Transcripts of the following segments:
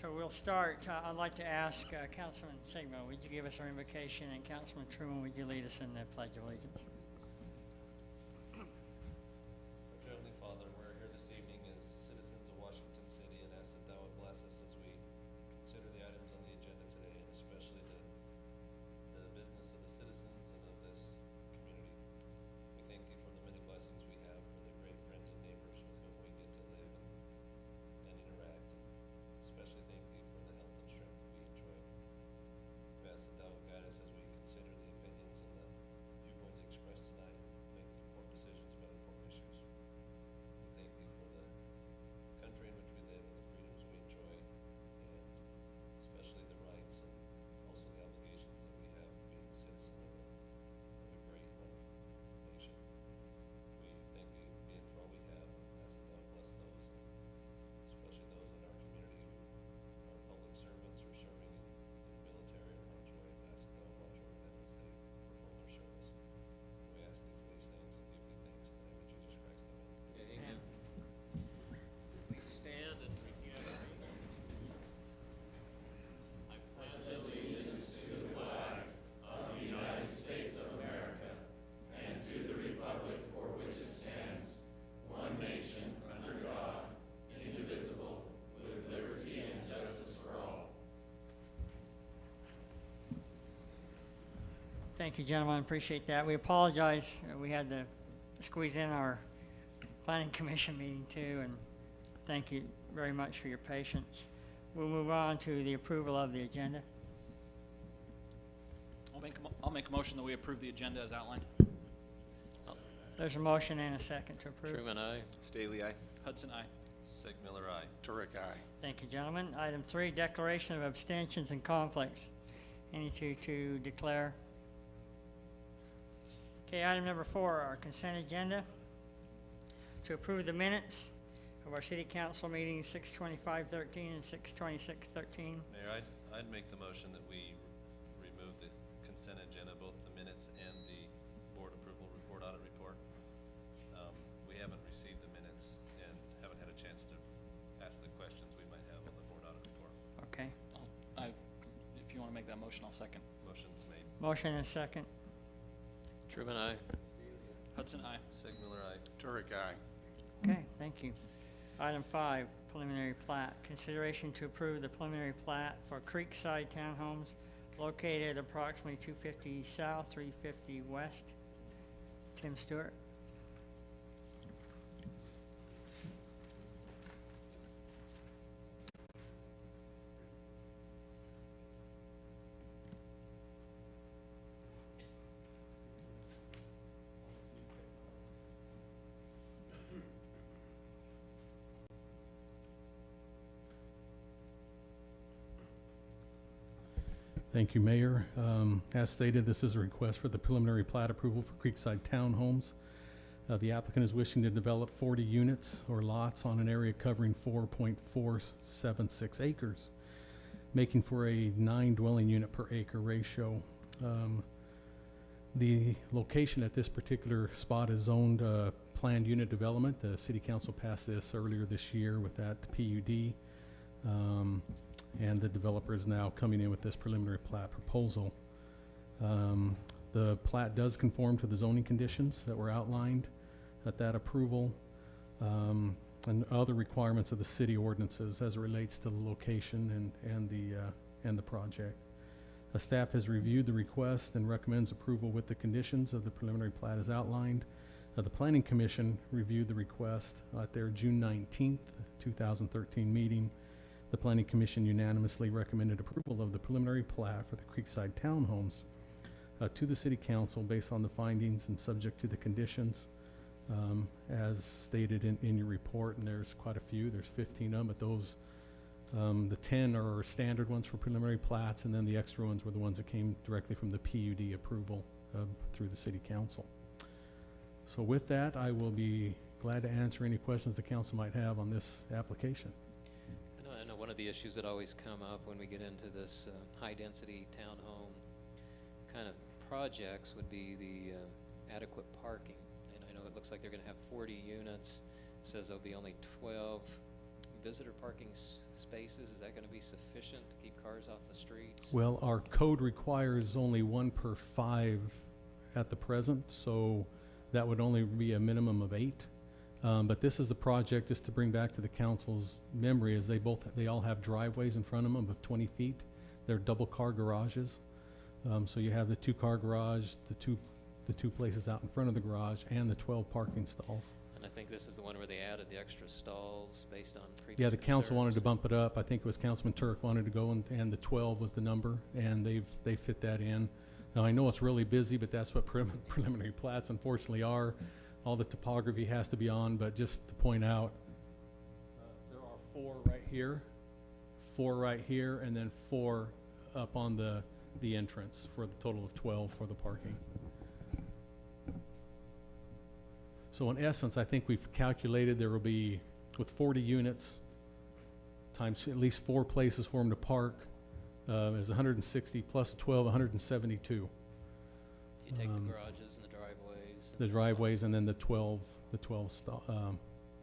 So we'll start. I'd like to ask Councilman Sigma, would you give us our invocation, and Councilman Truman, would you lead us in the Pledge of Allegiance? Our Heavenly Father, we're here this evening as citizens of Washington City and ask that Thou would bless us as we consider the items on the agenda today, and especially the business of the citizens and of this community. We thank Thee for the many blessings we have, for the great friends and neighbors with whom we get to live and interact. Especially thank Thee for the health and strength that we enjoy. We ask that Thou would guide us as we consider the opinions and the viewpoints expressed tonight, and make important decisions about important issues. We thank Thee for the country in which we live and the freedoms we enjoy, and especially the rights and also the obligations that we have being a citizen of a great, wonderful nation. We thank Thee again for all we have, and ask that Thou bless those, especially those in our community who are public servants or serving in the military or harm's way. And ask that Thou watch over them as they perform their service. And we ask Thee for these things and give Thee thanks in the name of Jesus Christ. Amen. Amen. Please stand and repeat after me. I pledge allegiance to the flag of the United States of America and to the republic for which it stands, one nation, under God, indivisible, with liberty and justice for all. Thank you, gentlemen. Appreciate that. We apologize. We had to squeeze in our Planning Commission meeting too, and thank you very much for your patience. We'll move on to the approval of the agenda. I'll make a motion that we approve the agenda as outlined. There's a motion and a second to approve. Truman, aye. Staley, aye. Hudson, aye. Sig Miller, aye. Turek, aye. Thank you, gentlemen. Item 3, declaration of abstentions and conflicts. Any to declare? Okay, item number 4, our consent agenda. To approve the minutes of our city council meetings 6/25/13 and 6/26/13. Mayor, I'd make the motion that we remove the consent agenda, both the minutes and the board approval report, audit report. We haven't received the minutes and haven't had a chance to ask the questions we might have on the board audit report. Okay, If you want to make that motion, I'll second. Motion's made. motion and a second. Truman, aye. Hudson, aye. Sig Miller, aye. Turek, aye. Okay, thank you. Item 5, preliminary plat. Consideration to approve the preliminary plat for Creekside Townhomes located approximately 250 South, 350 West. Tim Stewart. Thank you, Mayor. As stated, this is a request for the preliminary plat approval for Creekside Townhomes. The applicant is wishing to develop 40 units or lots on an area covering 4.476 acres, making for a 9 dwelling unit per acre ratio. The location at this particular spot is zoned planned unit development. The City Council passed this earlier this year with that PUD. And the developer is now coming in with this preliminary plat proposal. The plat does conform to the zoning conditions that were outlined at that approval, and other requirements of the city ordinances as it relates to the location and the project. Staff has reviewed the request and recommends approval with the conditions of the preliminary plat as outlined. The Planning Commission reviewed the request at their June 19th, 2013 meeting. The Planning Commission unanimously recommended approval of the preliminary plat for the Creekside Townhomes to the City Council based on the findings and subject to the conditions as stated in your report. And there's quite a few. There's 15 of them, but those, the 10 are standard ones for preliminary plats, and then the extra ones were the ones that came directly from the PUD approval through the City Council. So with that, I will be glad to answer any questions the council might have on this application. I know one of the issues that always come up when we get into this high-density townhome kind of projects would be the adequate parking. And I know it looks like they're going to have 40 units. It says there'll be only 12 visitor parking spaces? Is that gonna be sufficient to keep cars off the streets? Well, our code requires only 1 per 5 at the present, so that would only be a minimum of 8. But this is a project, just to bring back to the council's memory, is they all have driveways in front of them of 20 feet. They're double car garages. So you have the 2-car garage, the two places out in front of the garage, and the 12 parking stalls. And I think this is the one where they added the extra stalls based on previous Yeah, the council wanted to concerns. bump it up. I think it was Councilman Turk wanted to go, and the 12 was the number, and they fit that in. Now, I know it's really busy, but that's what preliminary plats unfortunately are. All the topography has to be on, but just to point out, there are 4 right here, 4 right here, and then 4 up on the entrance, for the total of 12 for the parking. So in essence, I think we've calculated there will be, with 40 units, times at least 4 places for them to park, is 160 plus 12, 172. If you take the garages and the driveways. The driveways and then the 12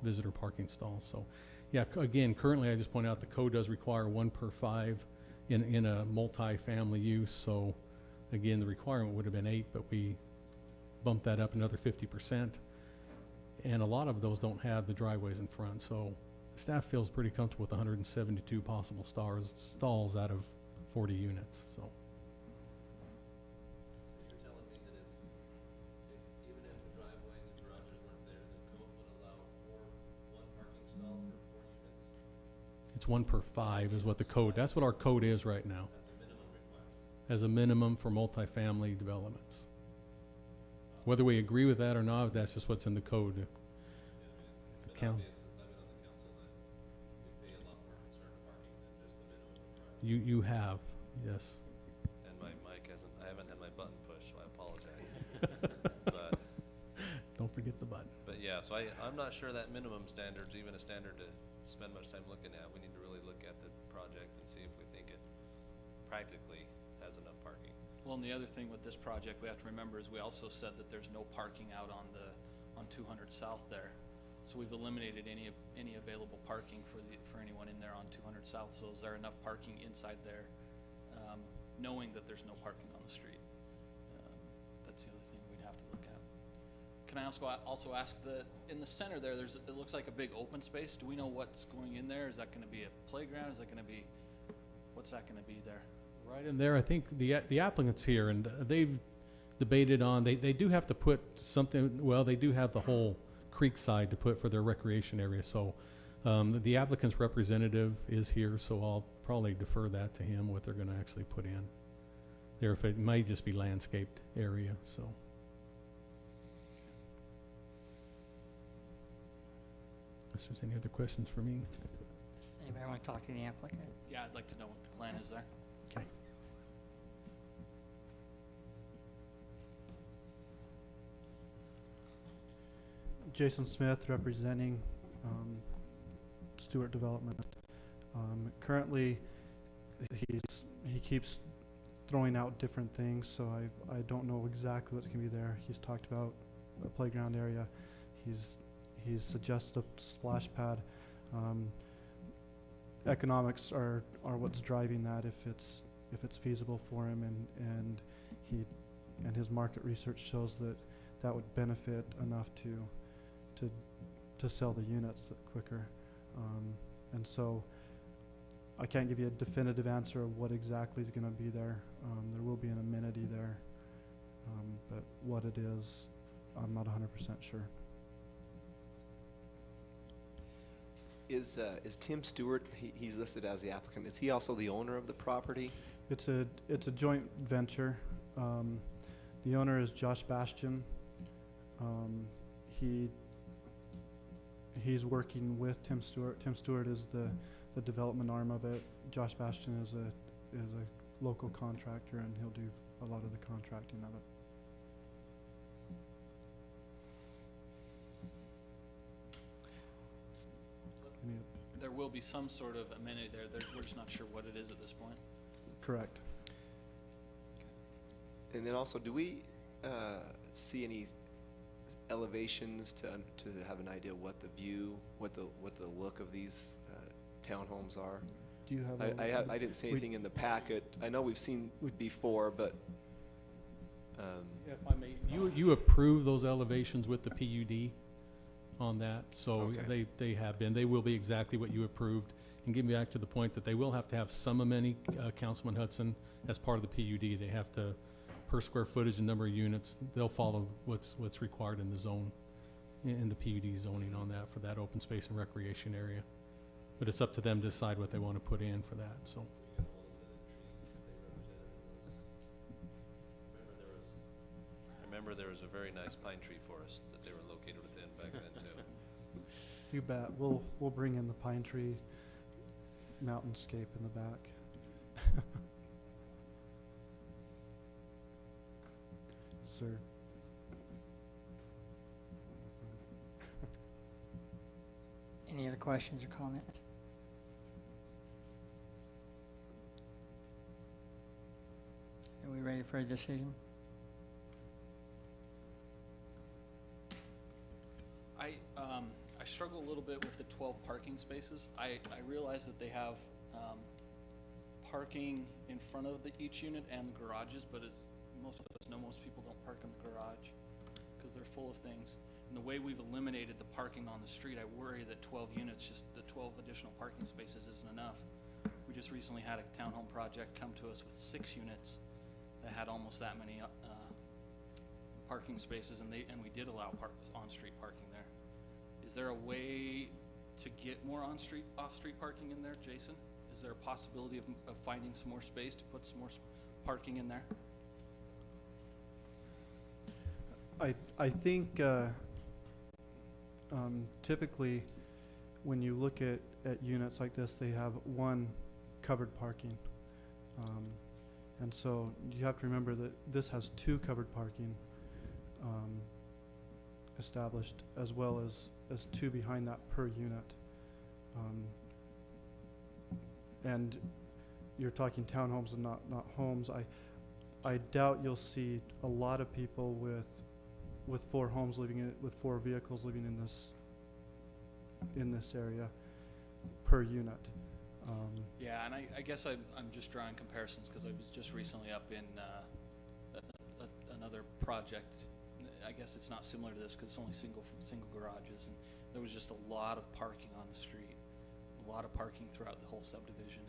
visitor parking stalls. So, yeah, again, currently I just point out the code does require 1 per 5 in a multi-family use. So, again, the requirement would have been 8, but we bumped that up another 50%. And a lot of those don't have the driveways in front. So, staff feels pretty comfortable with 172 possible stalls out of 40 units. So. So you're telling me that if even if the driveways and garages weren't there, the code would allow one parking stall for 4 units? It's 1 per 5 is what the code, that's what our code is right now, That's the minimum requirement. as a minimum for multifamily developments. Whether we agree with that or not, that's just what's in the code. Yeah, I mean, it's been Count. obvious since I've been on the council that we pay a lot more concern to parking than just the minimum requirement. You have, yes. And my mic hasn't, I haven't had my button pushed, so I apologize. But, Don't forget the button. but yeah, so I'm not sure that minimum standard's even a standard to spend much time looking at. We need to really look at the project and see if we think it practically has enough parking. Well, and the other thing with this project we have to remember is we also said that there's no parking out on 200 South there. So we've eliminated any available parking for anyone in there on 200 South. So is there enough parking inside there, knowing that there's no parking on the street? That's the other thing we'd have to look at. Can I also ask in the center there, it looks like a big open space. Do we know what's going in there? Is that gonna be a playground? Is that gonna be, what's that gonna be there? Right in there, I think the applicant's here, and they've debated on, they do have to put something, well, they do have the whole creek side to put for their recreation area. So the applicant's representative is here, so I'll probably defer that to him, what they're going to actually put in there. If it might just be landscaped area, so. If there's any other questions for me? Anybody want to talk to the applicant? Yeah, I'd like to know what the plan is there. Okay. Jason Smith, representing Stewart Development. Currently, he keeps throwing out different things, so I don't know exactly what's going to be there. He's talked about a playground area. He's suggested a splash pad. Economics are what's driving that, if it's feasible for him, and his market research shows that would benefit enough to sell the units quicker. And so I can't give you a definitive answer of what exactly is going to be there. There will be an amenity there, but what it is, I'm not 100% sure. Is Tim Stewart, he's listed as the applicant, is he also the owner of the property? It's a joint venture. The owner is Josh Bastian. He's working with Tim Stewart. Tim Stewart is the development arm of it. Josh Bastian is a local contractor, and he'll do a lot of the contracting of it. There will be some sort of amenity there. We're just not sure what it is at this point. Correct. And then also, do we see any elevations to have an idea what the view, what the look of these townhomes are. Do you have? I didn't see we- anything in the packet. I know we've seen before, but, If I may, you approve those elevations with the PUD on that, so Okay. they have been, they will be exactly what you approved. And getting back to the point that they will have to have some amenity, Councilman Hudson, as part of the PUD. They have to, per square footage and number of units, they'll follow what's required in the zone, in the PUD zoning on that, for that open space and recreation area. But it's up to them to decide what they want to put in for that, so. I remember there was a very nice pine tree forest that they were located within back then too. You bet. We'll bring in the pine tree mountainscape in the back. Sir. Any other questions or comments? Are we ready for a decision? I struggle a little bit with the 12 parking spaces. I realize that they have, parking in front of each unit and the garages, but as most of us know, most people don't park in the garage because they're full of things. And the way we've eliminated the parking on the street, I worry that 12 units, just the 12 additional parking spaces isn't enough. We just recently had a townhome project come to us with 6 units that had almost that many, parking spaces, and we did allow on-street parking there. Is there a way to get more on-street, off-street parking in there, Jason? Is there a possibility of finding some more space to put some more parking in there? I think typically when you look at units like this, they have one covered parking. And so you have to remember that this has 2 covered parking established, as well as 2 behind that per unit. And you're talking townhomes and not homes. I doubt you'll see a lot of people with 4 homes living in it, with 4 vehicles living in this area per unit. Yeah, and I guess I'm just drawing comparisons because I was just recently up in another project. I guess it's not similar to this because it's only single garages, and there was just a lot of parking on the street, a lot of parking throughout the whole subdivision,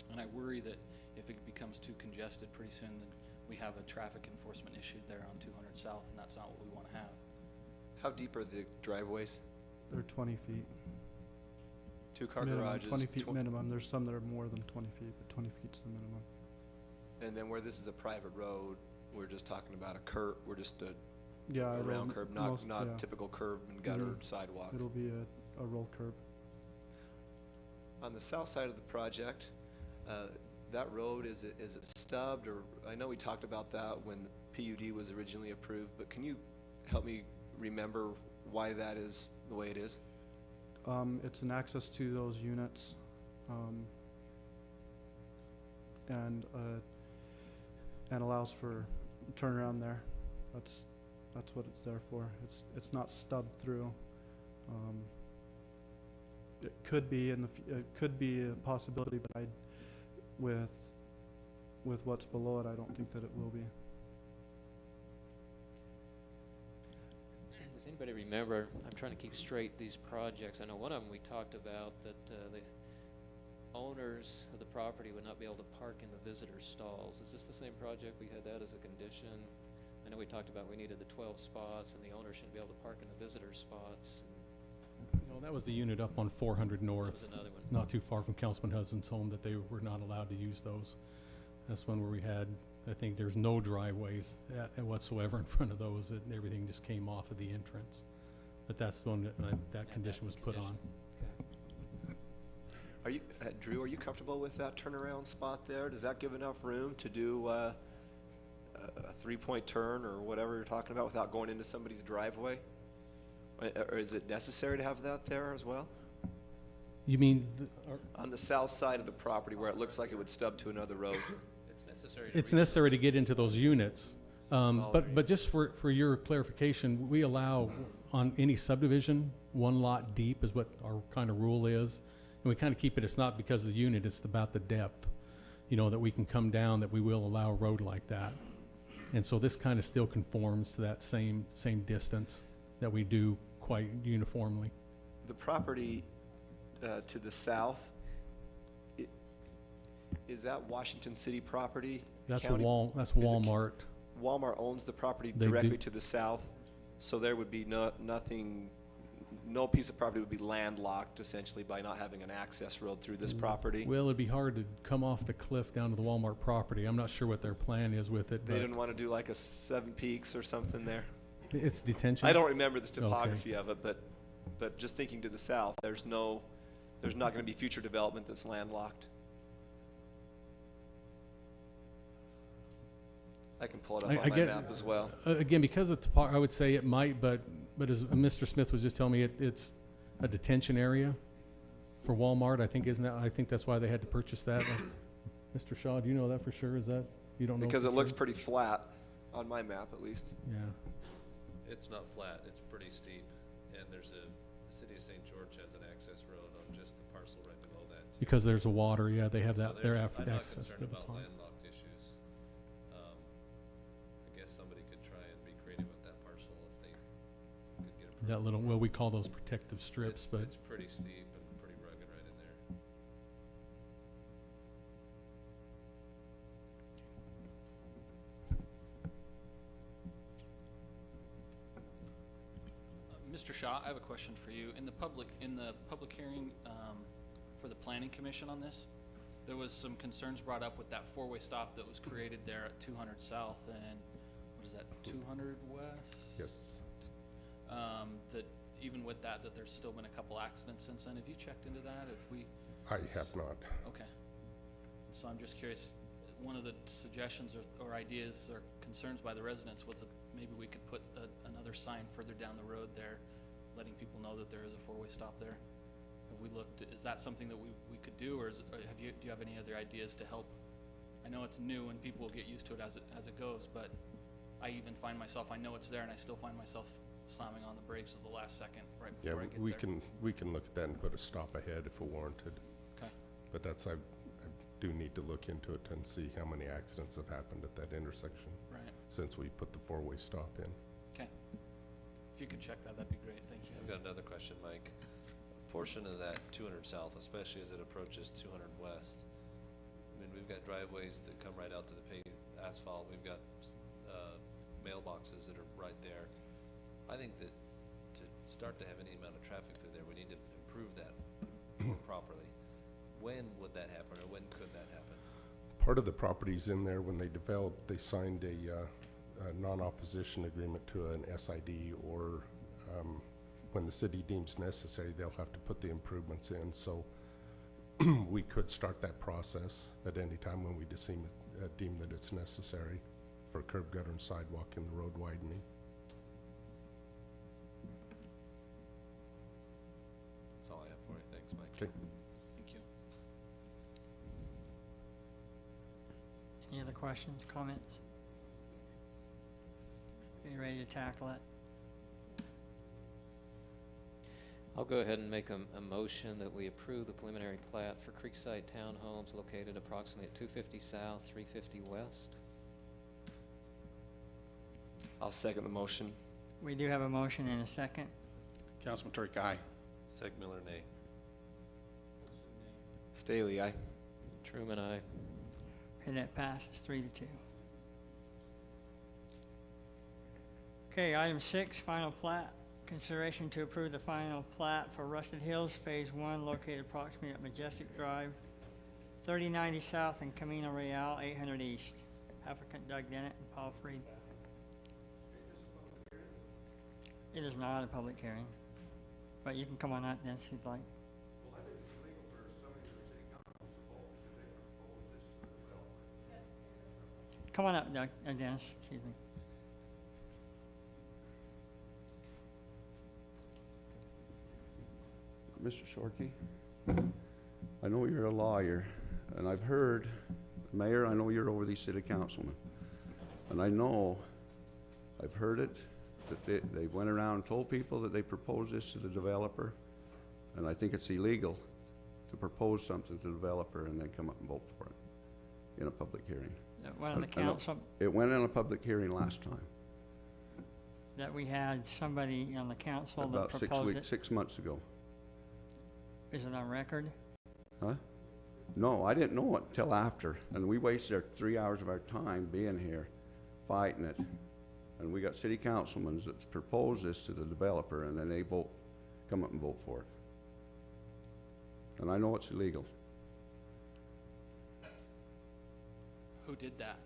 and I worry that if it becomes too congested pretty soon, then we have a traffic enforcement issue there on 200 South, and that's not what we want to have. how deep are the driveways? They're 20 feet. 2-car Minimum, garages? 20 feet minimum. There's some that are more than 20 feet, but 20 feet's the minimum. And then where this is a private road, we're just talking about a curb, we're just a Yeah, a round curb, not yeah. typical curb and gutter Mhm. sidewalk. It'll be a roll curb. On the south side of the project, that road, is it stubbed, or, I know we talked about that when the PUD was originally approved, but can you help me remember why that is the way it is? It's an access to those units, and allows for turnaround there. That's what it's there for. It's not stubbed through. It could be it could be a possibility, but with what's below it, I don't think that it will be. Does anybody remember, I'm trying to keep straight these projects. I know one of them we talked about that the owners of the property would not be able to park in the visitor stalls. Is this the same project? We had that as a condition. I know we talked about we needed the 12 spots and the owner shouldn't be able to park in the visitor spots. No, that was the unit up on 400 That North, was another one. not too far from Councilman Hudson's home, that they were not allowed to use those. That's one where we had, I think there's no driveways whatsoever in front of those, and everything just came off of the entrance. But that's the one that condition was put on. Are you, Drew, are you comfortable with that turnaround spot there? Does that give enough room to do a 3-point turn or whatever you're talking about without going into somebody's driveway? Or is it necessary to have that there as well? You mean, On the south side of the property where it looks like it would stub to another road? It's necessary. it's necessary to get into those units. But just for your clarification, we allow on any subdivision, 1 lot deep is what our kind of rule is. And we kind of keep it, it's not because of the unit, it's about the depth, you know, that we can come down, that we will allow a road like that. And so this kind of still conforms to that same distance that we do quite uniformly. The property to the south, is that Washington City property? That's County- that's is it Walmart. Walmart owns the property They do. directly to the south, so there would be nothing, no piece of property would be landlocked essentially by not having an access road through this property. Well, it'd be hard to come off the cliff down to the Walmart property. I'm not sure what their plan is with it, They but didn't want to do like a Seven Peaks or something there? it's detention. I don't remember the topography of it, but just thinking to the south, there's not going to be future development that's landlocked. I can pull it up I on my get- map as well. Again, because of I would say it might, but as Mr. Smith was just telling me, it's a detention area for Walmart. I think that's why they had to purchase that. Mr. Shaw, do you know that for sure? Is that, you don't know? Because for it looks sure? pretty flat on my map at least. Yeah. It's not flat, it's pretty steep, and the city of St. George has an access road on just the parcel right below that too. Because there's a water, yeah, they have So that, their there's- access I'm not to concerned the about pond. landlocked issues. I guess somebody could try and be creative with that parcel if they could get approved. That little, well, we call those protective strips, but It's pretty steep and pretty rugged right in there. Mr. Shaw, I have a question for you. In the public hearing, for the planning commission on this, there was some concerns brought up with that four-way stop that was created there at 200 South and, what is that, 200 West? Yes. That even with that there's still been a couple accidents since then. Have you checked into that? I have not. Okay. So I'm just curious, one of the suggestions or ideas or concerns by the residents was that maybe we could put another sign further down the road there, letting people know that there is a four-way stop there. Have we looked, is that something that we could do, or do you have any other ideas to help? I know it's new and people will get used to it as it goes, but I even find myself, I know it's there and I still find myself slamming on the brakes at the last second right Yeah, before I get there. we can look at that and put a stop ahead if warranted. Okay. But I do need to look into it and see how many accidents have happened at that intersection Right. since we put the four-way stop in. Okay. If you could check that, that'd be great. Thank you. I've got another question, Mike. A portion of that 200 South, especially as it approaches 200 West, I mean, we've got driveways that come right out to the paved asphalt. We've got mailboxes that are right there. I think that to start to have any amount of traffic through there, we need to improve that more properly. When would that happen, or when could that happen? Part of the properties in there, when they developed, they signed a non-opposition agreement to an SID, or when the city deems necessary, they'll have to put the improvements in. So we could start that process at any time when we deem that it's necessary for curb, gutter, and sidewalk and the road widening. That's all I have for you. Thanks, Mike. Okay. Thank you. Any other questions, comments? Are you ready to tackle it? I'll go ahead and make a motion that we approve the preliminary plat for Creekside Townhomes located approximately at 250 South, 350 West. I'll second the motion. We do have a motion and a second. Councilman Turk, aye. Seg Miller, nay. Staley, aye. Truman, aye. Okay, that passes 3-2. Okay, item 6, final plat. Consideration to approve the final plat for Rusted Hills Phase 1 located approximately at Majestic Drive, 3090 South and Camino Real, 800 East. Applicant Doug Dennett and Paul Freed. It is not a public hearing, but you can come on out, Dennis, if you'd like. Well, I think it's illegal for somebody from city council to vote because they proposed this to the developer. Come on up, Doug, Dennis, excuse me. Mr. Shorkey, I know you're a lawyer, and I've heard, Mayor, I know you're over these city councilmen, and I know, I've heard it, that they went around and told people that they proposed this to the developer, and I think it's illegal to propose something to the developer and then come up and vote for it in a public hearing. That one on the I know council, It went in a public hearing last time, that we had somebody on the council that about 6 proposed weeks, it? 6 months ago. Is it on record? Huh? No, I didn't know it till after, and we wasted our 3 hours of our time being here, fighting it. And we got city councilmen that proposed this to the developer, and then they come up and vote for it. And I know it's illegal. Who did that?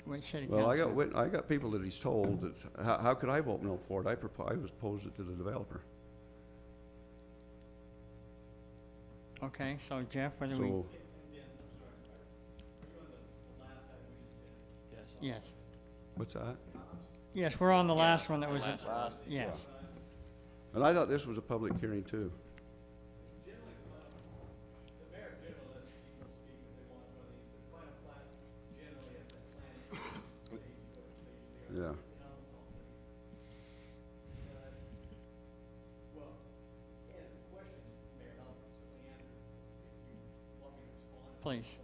Which city Well, council? I got people that he's told that, how could I vote no for it? I proposed it to the developer. Okay, so Jeff, whether we, So, Yes. yes. what's that? Yes, we're on the last one that was, Last one. yes. And I thought this was a public hearing too. Yeah. Please.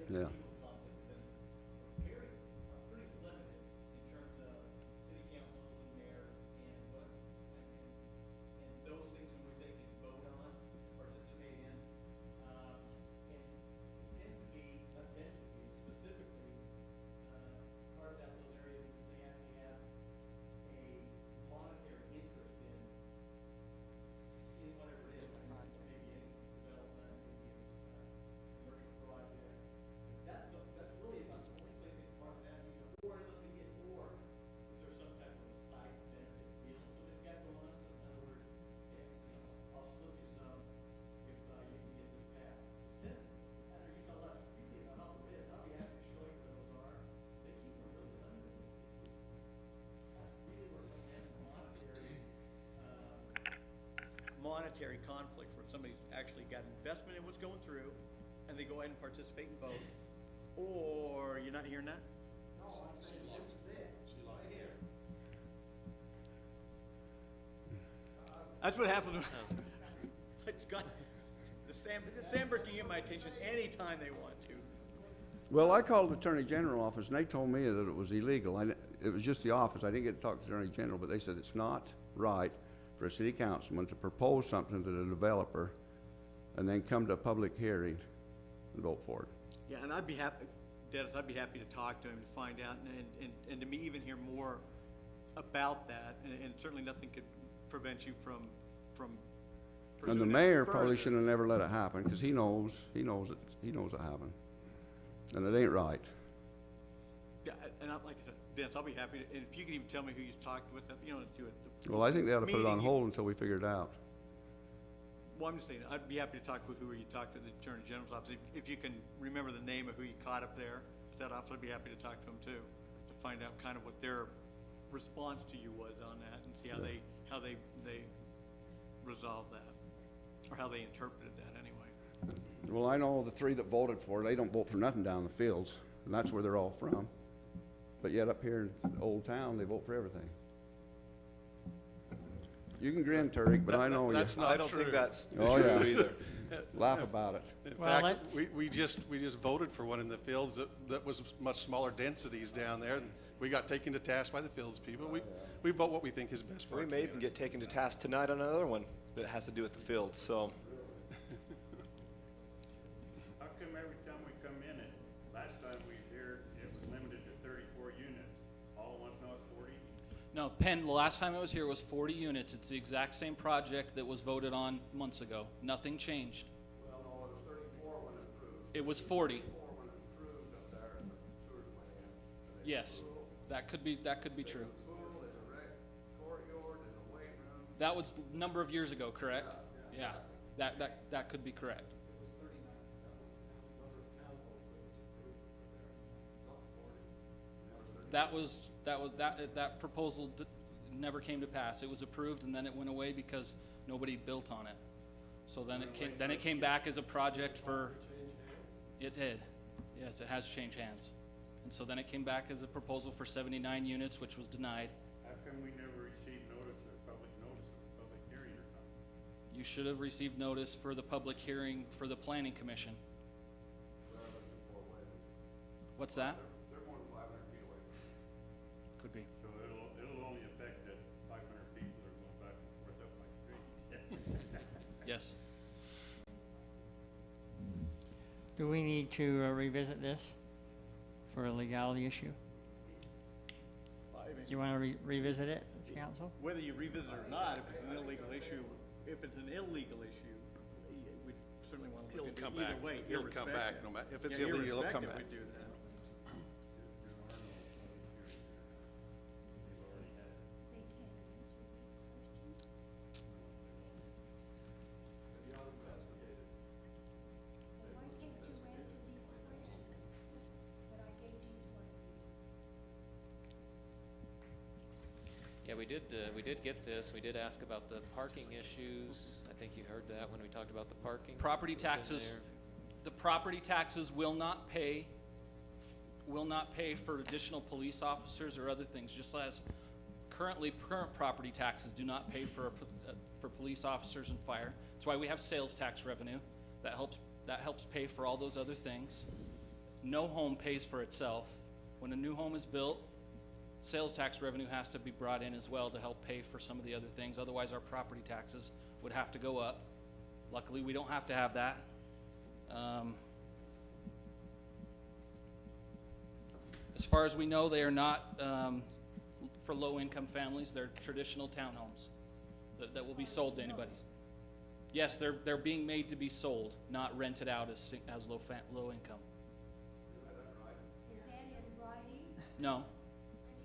Yeah. monetary conflict where somebody's actually got investment in what's going through and they go ahead and participate and vote, or you're not hearing that? No, I'm saying this is it, right here. That's what happens. It's got, the Sandberg can get my attention anytime they want to. Well, I called the Attorney General office, and they told me that it was illegal. It was just the office. I didn't get to talk to the Attorney General, but they said it's not right for a city councilman to propose something to the developer and then come to a public hearing and vote for it. Yeah, and I'd be happy, Dennis, I'd be happy to talk to him to find out and to me even hear more about that. And certainly nothing could prevent you from And the pursuing it mayor further. probably shouldn't have never let it happen, because he knows it happened. And it ain't right. Yeah, and like I said, Dennis, I'll be happy to, and if you can even tell me who you talked with, you know, let's do it. Well, I think they ought to put it on Meeting you- hold until we figure it out. Well, I'm just saying, I'd be happy to talk with who you talked to the Attorney General's office. If you can remember the name of who you caught up there at that office, I'd be happy to talk to them too, to find out kind of what their response to you was on that and see how they resolved that, or how they interpreted that anyway. Well, I know the three that voted for it, they don't vote for nothing down in the fields, and that's where they're all from. But yet up here in Old Town, they vote for everything. You can grin, Turk, but I know you. That's not I don't think true. that's Oh, yeah. true either. Laugh about it. In Well, fact, let's- we just voted for one in the fields that was much smaller densities down there, and we got taken to task by the fields people. We vote what we think is best for our We may even community. get taken to task tonight on another one that has to do with the field, so. How come every time we come in it, last time we was here, it was limited to 34 units? All at once now it's 40? No, Penn, the last time I was here was 40 units. It's the exact same project that was voted on months ago. Nothing changed. Well, no, it was 34 when it approved. It was 40. 34 when it approved up there, and the sewers went in. Yes, that could be true. Pool, there's a rec courtyard, there's a weight room. That was a number of years ago, correct? Yeah, that could be correct. That proposal never came to pass. It was approved and then it went away because nobody built on it. So then it came back as a project for, it did. Yes, it has changed hands. And so then it came back as a proposal for 79 units, which was denied. How come we never received notice of public hearing or something? You should have received notice for the public hearing for the planning commission. What's that? They're more than 500 feet away. Could be. So it'll only affect that 500 people that are going back and forth up my street. Yes. Do we need to revisit this for a legality issue? Do you want to revisit it, as council? Whether you revisit it or not, if it's an illegal issue, we certainly want to look into it either way. It'll come back, no matter, if it's Yeah, illegal, it'll come irrespective, back. we do that. Yeah, we did get this. We did ask about the parking issues. I think you heard that when we talked about the parking. Property that was in taxes, there. the property taxes will not pay for additional police officers or other things, just as current property taxes do not pay for police officers and fire. That's why we have sales tax revenue. That helps pay for all those other things. No home pays for itself. When a new home is built, sales tax revenue has to be brought in as well to help pay for some of the other things. Otherwise, our property taxes would have to go up. Luckily, we don't have to have that. As far as we know, they are not for low-income families. They're traditional townhomes that will be sold to anybody. Yes, they're being made to be sold, not rented out as low income. Is that in writing? No.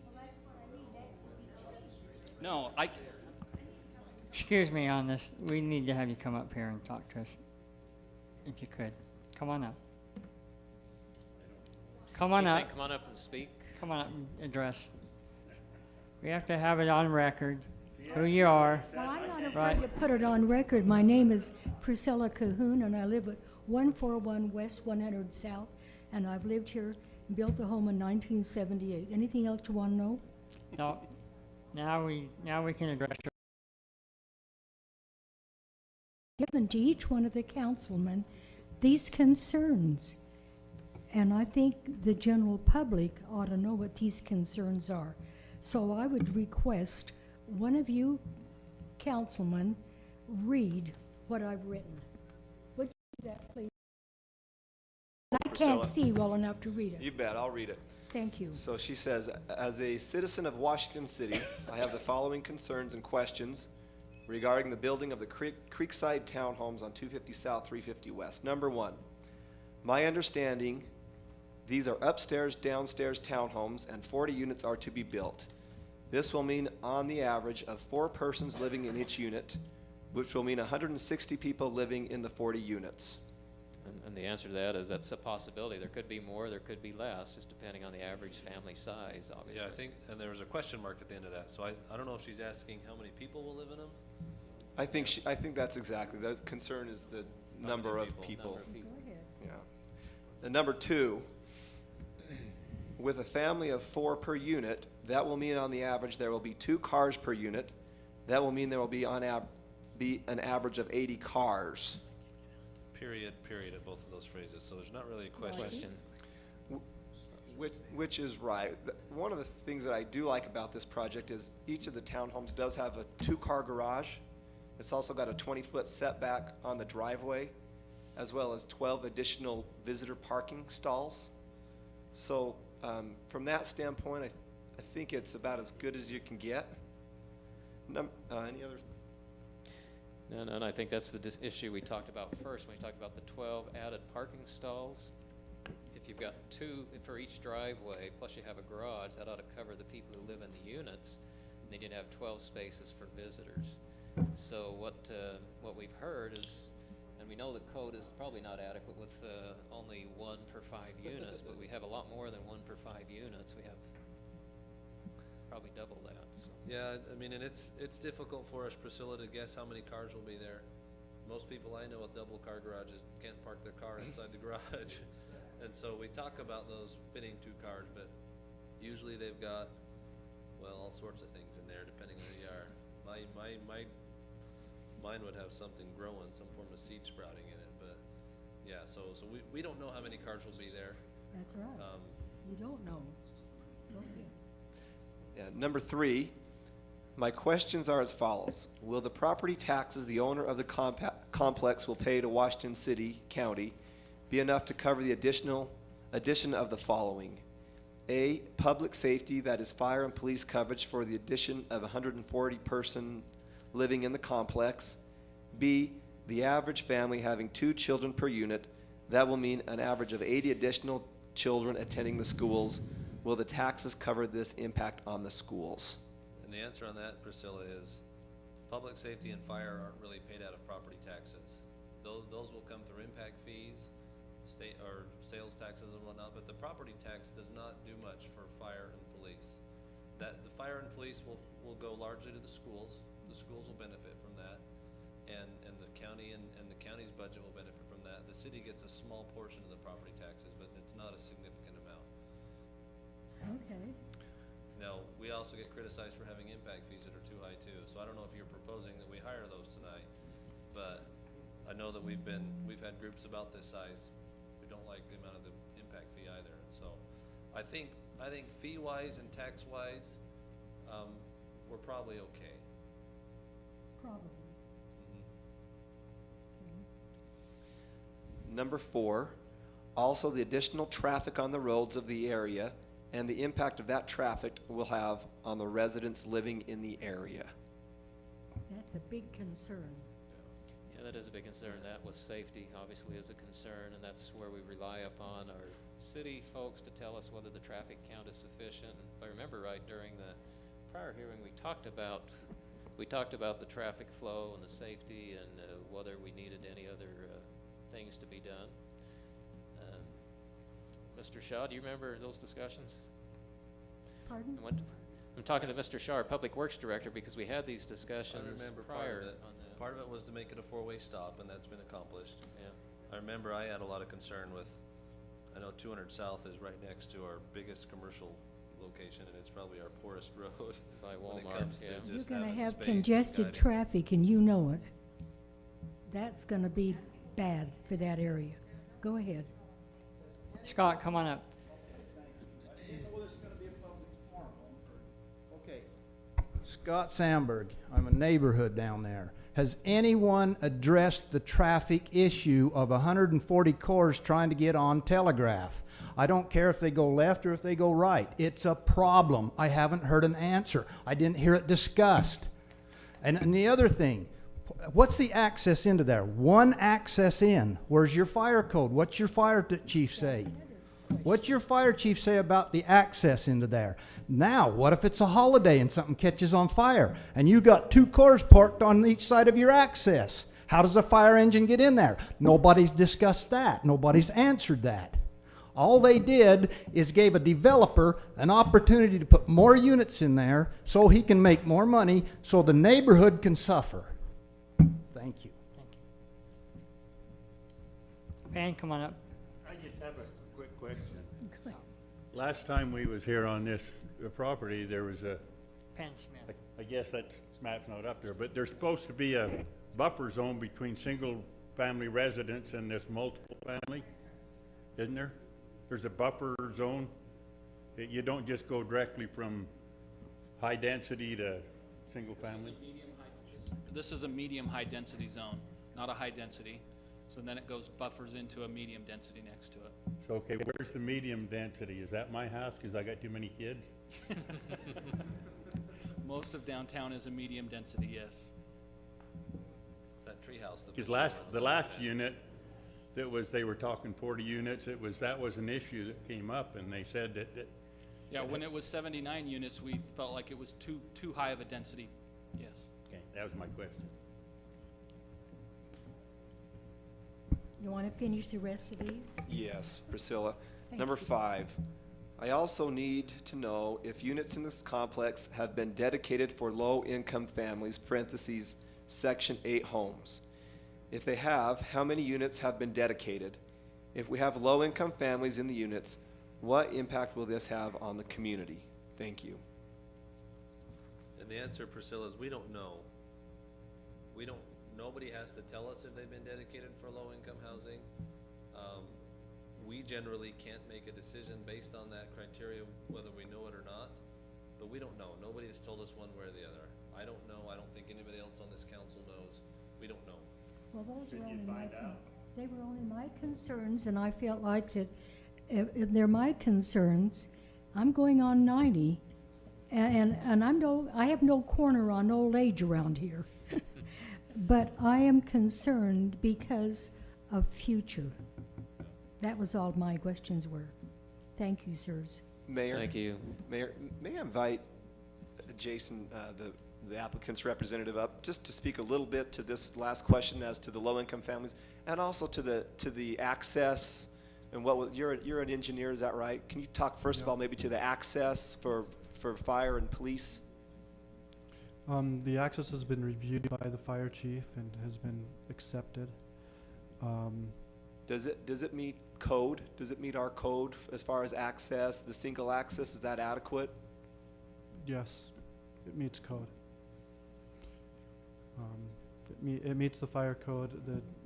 Well, that's what I need, that would be No, Excuse me on this. We need to have you come up here and talk to us, if you could. Come on up. Come on He's up. saying come on up and speak. Come on up and address. We have to have it on record, who you are. Well, I'm not afraid Right. to put it on record. My name is Priscilla Cahoon, and I live at 141 West 100 South, and I've lived here and built the home in 1978. Anything else you want to know? No, now we can address your. Given to each one of the councilmen these concerns, and I think the general public ought to know what these concerns are. So I would request one of you councilmen read what I've written. Would you do that, please? I can't Priscilla. see well enough to read it. You bet, I'll read it. Thank you. So she says, as a citizen of Washington City, I have the following concerns and questions regarding the building of the Creekside Townhomes on 250 South, 350 West. Number one, my understanding, these are upstairs, downstairs townhomes, and 40 units are to be built. This will mean on the average of 4 persons living in each unit, which will mean 160 people living in the 40 units. And the answer to that is that's a possibility. There could be more, there could be less, just depending on the average family size, obviously. Yeah, I think, and there was a question mark at the end of that, so I don't know if she's asking how many people will live in them? I think that's exactly, the concern is the number of people. Number of people. Go ahead. Yeah. And number two, with a family of 4 per unit, that will mean on the average there will be 2 cars per unit. That will mean there will be an average of 80 cars. Period at both of those phrases, so there's not really a question. Question. Which is right. One of the things that I do like about this project is each of the townhomes does have a 2-car garage. It's also got a 20-foot setback on the driveway, as well as 12 additional visitor parking stalls. So from that standpoint, I think it's about as good as you can get. Any other? No, and I think that's the issue we talked about first, when we talked about the 12 added parking stalls. If you've got 2 for each driveway, plus you have a garage, that ought to cover the people who live in the units. And then you'd have 12 spaces for visitors. So what we've heard is, and we know the code is probably not adequate with only 1 for 5 units, but we have a lot more than 1 per 5 units. We have probably double that. So. Yeah, I mean, and it's difficult for us, Priscilla, to guess how many cars will be there. Most people I know with double car garages can't park their car inside the garage. And so we talk about those fitting 2 cars, but usually they've got, well, all sorts of things in there, depending on who you are. Mine would have something growing, some form of seed sprouting in it, but, yeah, so we don't know how many cars will be there. That's right. You don't know. Okay. Yeah, number 3, my questions are as follows. Will the property taxes the owner of the complex will pay to Washington City County be enough to cover the addition of the following? A, public safety, that is fire and police coverage for the addition of 140 person living in the complex. B, the average family having 2 children per unit. That will mean an average of 80 additional children attending the schools. Will the taxes cover this impact on the schools? And the answer on that, Priscilla, is public safety and fire aren't really paid out of property taxes. Those will come through impact fees, state or sales taxes and whatnot, but the property tax does not do much for fire and police. That the fire and police will go largely to the schools. The schools will benefit from that, and the county and the county's budget will benefit from that. The city gets a small portion of the property taxes, but it's not a significant amount. Okay. Now, we also get criticized for having impact fees that are too high too, so I don't know if you're proposing that we hire those tonight, but I know that we've had groups about this size who don't like the amount of the impact fee either, so I think fee-wise and tax-wise, we're probably okay. Probably. Number 4, also the additional traffic on the roads of the area and the impact of that traffic will have on the residents living in the area. That's a big concern. Yeah, that is a big concern. That was safety, obviously, is a concern, and that's where we rely upon our city folks to tell us whether the traffic count is sufficient. If I remember right, during the prior hearing, we talked about the traffic flow and the safety and whether we needed any other things to be done. Mr. Shaw, do you remember those discussions? Pardon? I'm talking to Mr. Shaw, our Public Works Director, because we had these discussions I remember prior part of it. on that. Part of it was to make it a 4-way stop, and that's been accomplished. Yeah. I remember I had a lot of concern with, I know 200 South is right next to our biggest commercial location, and it's probably our poorest road By when it Walmart, comes to yeah. You're just gonna having have space and congested guiding. traffic and you know it. That's gonna be bad for that area. Go ahead. Scott, come on up. Okay. Scott Sandberg, I'm a neighborhood down there. Has anyone addressed the traffic issue of 140 cars trying to get on Telegraph? I don't care if they go left or if they go right. It's a problem. I haven't heard an answer. I didn't hear it discussed. And the other thing, what's the access into there? One access in. Where's your fire code? What's your fire chief say? What's your fire chief say about the access into there? Now, what if it's a holiday and something catches on fire and you got 2 cars parked on each side of your access? How does a fire engine get in there? Nobody's discussed that. Nobody's answered that. All they did is gave a developer an opportunity to put more units in there so he can make more money so the neighborhood can suffer. Thank you. Pan, come on up. I just have a quick question. Last time we was here on this property, there was a, Pan Smith. I guess that map's not up there, but there's supposed to be a buffer zone between single-family residents and this multiple family, isn't there? There's a buffer zone. You don't just go directly from high density to single family. This is a medium-high density zone, not a high density. So then it buffers into a medium density next to it. So, okay, where's the medium density? Is that my house because I got too many kids? Most of downtown is a medium density, yes. It's that treehouse that. Because the last unit they were talking 40 units, that was an issue that came up, and they said that Yeah, when it was 79 units, we felt like it was too high of a density, yes. okay, that was my question. You want to finish the rest of these? Yes, Priscilla. Thank Number you. 5, I also need to know if units in this complex have been dedicated for low-income families, parentheses, Section 8 homes. If they have, how many units have been dedicated? If we have low-income families in the units, what impact will this have on the community? Thank you. And the answer, Priscilla, is we don't know. Nobody has to tell us if they've been dedicated for low-income housing. We generally can't make a decision based on that criteria, whether we know it or not, but we don't know. Nobody has told us one way or the other. I don't know. I don't think anybody else on this council knows. We don't know. Well, those Can were you only find out? they were only my concerns, and I felt like that if they're my concerns, I'm going on 90, and I have no corner on old age around here. But I am concerned because of future. That was all my questions were. Thank you, sirs. Mayor? Thank you. Mayor, may I invite Jason, the applicant's representative up, just to speak a little bit to this last question as to the low-income families, and also to the access, and you're an engineer, is that right? Can you talk first of all maybe to the access for fire and police? The access has been reviewed by the fire chief and has been accepted. Does it meet code? Does it meet our code as far as access, the single access, is that adequate? Yes, it meets code. It meets the fire code,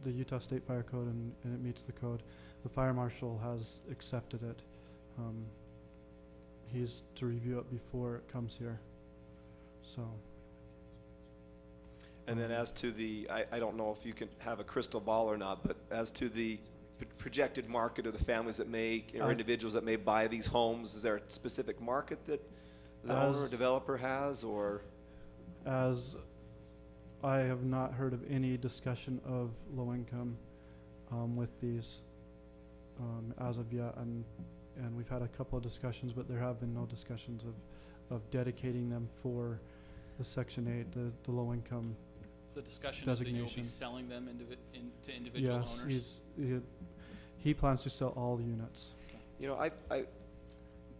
the Utah State Fire Code, and it meets the code. The fire marshal has accepted it. He's to review it before it comes here. So. And then as to I don't know if you can have a crystal ball or not, but as to the projected market of the families that or individuals that may buy these homes, is there a specific market that the owner or developer has, or? As I have not heard of any discussion of low income with these as of yet, and we've had a couple of discussions, but there have been no discussions of dedicating them for the Section 8, the low income. The discussion is that you'll be selling them to individual owners? Yes, he plans to sell all the units. You know,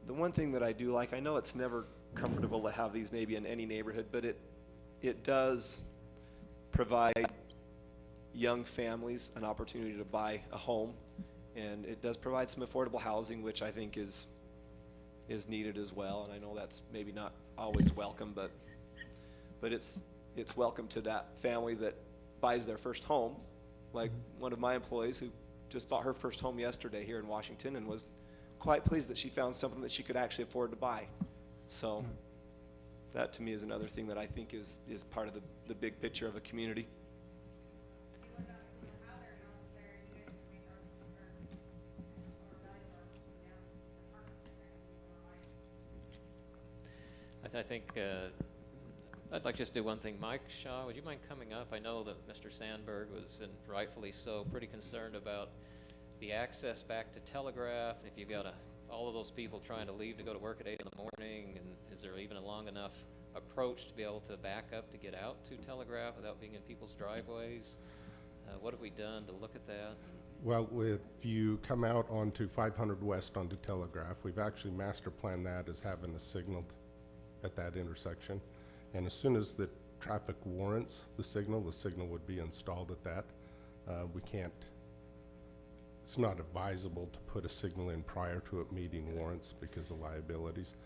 the one thing that I do like, I know it's never comfortable to have these maybe in any neighborhood, but it does provide young families an opportunity to buy a home, and it does provide some affordable housing, which I think is needed as well. And I know that's maybe not always welcome, but it's welcome to that family that buys their first home, like one of my employees who just bought her first home yesterday here in Washington and was quite pleased that she found something that she could actually afford to buy. So that to me is another thing that I think is part of the big picture of a community. I think I'd like to just do one thing. Mike Shaw, would you mind coming up? I know that Mr. Sandberg was, and rightfully so, pretty concerned about the access back to Telegraph. And if you've got all of those people trying to leave to go to work at 8 in the morning, and is there even a long enough approach to be able to back up to get out to Telegraph without being in people's driveways? What have we done to look at that? Well, if you come out onto 500 West onto Telegraph, we've actually master planned that as having a signal at that intersection. And as soon as the traffic warrants the signal would be installed at that. It's not advisable to put a signal in prior to it meeting warrants because of liabilities.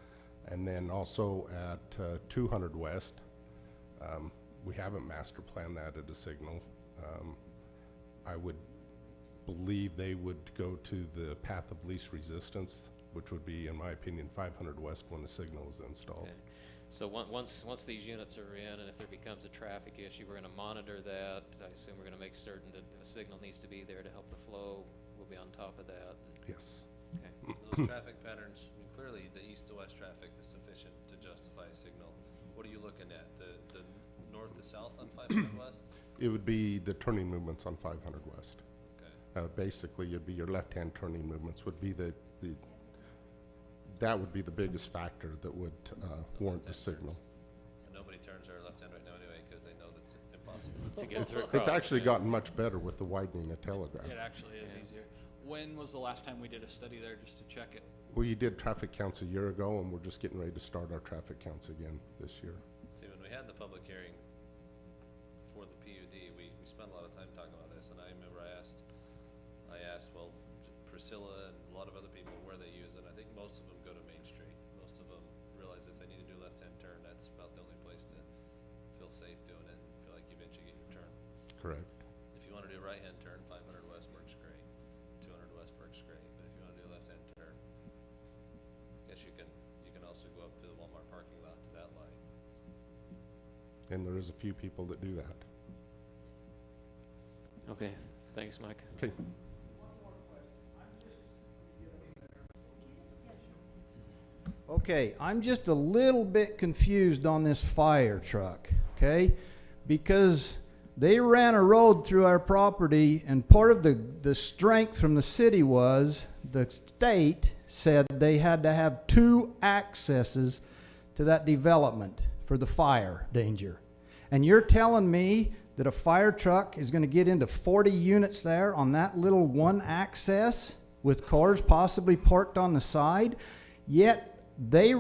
And then also at 200 West, we haven't master planned that at a signal. I would believe they would go to the path of least resistance, which would be, in my opinion, 500 West when the signal is installed. Okay. So once these units are in, and if there becomes a traffic issue, we're going to monitor that. I assume we're going to make certain that if a signal needs to be there to help the flow, we'll be on top of that. Yes. Okay. Those traffic patterns, I mean, clearly the east to west traffic is sufficient to justify a signal. What are you looking at? The north to south on 500 West? It would be the turning movements on 500 West. Okay. Basically, it'd be your left-hand turning movements would be that would be the biggest factor that would warrant the signal. And nobody turns their left hand right now anyway because they know that's impossible. To get through It's across, actually yeah. gotten much better with the widening of Telegraph. It actually is easier. When was the last time we did a study there just to check it? We did traffic counts a year ago, and we're just getting ready to start our traffic counts again this year. See, when we had the public hearing for the PUD, we spent a lot of time talking about this, and I remember I asked, well, Priscilla and a lot of other people where they use it. I think most of them go to Main Street. Most of them realize if they need to do a left-hand turn, that's about the only place to feel safe doing it and feel like you eventually get your turn. Correct. If you wanna do a right-hand turn, 500 west works great, 200 west works great, but if you wanna do a left-hand turn, I guess you can also go up through the Walmart parking lot to that light. And there is a few people that do that. Okay, thanks, Mike. Okay. Okay, I'm just a little bit confused on this fire truck, okay? Because they ran a road through our property, and part of the strength from the city was the state said they had to have 2 accesses to that development for the fire danger. And you're telling me that a fire truck is going to get into 40 units there on that little one access with cars possibly parked on the side? Yet they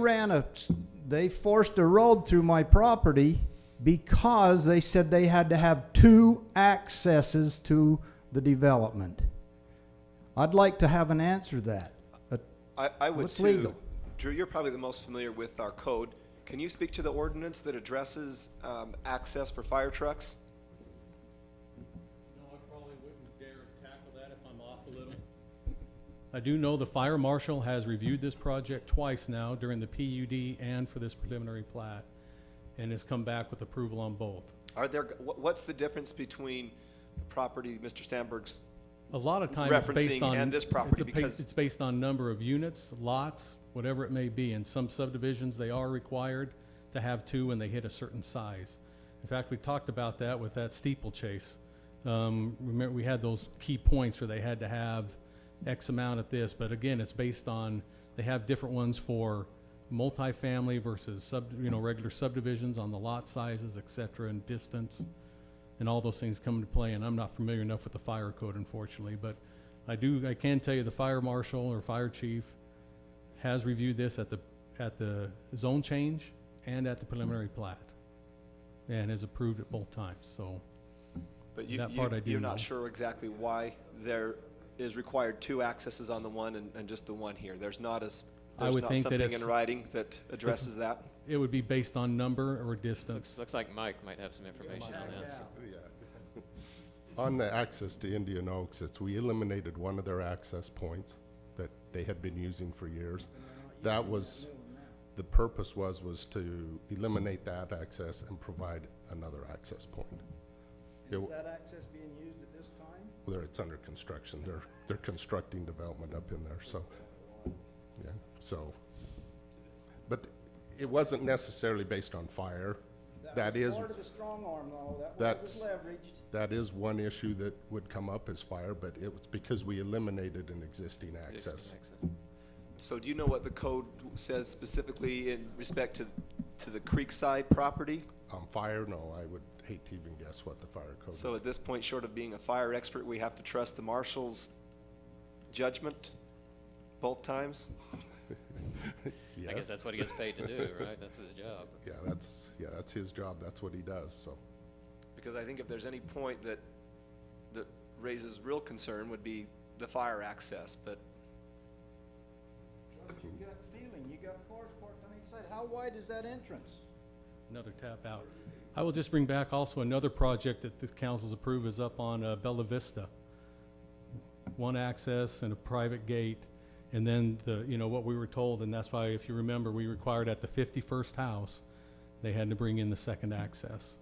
forced a road through my property because they said they had to have 2 accesses to the development. I'd like to have an answer to that. I would What's too. legal? Drew, you're probably the most familiar with our code. Can you speak to the ordinance that addresses access for fire trucks? No, I probably wouldn't dare tackle that if I'm off a little. I do know the fire marshal has reviewed this project twice now during the PUD and for this preliminary plat, and has come back with approval on both. Are there, what's the difference between the property Mr. Sandberg's A lot of time it's based referencing on. and this property? Because It's based on number of units, lots, whatever it may be. In some subdivisions, they are required to have 2 when they hit a certain size. In fact, we talked about that with that steeplechase. Remember, we had those key points where they had to have X amount at this, but again, it's based on, they have different ones for multifamily versus regular subdivisions on the lot sizes, et cetera, and distance, and all those things come into play. And I'm not familiar enough with the fire code, unfortunately, but I can tell you the fire marshal or fire chief has reviewed this at the zone change and at the preliminary plat, and has approved it both times. So but that part I do you're know. not sure exactly why there is required 2 accesses on the one and just the one here. There's not would think that something it's- in writing that addresses that? It would be based on number or distance. Looks like Mike might have some information on that. So. Yeah. On the access to Indian Oaks, we eliminated one of their access points that they had been using for years. That was, the purpose was to eliminate that access and provide another access point. Is that access being used at this time? Whether it's under construction, they're constructing development up in there, so, yeah, so. But it wasn't necessarily based on fire. That is. Part of the strong arm, though. That was That's- leveraged. That is one issue that would come up as fire, but it was because we eliminated an existing access. So do you know what the code says specifically in respect to the Creekside property? Fire, no, I would hate to even guess what the fire code. So at this point, short of being a fire expert, we have to trust the marshal's judgment both times? I guess that's what he gets paid to do, right? That's his job. Yeah, that's his job. That's what he does, so. Because I think if there's any point that raises real concern would be the fire access, but You got feeling, you got cars parked on each side. How wide is that entrance? Another tap out. I will just bring back also another project that the council's approved is up on Bella Vista. One access and a private gate, and then what we were told, and that's why, if you remember, we required at the 51st house, they had to bring in the second access.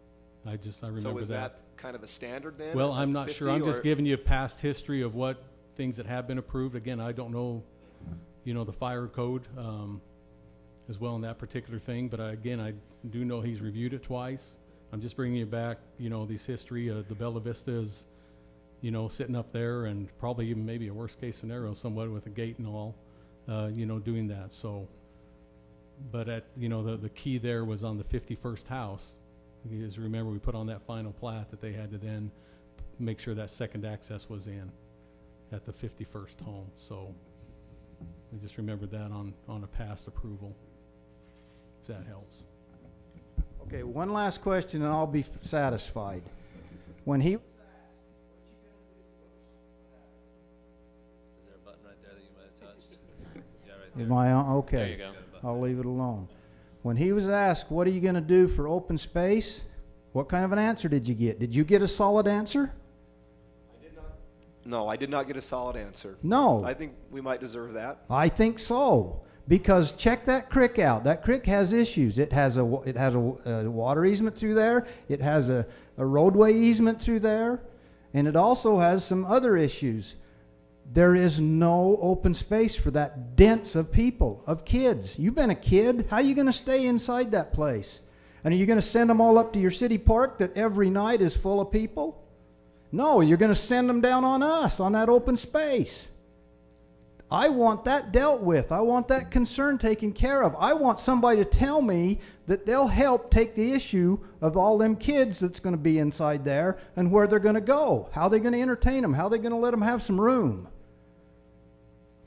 I remember that. so is that kind of a standard then? Well, at I'm not 50, sure. I'm just or- giving you a past history of what things that have been approved. Again, I don't know, the fire code as well in that particular thing, but I do know he's reviewed it twice. I'm just bringing you back, this history of the Bella Vista is, sitting up there, and probably even maybe a worst case scenario somewhat with a gate and all, doing that. So, but the key there was on the 51st house. Because remember, we put on that final plat that they had to then make sure that second access was in at the 51st home. So we just remembered that on a past approval, if that helps. Okay, one last question and I'll be satisfied. When he Is there a button right Am I on? Okay. There you go. I'll leave it alone. When he was asked, what are you going to do for open space? What kind of an answer did you get? Did you get a solid answer? No, I did not get a solid answer. No. I think we might deserve that. I think so. Because check that creek out. That creek has issues. It has a water easement through there. It has a roadway easement through there. And it also has some other issues. There is no open space for that dense of people, of kids. You've been a kid. How are you going to stay inside that place? And are you going to send them all up to your city park that every night is full of people? No, you're going to send them down on us, on that open space. I want that dealt with. I want that concern taken care of. I want somebody to tell me that they'll help take the issue of all them kids that's going to be inside there and where they're going to go, how they're going to entertain them, how they're going to let them have some room.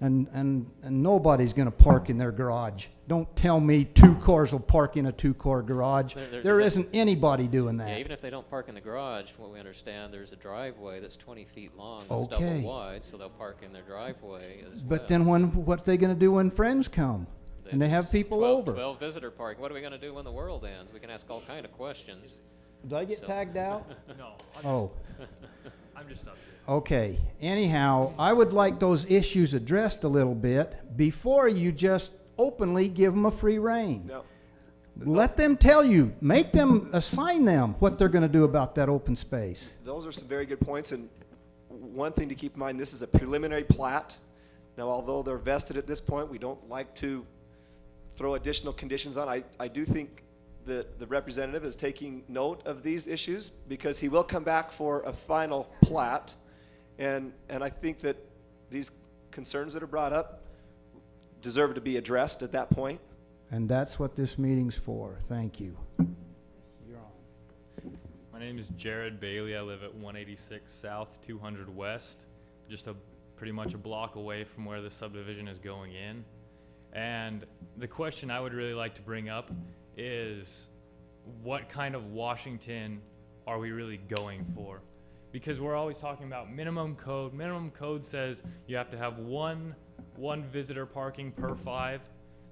And nobody's going to park in their garage. Don't tell me 2 cars will park in a 2-car garage. There isn't anybody doing that. Yeah, even if they don't park in the garage, from what we understand, there's a driveway that's 20 feet long, that's double Okay. wide, so they'll park in their driveway as well. But then what are they going to do when friends come and they have people 12 over? 12 visitor parking. What are we going to do when the world ends? We can ask all kind of questions. Did I get So- tagged out? No, Oh. I'm just up here. Okay, anyhow, I would like those issues addressed a little bit before you just openly give them a free rein. Now, Let them tell you, make them, assign them what they're going to do about that open space. those are some very good points, and one thing to keep in mind, this is a preliminary plat. Now, although they're vested at this point, we don't like to throw additional conditions on. I do think that the representative is taking note of these issues because he will come back for a final plat. And I think that these concerns that are brought up deserve to be addressed at that point. And that's what this meeting's for. Thank you. You're on. My name is Jared Bailey. I live at 186 South, 200 West, just pretty much a block away from where the subdivision is going in. And the question I would really like to bring up is, what kind of Washington are we really going for? Because we're always talking about minimum code. Minimum code says you have to have one visitor parking per 5.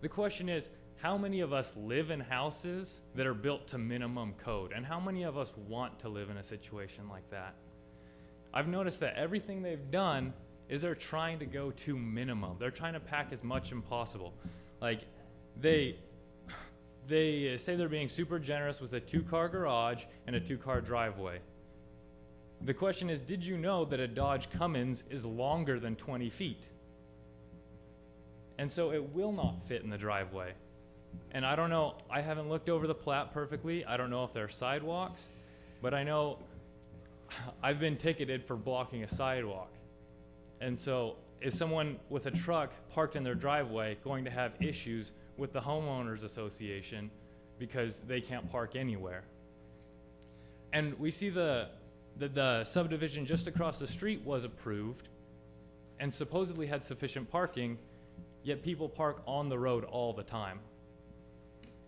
The question is, how many of us live in houses that are built to minimum code? And how many of us want to live in a situation like that? I've noticed that everything they've done is they're trying to go to minimum. They're trying to pack as much as possible. Like, they say they're being super generous with a 2-car garage and a 2-car driveway. The question is, did you know that a Dodge Cummins is longer than 20 feet? And so it will not fit in the driveway. And I don't know, I haven't looked over the plat perfectly. I don't know if there are sidewalks, but I know I've been ticketed for blocking a sidewalk. And so is someone with a truck parked in their driveway going to have issues with the homeowners association because they can't park anywhere? And we see the subdivision just across the street was approved and supposedly had sufficient parking, yet people park on the road all the time.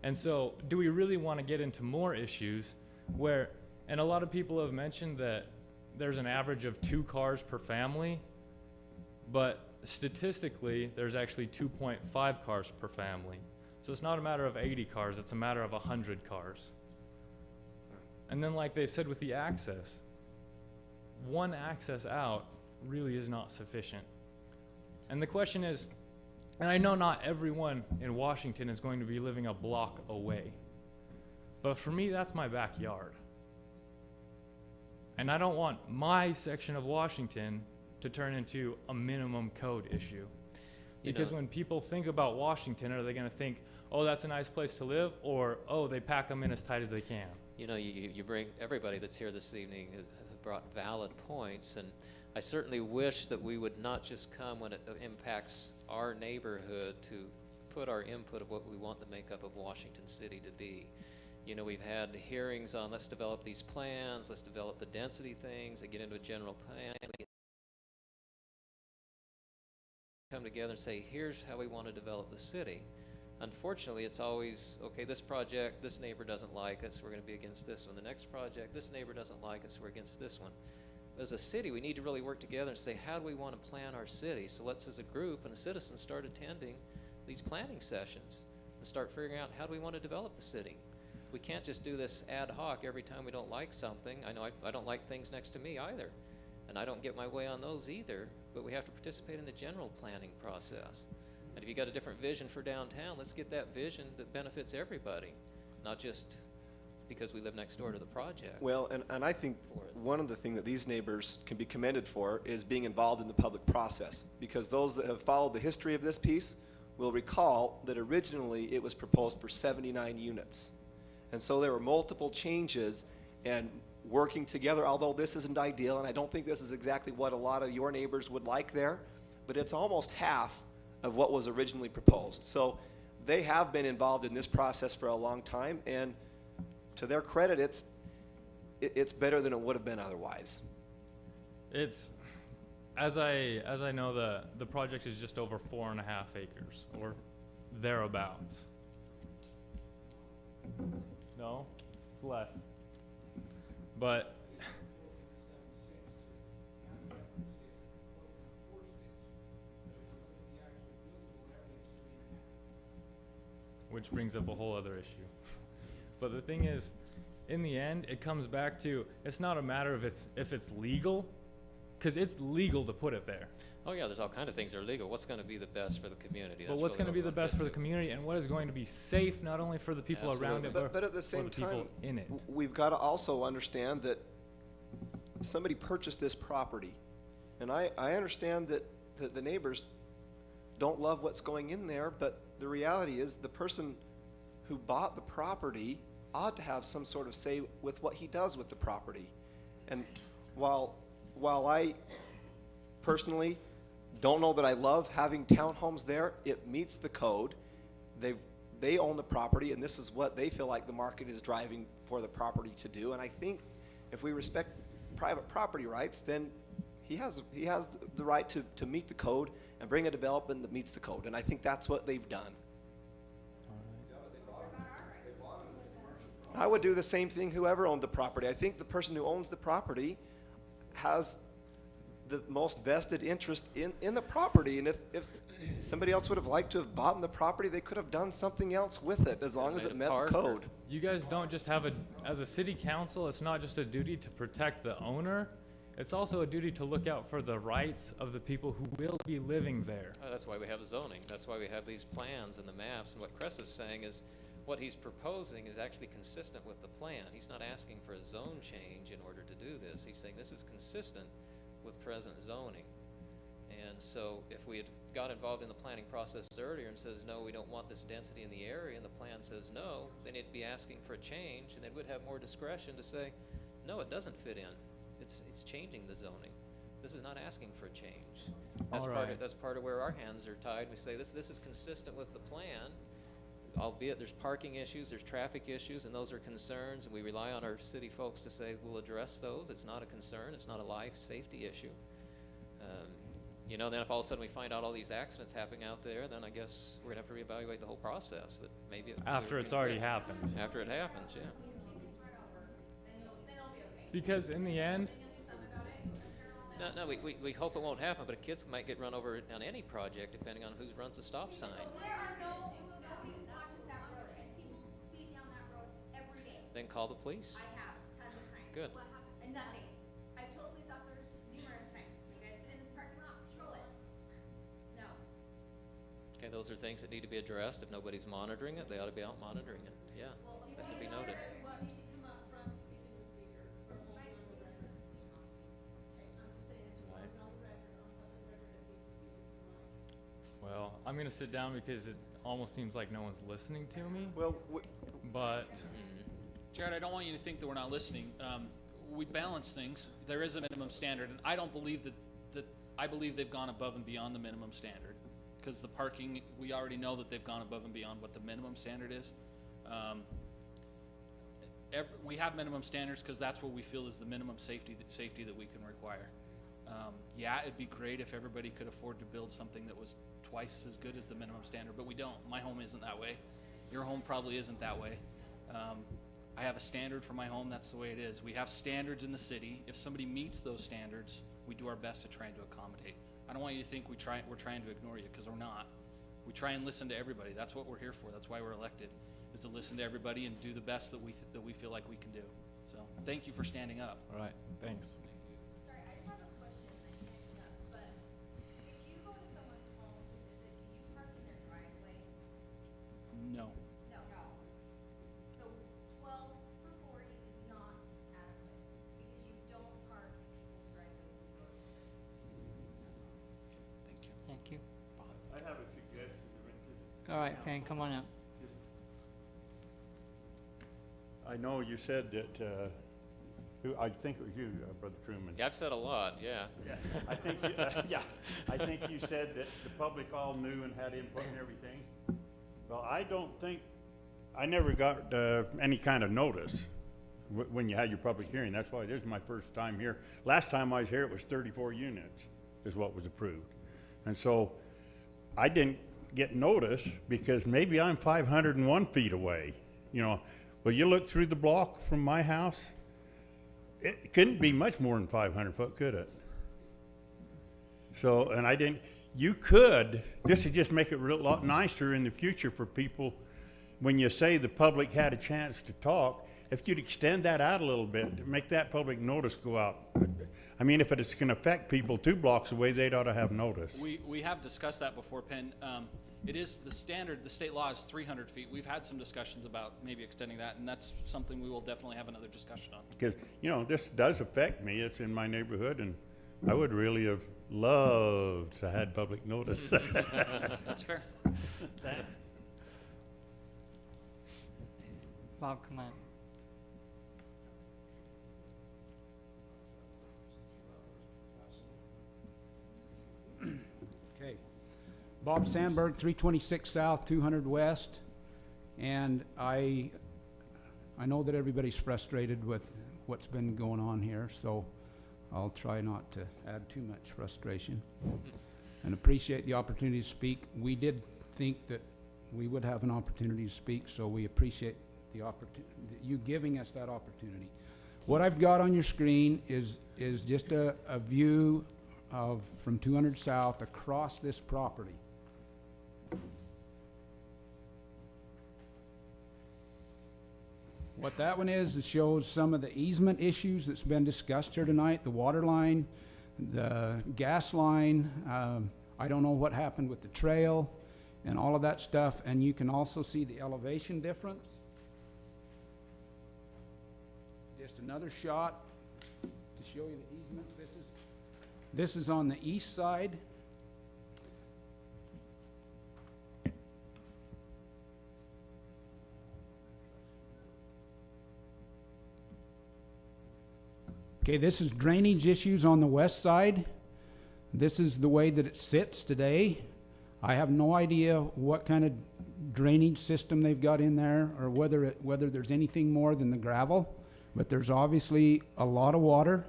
And so do we really want to get into more issues where, and a lot of people have mentioned that there's an average of 2 cars per family, but statistically there's actually 2.5 cars per family. So it's not a matter of 80 cars, it's a matter of 100 cars. And then like they've said with the access, one access out really is not sufficient. And the question is, and I know not everyone in Washington is going to be living a block away, but for me, that's my backyard. And I don't want my section of Washington to turn into a minimum code issue. Because when people think about Washington, are they going to think, oh, that's a nice place to live, or, oh, they pack them in as tight as they can? You know, you bring, everybody that's here this evening has brought valid points, and I certainly wish that we would not just come when it impacts our neighborhood to put our input of what we want the makeup of Washington City to be. You know, we've had hearings on let's develop these plans, let's develop the density things, and get into a general plan, come together and say, here's how we want to develop the city. Unfortunately, it's always, okay, this project, this neighbor doesn't like us, we're going to be against this one. The next project, this neighbor doesn't like us, we're against this one. As a city, we need to really work together and say, how do we want to plan our city? So let's, as a group and the citizens, start attending these planning sessions and start figuring out how do we want to develop the city. We can't just do this ad hoc every time we don't like something. I know I don't like things next to me either, and I don't get my way on those either, but we have to participate in the general planning process. And if you got a different vision for downtown, let's get that vision that benefits everybody, not just because we live next door to the project. Well, and I think one of the things that these neighbors can be commended for is being involved in the public process, because those that have followed the history of this piece will recall that originally it was proposed for 79 units. And so there were multiple changes and working together, although this isn't ideal, and I don't think this is exactly what a lot of your neighbors would like there, but it's almost half of what was originally proposed. So they have been involved in this process for a long time, and to their credit, it's better than it would have been otherwise. It's, as I know, the project is just over 4.5 acres, or thereabouts. No, it's less. But which brings up a whole other issue. But the thing is, in the end, it comes back to, it's not a matter of if it's legal, because it's legal to put it there. Oh yeah, there's all kind of things that are legal. What's going to be the best for the community? But what's going to be the best for the community, and what is going to be safe not only for the people around it, but at the same for the time, people in it. We've got to also understand that somebody purchased this property, and I understand that the neighbors don't love what's going in there, but the reality is the person who bought the property ought to have some sort of say with what he does with the property. And while I personally don't know that I love having townhomes there, it meets the code. They own the property, and this is what they feel like the market is driving for the property to do. And I think if we respect private property rights, then he has the right to meet the code and bring a development that meets the code. And I think that's what they've done. I would do the same thing whoever owned the property. I think the person who owns the property has the most vested interest in the property, and if somebody else would have liked to have bought the property, they could have done something else with it as long as it met the code. You guys don't just have as a city council, it's not just a duty to protect the owner, it's also a duty to look out for the rights of the people who will be living there. Oh, that's why we have zoning. That's why we have these plans and the maps. And what Chris is saying is what he's proposing is actually consistent with the plan. He's not asking for a zone change in order to do this. He's saying this is consistent with present zoning. And so if we had got involved in the planning process earlier and says, no, we don't want this density in the area, and the plan says no, then it'd be asking for a change, and they would have more discretion to say, no, it doesn't fit in. It's changing the zoning. This is not asking for a change. That's part of where our hands are tied. We say this is consistent with the plan, albeit there's parking issues, there's traffic issues, and those are concerns, and we rely on our city folks to say we'll address those. It's not a concern. It's not a life safety issue. You know, then if all of a sudden we find out all these accidents happening out there, then I guess we're gonna have to reevaluate the whole process. That maybe after it's already happened. After it happens, yeah. Because in the end, no, we hope it won't happen, but kids might get run over on any project depending on who runs the stop sign. Then call the police. I have, tons of times. Good. What happens? And nothing. I've told police officers numerous times, you guys sit in this parking lot, patrol it. No. Okay, those are things that need to be addressed. If nobody's monitoring it, they ought to be out monitoring it. Yeah, that could be noted. well, I'm gonna sit down because it almost seems like no one's listening to me. Well, but Jared, I don't want you to think that we're not listening. We balance things. There is a minimum standard, and I don't believe that I believe they've gone above and beyond the minimum standard, because the parking, we already know that they've gone above and beyond what the minimum standard is. We have minimum standards because that's what we feel is the minimum safety that we can require. Yeah, it'd be great if everybody could afford to build something that was twice as good as the minimum standard, but we don't. My home isn't that way. Your home probably isn't that way. I have a standard for my home. That's the way it is. We have standards in the city. If somebody meets those standards, we do our best to try to accommodate. I don't want you to think we're trying to ignore you, because we're not. We try and listen to everybody. That's what we're here for. That's why we're elected, is to listen to everybody and do the best that we feel like we can do. So thank you for standing up. All right, thanks. Sorry, I just have a question, I can't do that, but if you go to someone's home to visit, do you park in their driveway? No. No. So 12 for 40 is not adequate, because you don't park in people's driveways when you go to visit. Thank you. Thank you. I have a suggestion. All right, Payne, come on up. I know you said that, I think it was you, Brother Truman. Yeah, I've said a lot, yeah. Yeah, I think, I think you said that the public all knew and had input and everything. Well, I don't think, I never got any kind of notice when you had your public hearing. That's why this is my first time here. Last time I was here, it was 34 units is what was approved. And so I didn't get notice because maybe I'm 501 feet away, you know. Well, you look through the block from my house, it couldn't be much more than 500 foot, could it? So, and I didn't, you could, this would just make it a real lot nicer in the future for people, when you say the public had a chance to talk, if you'd extend that out a little bit, make that public notice go out. I mean, if it's gonna affect people 2 blocks away, they'd ought to have notice. We have discussed that before, Penn. It is the standard, the state law is 300 feet. We've had some discussions about maybe extending that, and that's something we will definitely have another discussion on. Because, you know, this does affect me. It's in my neighborhood, and I would really have loved to had public notice. That's fair. Bob, come on. Okay. Bob Sandberg, 326 South, 200 West. And I know that everybody's frustrated with what's been going on here, so I'll try not to add too much frustration. And appreciate the opportunity to speak. We did think that we would have an opportunity to speak, so we appreciate the opportunity, you giving us that opportunity. What I've got on your screen is just a view of from 200 South across this property. What that one is, it shows some of the easement issues that's been discussed here tonight, the water line, the gas line, I don't know what happened with the trail and all of that stuff, and you can also see the elevation difference. Just another shot to show you the easements. This is on the east side. Okay, this is drainage issues on the west side. This is the way that it sits today. I have no idea what kind of drainage system they've got in there, or whether there's anything more than the gravel, but there's obviously a lot of water,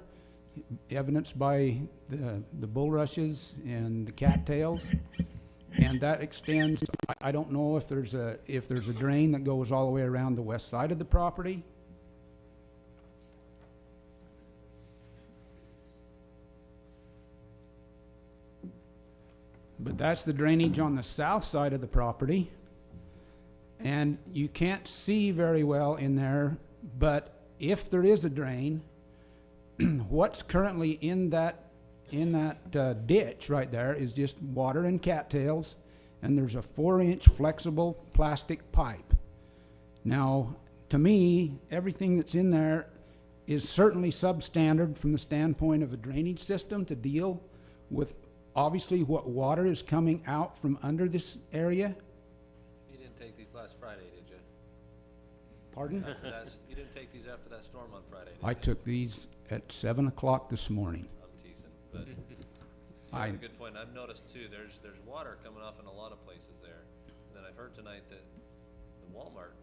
evidenced by the bulrushes and the cattails, and that extends. I don't know if there's a drain that goes all the way around the west side of the property. But that's the drainage on the south side of the property. And you can't see very well in there, but if there is a drain, what's currently in that ditch right there is just water and cattails, and there's a 4-inch flexible plastic pipe. Now, to me, everything that's in there is certainly substandard from the standpoint of a drainage system to deal with obviously what water is coming out from under this area. You didn't take these last Friday, did you? Pardon? You didn't take these after that storm on Friday, did you? I took these at 7 o'clock this morning. I'm teasing, but you I- have a good point. I've noticed too, there's water coming off in a lot of places there. And then I've heard tonight that the Walmart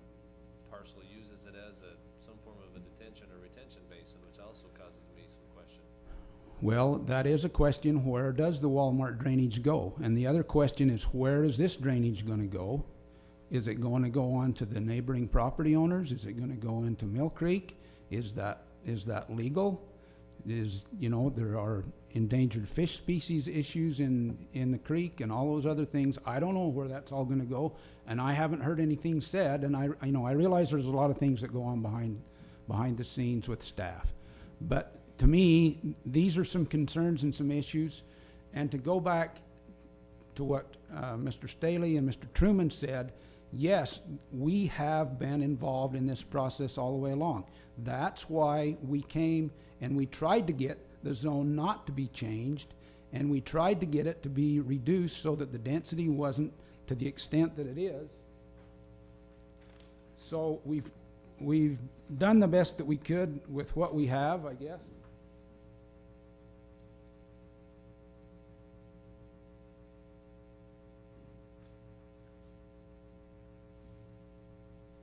parcel uses it as some form of a detention or retention basin, which also causes me some question. Well, that is a question, where does the Walmart drainage go? And the other question is, where is this drainage gonna go? Is it going to go on to the neighboring property owners? Is it gonna go into Mill Creek? Is that legal? is, you know, there are endangered fish species issues in the creek and all those other things. I don't know where that's all gonna go, and I haven't heard anything said, and I know, I realize there's a lot of things that go on behind the scenes with staff. But to me, these are some concerns and some issues, and to go back to what Mr. Staley and Mr. Truman said, yes, we have been involved in this process all the way along. That's why we came and we tried to get the zone not to be changed, and we tried to get it to be reduced so that the density wasn't to the extent that it is. So we've done the best that we could with what we have, I guess.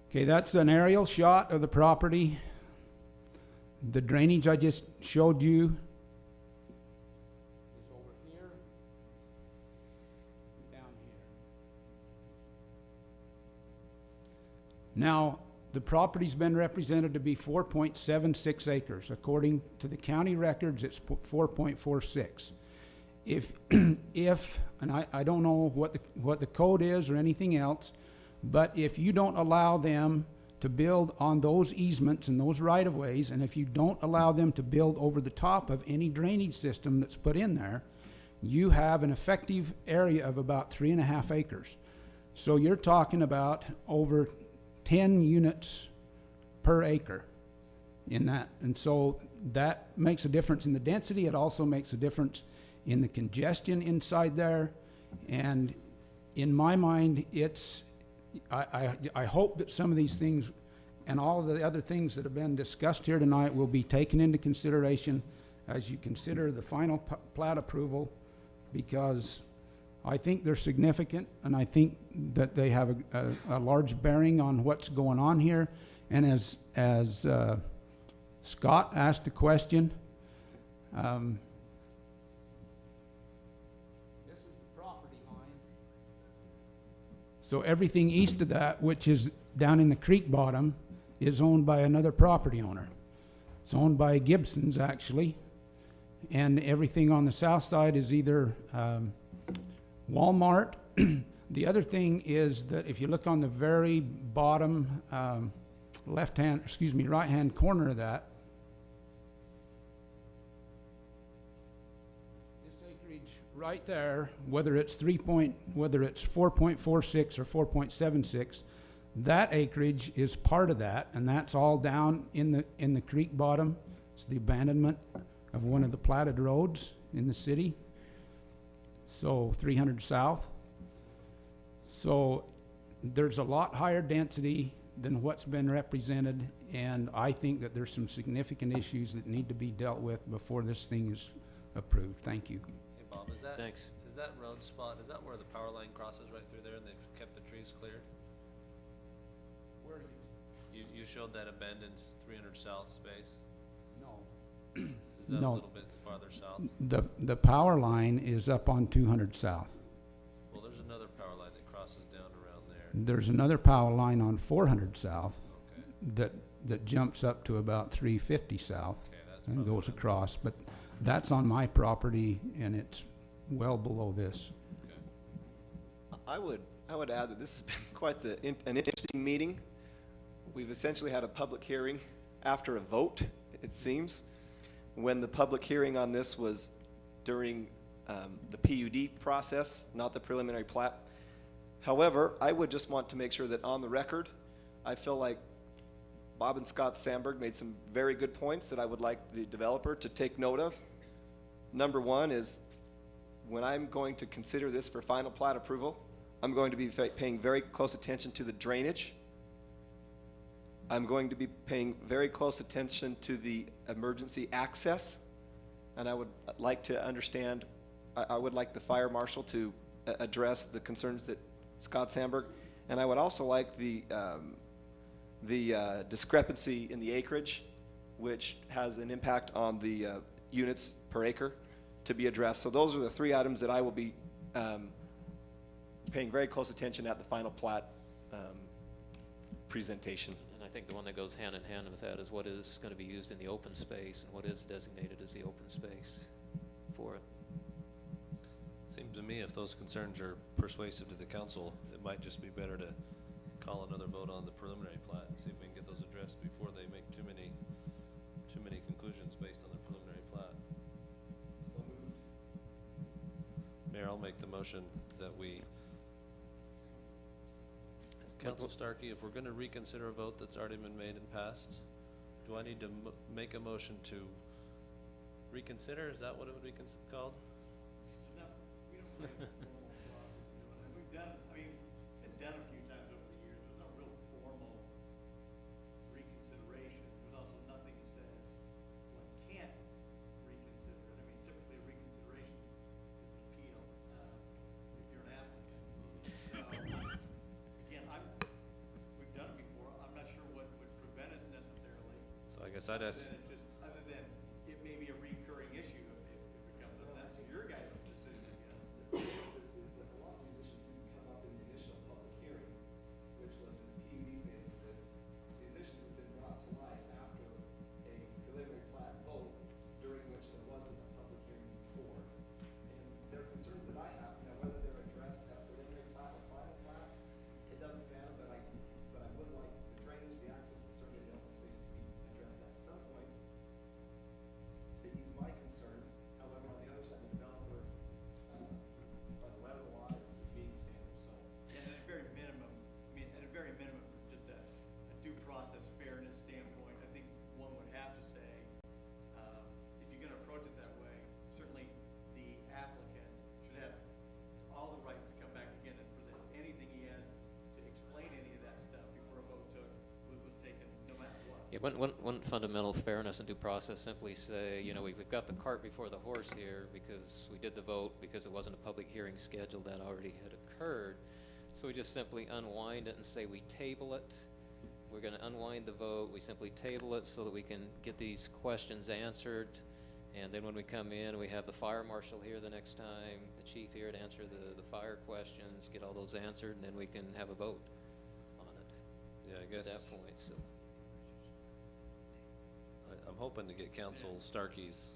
Okay, that's an aerial shot of the property. The drainage I just showed you is over here and down here. Now, the property's been represented to be 4.76 acres. According to the county records, it's 4.46. If, and I don't know what the code is or anything else, but if you don't allow them to build on those easements and those right-of-ways, and if you don't allow them to build over the top of any drainage system that's put in there, you have an effective area of about 3.5 acres. So you're talking about over 10 units per acre in that. And so that makes a difference in the density. It also makes a difference in the congestion inside there. And in my mind, it's, I hope that some of these things and all of the other things that have been discussed here tonight will be taken into consideration as you consider the final plat approval, because I think they're significant, and I think that they have a large bearing on what's going on here. And as Scott asked the question, this is the property line. So everything east of that, which is down in the creek bottom, is owned by another property owner. It's owned by Gibson's, actually. And everything on the south side is either Walmart. The other thing is that if you look on the very bottom right-hand corner of that, this acreage right there, whether it's 4.46 or 4.76, that acreage is part of that, and that's all down in the creek bottom. It's the abandonment of one of the platted roads in the city. So 300 south. So there's a lot higher density than what's been represented, and I think that there's some significant issues that need to be dealt with before this thing is approved. Thank you. Hey Bob, is that, Thanks. is that road spot, is that where the power line crosses right through there and they've kept the trees cleared? Where You showed that abandoned 300 south space. No. Is that a No. little bit farther south? The power line is up on 200 south. Well, there's another power line that crosses down around there. There's another power line on 400 south Okay. that jumps up to about 350 south Okay, that's and probably goes what I'm- across, but that's on my property and it's well below this. I would add that this has been quite an interesting meeting. We've essentially had a public hearing after a vote, it seems. When the public hearing on this was during the PUD process, not the preliminary plat. However, I would just want to make sure that on the record, I feel like Bob and Scott Sandberg made some very good points that I would like the developer to take note of. Number one is, when I'm going to consider this for final plat approval, I'm going to be paying very close attention to the drainage. I'm going to be paying very close attention to the emergency access. And I would like to understand, I would like the fire marshal to address the concerns that Scott Sandberg, and I would also like the discrepancy in the acreage, which has an impact on the units per acre, to be addressed. So those are the three items that I will be paying very close attention at the final plat presentation. And I think the one that goes hand in hand with that is what is going to be used in the open space and what is designated as the open space for it. Seems to me if those concerns are persuasive to the council, it might just be better to call another vote on the preliminary plat and see if we can get those addressed before they make too many conclusions based on the preliminary plat. So moved. Mayor, I'll make the motion that we, Council Starkey, if we're gonna reconsider a vote that's already been made and passed, do I need to make a motion to reconsider? Is that what it would be called? No, we don't really have a formal process to do it. We've done, I mean, it's done a few times over the years. There's no real formal reconsideration. There's also nothing that says one can't reconsider it. I mean, typically a reconsideration is an appeal, if you're an applicant. So, again, we've done it before. I'm not sure what would prevent us necessarily. So I guess I'd ask, Other than it may be a recurring issue if it comes up. That's your guys' decision again. The basis is that a lot of these issues didn't come up in the initial public hearing, which was in the PUD phase of this. These issues have been brought to light after a preliminary plat vote, during which there wasn't a public hearing before. And there are concerns that I have, now whether they're addressed at preliminary plat or final plat, it doesn't matter, but I would like the drainage, the access, the survey, the open space to be addressed at some point to ease my concerns. However, on the other side, the developer, by the letter of the law, is meeting standards, so. And at a very minimum, I mean, at a very minimum, from just a due process fairness standpoint, I think one would have to say, if you're gonna approach it that way, certainly the applicant should have all the rights to come back again and present anything he had to explain any of that stuff before a vote was taken, no matter what. Yeah, one fundamental fairness and due process simply say, you know, we've got the cart before the horse here because we did the vote because it wasn't a public hearing scheduled that already had occurred. So we just simply unwind it and say we table it. We're going to unwind the vote. We simply table it so that we can get these questions answered. And then when we come in, we have the fire marshal here the next time, the chief here to answer the fire questions, get all those answered, and then we can have a vote on it yeah, I at guess, that point. So. I'm hoping to get Council Starkey's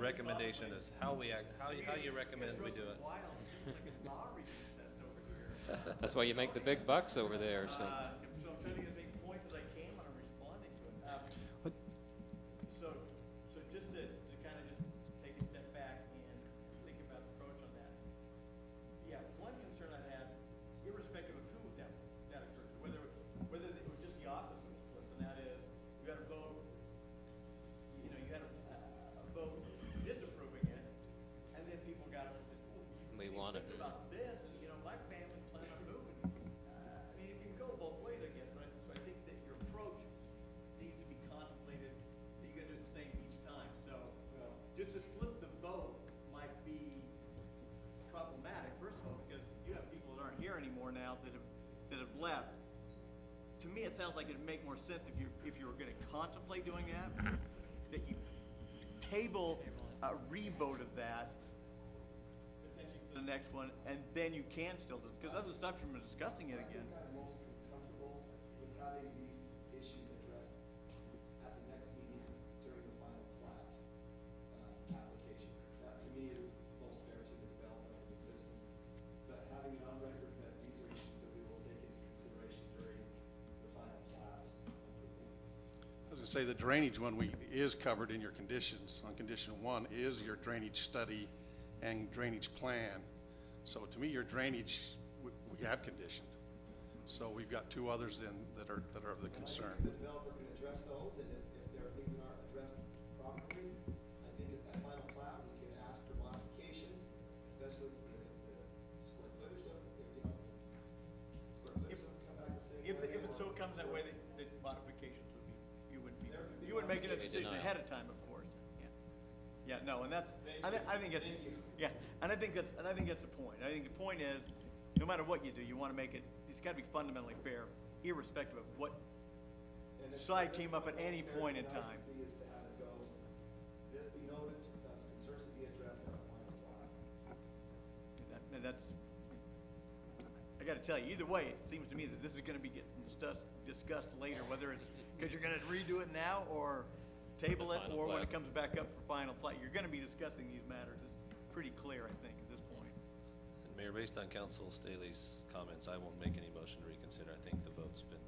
recommendation as how we act, how you recommend we do it. Wild, it seems like a lottery contest over here. That's why you make the big bucks over there. So. So I'm trying to get as many points as I can when I'm responding to it. So just to kind of just take a step back and think about the approach on that. Yeah, one concern I'd have, irrespective of who that occurred to, whether it was just the opposite of split, and that is, you had a vote, you know, you had a vote disapproving it, and then people got up and said, oh, We you want it. think about this, and you know, my family's planning on moving. I mean, it can go both ways, I guess, but I think that your approach needs to be contemplated, that you gotta do the same each time. So, just to flip the vote might be problematic, first of all, because you have people that aren't here anymore now that have left. To me, it sounds like it'd make more sense if you were gonna contemplate doing that you table a revote of that potentially for the next one, and then you can still, because that doesn't stop you from discussing it again. I think I'm most comfortable with having these issues addressed at the next meeting during the final plat, application. That to me is most fair to the development of the citizens. But having it on record that these are issues that we will take into consideration during the final plat. I was gonna say, the drainage one is covered in your conditions. On condition 1 is your drainage study and drainage plan. So to me, your drainage, we have conditioned. So we've got 2 others then that are of the concern. The developer can address those, and if there are things that aren't addressed properly, I think at that final plat, we can ask for modifications, especially if the square footage doesn't, you know, square footage doesn't come back the same way. If it so comes that way, that modifications would be, you would make it a decision ahead of time, of course, yeah. Yeah, no, and that's, I think it's, yeah, and I think that's the point. I think the point is, no matter what you do, you wanna make it, it's gotta be fundamentally fair, irrespective of what side came up at any point in time. See is to have it go, this be noted, thus concerns to be addressed at a final plat. And that's, I gotta tell you, either way, it seems to me that this is gonna be getting discussed later, whether it's, because you're gonna redo it now, or table it, final or when plat. it comes back up for final plat. You're gonna be discussing these matters. It's pretty clear, I think, at this point. And Mayor, based on Council Staley's comments, I won't make any motion to reconsider. I think the vote's been,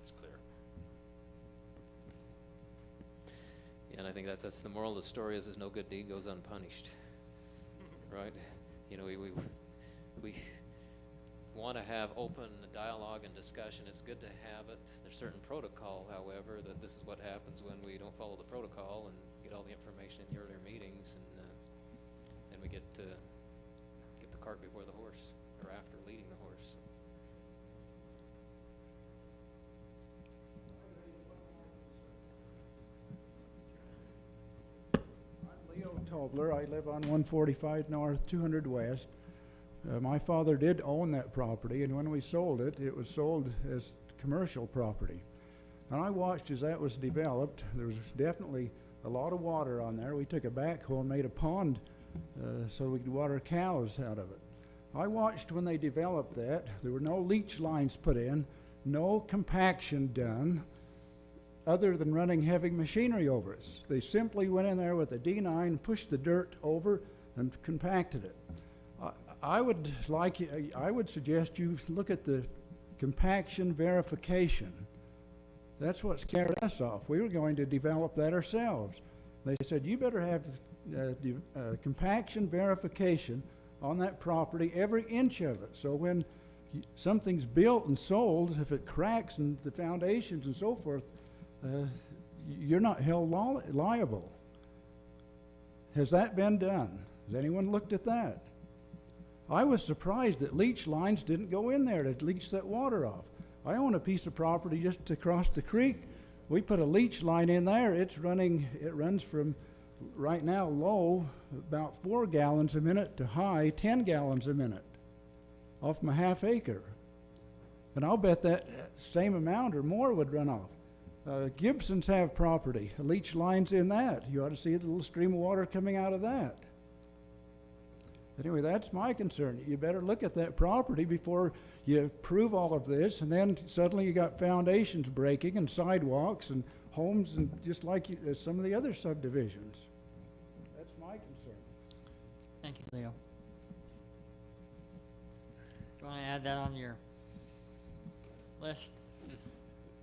it's clear. Yeah, and I think that's the moral of the story is no good deed goes unpunished, right? You know, we want to have open dialogue and discussion. It's good to have it. There's certain protocol, however, that this is what happens when we don't follow the protocol and get all the information in the earlier meetings, and we get the cart before the horse, or after leading the horse. I'm Leo Tobler. I live on 145 North, 200 West. My father did own that property, and when we sold it, it was sold as commercial property. And I watched as that was developed. There was definitely a lot of water on there. We took a backhoe and made a pond so we could water cows out of it. I watched when they developed that. There were no leach lines put in, no compaction done, other than running heavy machinery over it. They simply went in there with a D9, pushed the dirt over, and compacted it. I would suggest you look at the compaction verification. That's what scared us off. We were going to develop that ourselves. They said, you better have compaction verification on that property, every inch of it. So when something's built and sold, if it cracks and the foundations and so forth, you're not held liable. Has that been done? Has anyone looked at that? I was surprised that leach lines didn't go in there to leach that water off. I own a piece of property just across the creek. We put a leach line in there. It runs from right now low about 4 gallons a minute to high 10 gallons a minute off my half acre. And I'll bet that same amount or more would run off. Gibsons have property, leach lines in that. You ought to see the little stream of water coming out of that. Anyway, that's my concern. You better look at that property before you approve all of this, and then suddenly you got foundations breaking and sidewalks and homes, and just like some of the other subdivisions. That's my concern. Thank you, Leo. Do you want to add that on your list?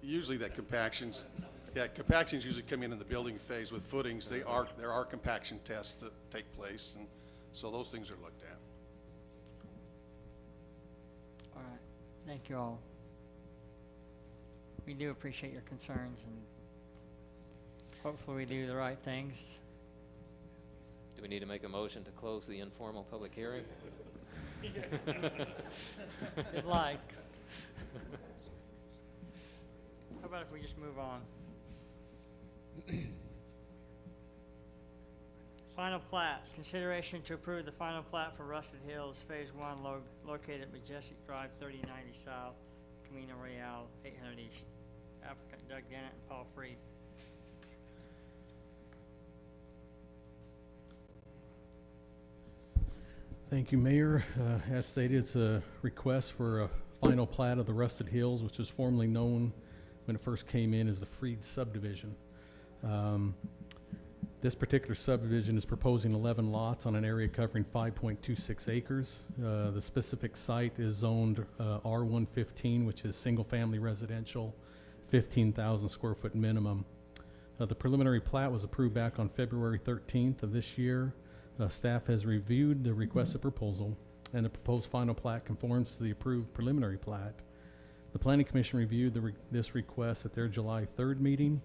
Usually that compactions usually come in the building phase with footings. There are compaction tests that take place, and so those things are looked at. All right, thank you all. We do appreciate your concerns, and hopefully we do the right things. Do we need to make a motion to close the informal public hearing? If you'd like. How about if we just move on? Final plat, consideration to approve the final plat for Rusted Hills Phase 1 located at Majestic Drive, 3090 South, Camino Real, 800 East. Applicant Doug Dennett and Paul Freed. Thank you, Mayor. As stated, it's a request for a final plat of the Rusted Hills, which was formerly known when it first came in as the Freed subdivision. This particular subdivision is proposing 11 lots on an area covering 5.26 acres. The specific site is zoned R115, which is single-family residential, 15,000 square foot minimum. The preliminary plat was approved back on February 13th of this year. Staff has reviewed the requested proposal, and the proposed final plat conforms to the approved preliminary plat. The Planning Commission reviewed this request at their July 3rd meeting.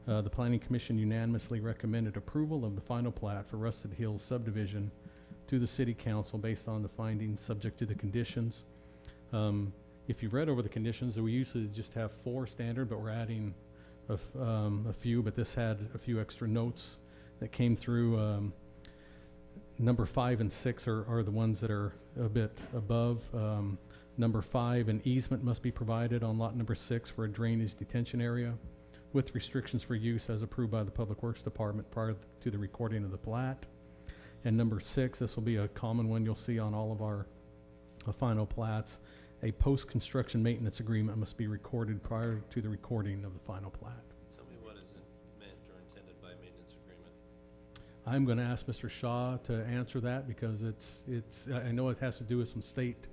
The Planning Commission unanimously recommended approval of the final plat for Rusted Hills subdivision to the City Council based on the findings subject to the conditions. If you've read over the conditions, we usually just have 4 standard, but we're adding a few, but this had a few extra notes that came through. Number 5 and 6 are the ones that are a bit above. Number 5, an easement must be provided on lot number 6 for a drainage detention area with restrictions for use as approved by the Public Works Department prior to the recording of the plat. And number 6, this will be a common one you'll see on all of our final plats. A post-construction maintenance agreement must be recorded prior to the recording of the final plat. Tell me what is meant or intended by maintenance agreement. I'm going to ask Mr. Shaw to answer that because I know it has to do with some state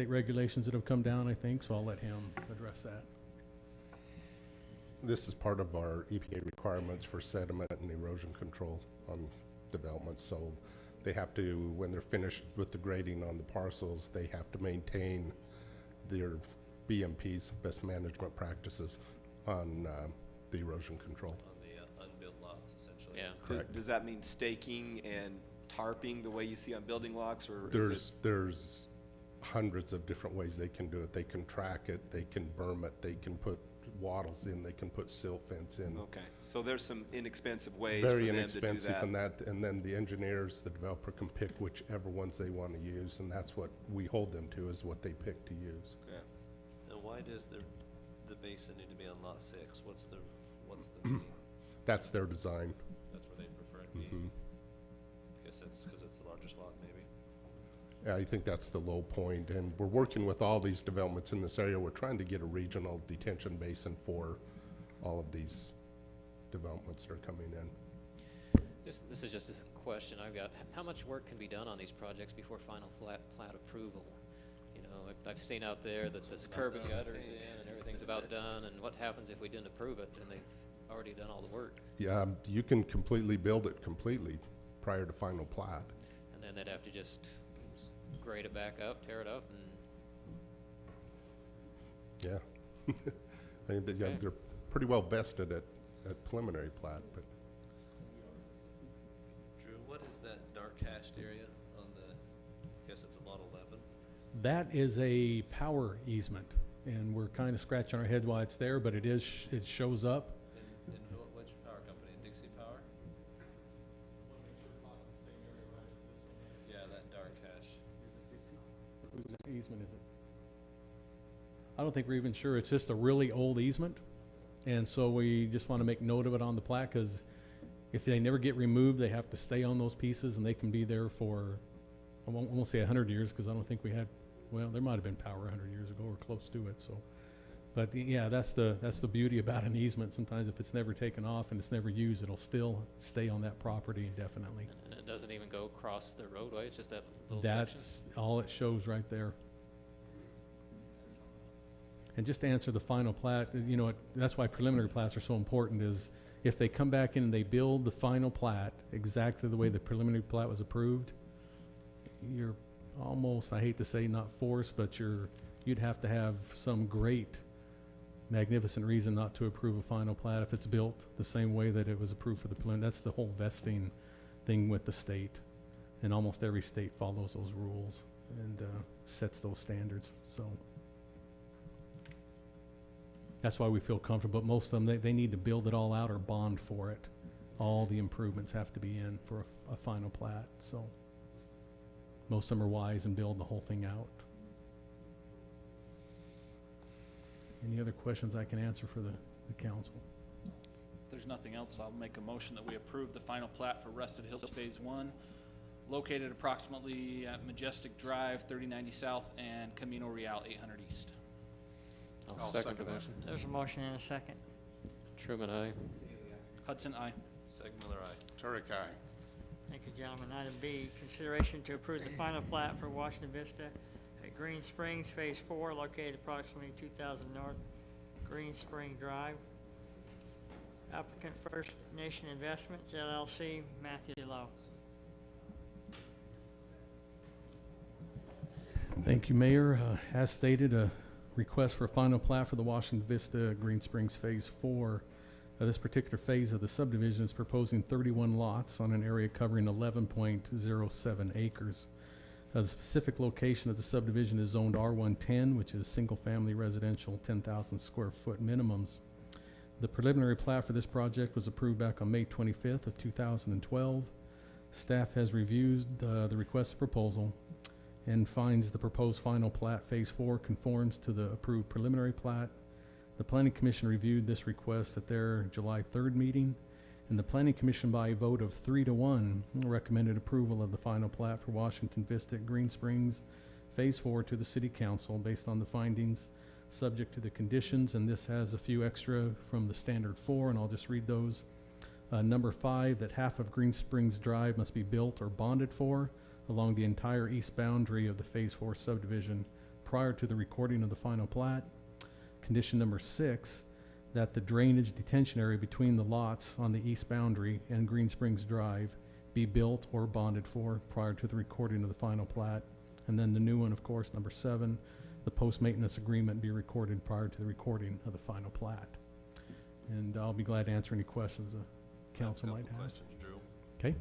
regulations that have come down, I think, so I'll let him address that. This is part of our EPA requirements for sediment and erosion control on developments. So they have to, when they're finished with the grading on the parcels, they have to maintain their BMPs, best management practices, on the erosion control. On the unbuilt lots, essentially. Yeah. Correct. Does that mean staking and tarping the way you see on building lots, or There's hundreds of different ways they can do it. They can track it, they can berm it, they can put wattles in, they can put sill fence in. Okay, so there's some inexpensive ways for Very them to do inexpensive, that. and then the engineers, the developer can pick whichever ones they want to use, and that's what we hold them to, is what they pick to use. Okay. And why does the basin need to be on lot 6? What's the meaning? That's their design. That's where they prefer it to be. Mhm. I guess that's because it's the largest lot, maybe. I think that's the low point, and we're working with all these developments in this area. We're trying to get a regional detention basin for all of these developments that are coming in. This is just a question I've got. How much work can be done on these projects before final plat approval? You know, I've seen out there that this curb and gutters in and everything's about done, and what happens if we didn't approve it and they've already done all the work? Yeah, you can completely build it completely prior to final plat. And then they'd have to just grade it back up, tear it up, and Yeah. I think that, yeah, Okay. they're pretty well vested at preliminary plat, but Drew, what is that dark hashed area on the, I guess it's a lot 11? That is a power easement, and we're kind of scratching our head why it's there, but it shows up. In which power company? Dixie Power? Yeah, that dark hash. Whose easement is it? I don't think we're even sure. It's just a really old easement. And so we just want to make note of it on the plat, because if they never get removed, they have to stay on those pieces, and they can be there for, I won't say 100 years, because I don't think we had, well, there might have been power 100 years ago or close to it, so. But yeah, that's the beauty about an easement. Sometimes if it's never taken off and it's never used, it'll still stay on that property indefinitely. and it doesn't even go across the roadway, it's just that little section? That's all it shows right there. And just to answer the final plat, you know, that's why preliminary plats are so important, is if they come back in and they build the final plat exactly the way the preliminary plat was approved, you're almost, I hate to say not forced, but you'd have to have some great magnificent reason not to approve a final plat if it's built the same way that it was approved for the preliminary. That's the whole vesting thing with the state. And almost every state follows those rules and sets those standards, so. That's why we feel comfortable, but most of them, they need to build it all out or bond for it. All the improvements have to be in for a final plat, so. Most of them are wise and build the whole thing out. Any other questions I can answer for the council? If there's nothing else, I'll make a motion that we approve the final plat for Rested Hills Phase 1, located approximately at Majestic Drive, 3090 South, and Camino Real, 800 East. I'll second the motion. There's a motion and a second. Truman, aye. Hudson, aye. Segmiller, aye. Turek, aye. Thank you, gentlemen. Item B, consideration to approve the final plat for Washington Vista at Green Springs Phase 4, located approximately 2000 North Green Spring Drive. Applicant First Nation Investments LLC, Matthew Lowe. Thank you, Mayor. As stated, a request for a final plat for the Washington Vista Green Springs Phase 4. This particular phase of the subdivision is proposing 31 lots on an area covering 11.07 acres. The specific location of the subdivision is zoned R110, which is single-family residential, 10,000 square foot minimums. The preliminary plat for this project was approved back on May 25th of 2012. Staff has reviewed the requested proposal and finds the proposed final plat Phase 4 conforms to the approved preliminary plat. The Planning Commission reviewed this request at their July 3rd meeting, and the Planning Commission, by a vote of 3-1, recommended approval of the final plat for Washington Vista Green Springs Phase 4 to the City Council based on the findings, subject to the conditions, and this has a few extra from the standard 4, and I'll just read those. Number 5, that half of Green Springs Drive must be built or bonded for along the entire east boundary of the Phase 4 subdivision prior to the recording of the final plat. Condition number 6, that the drainage detention area between the lots on the east boundary and Green Springs Drive be built or bonded for prior to the recording of the final plat. And then the new one, of course, number 7, the post-maintenance agreement be recorded prior to the recording of the final plat. And I'll be glad to answer any questions the council might have. Questions, Drew. Okay.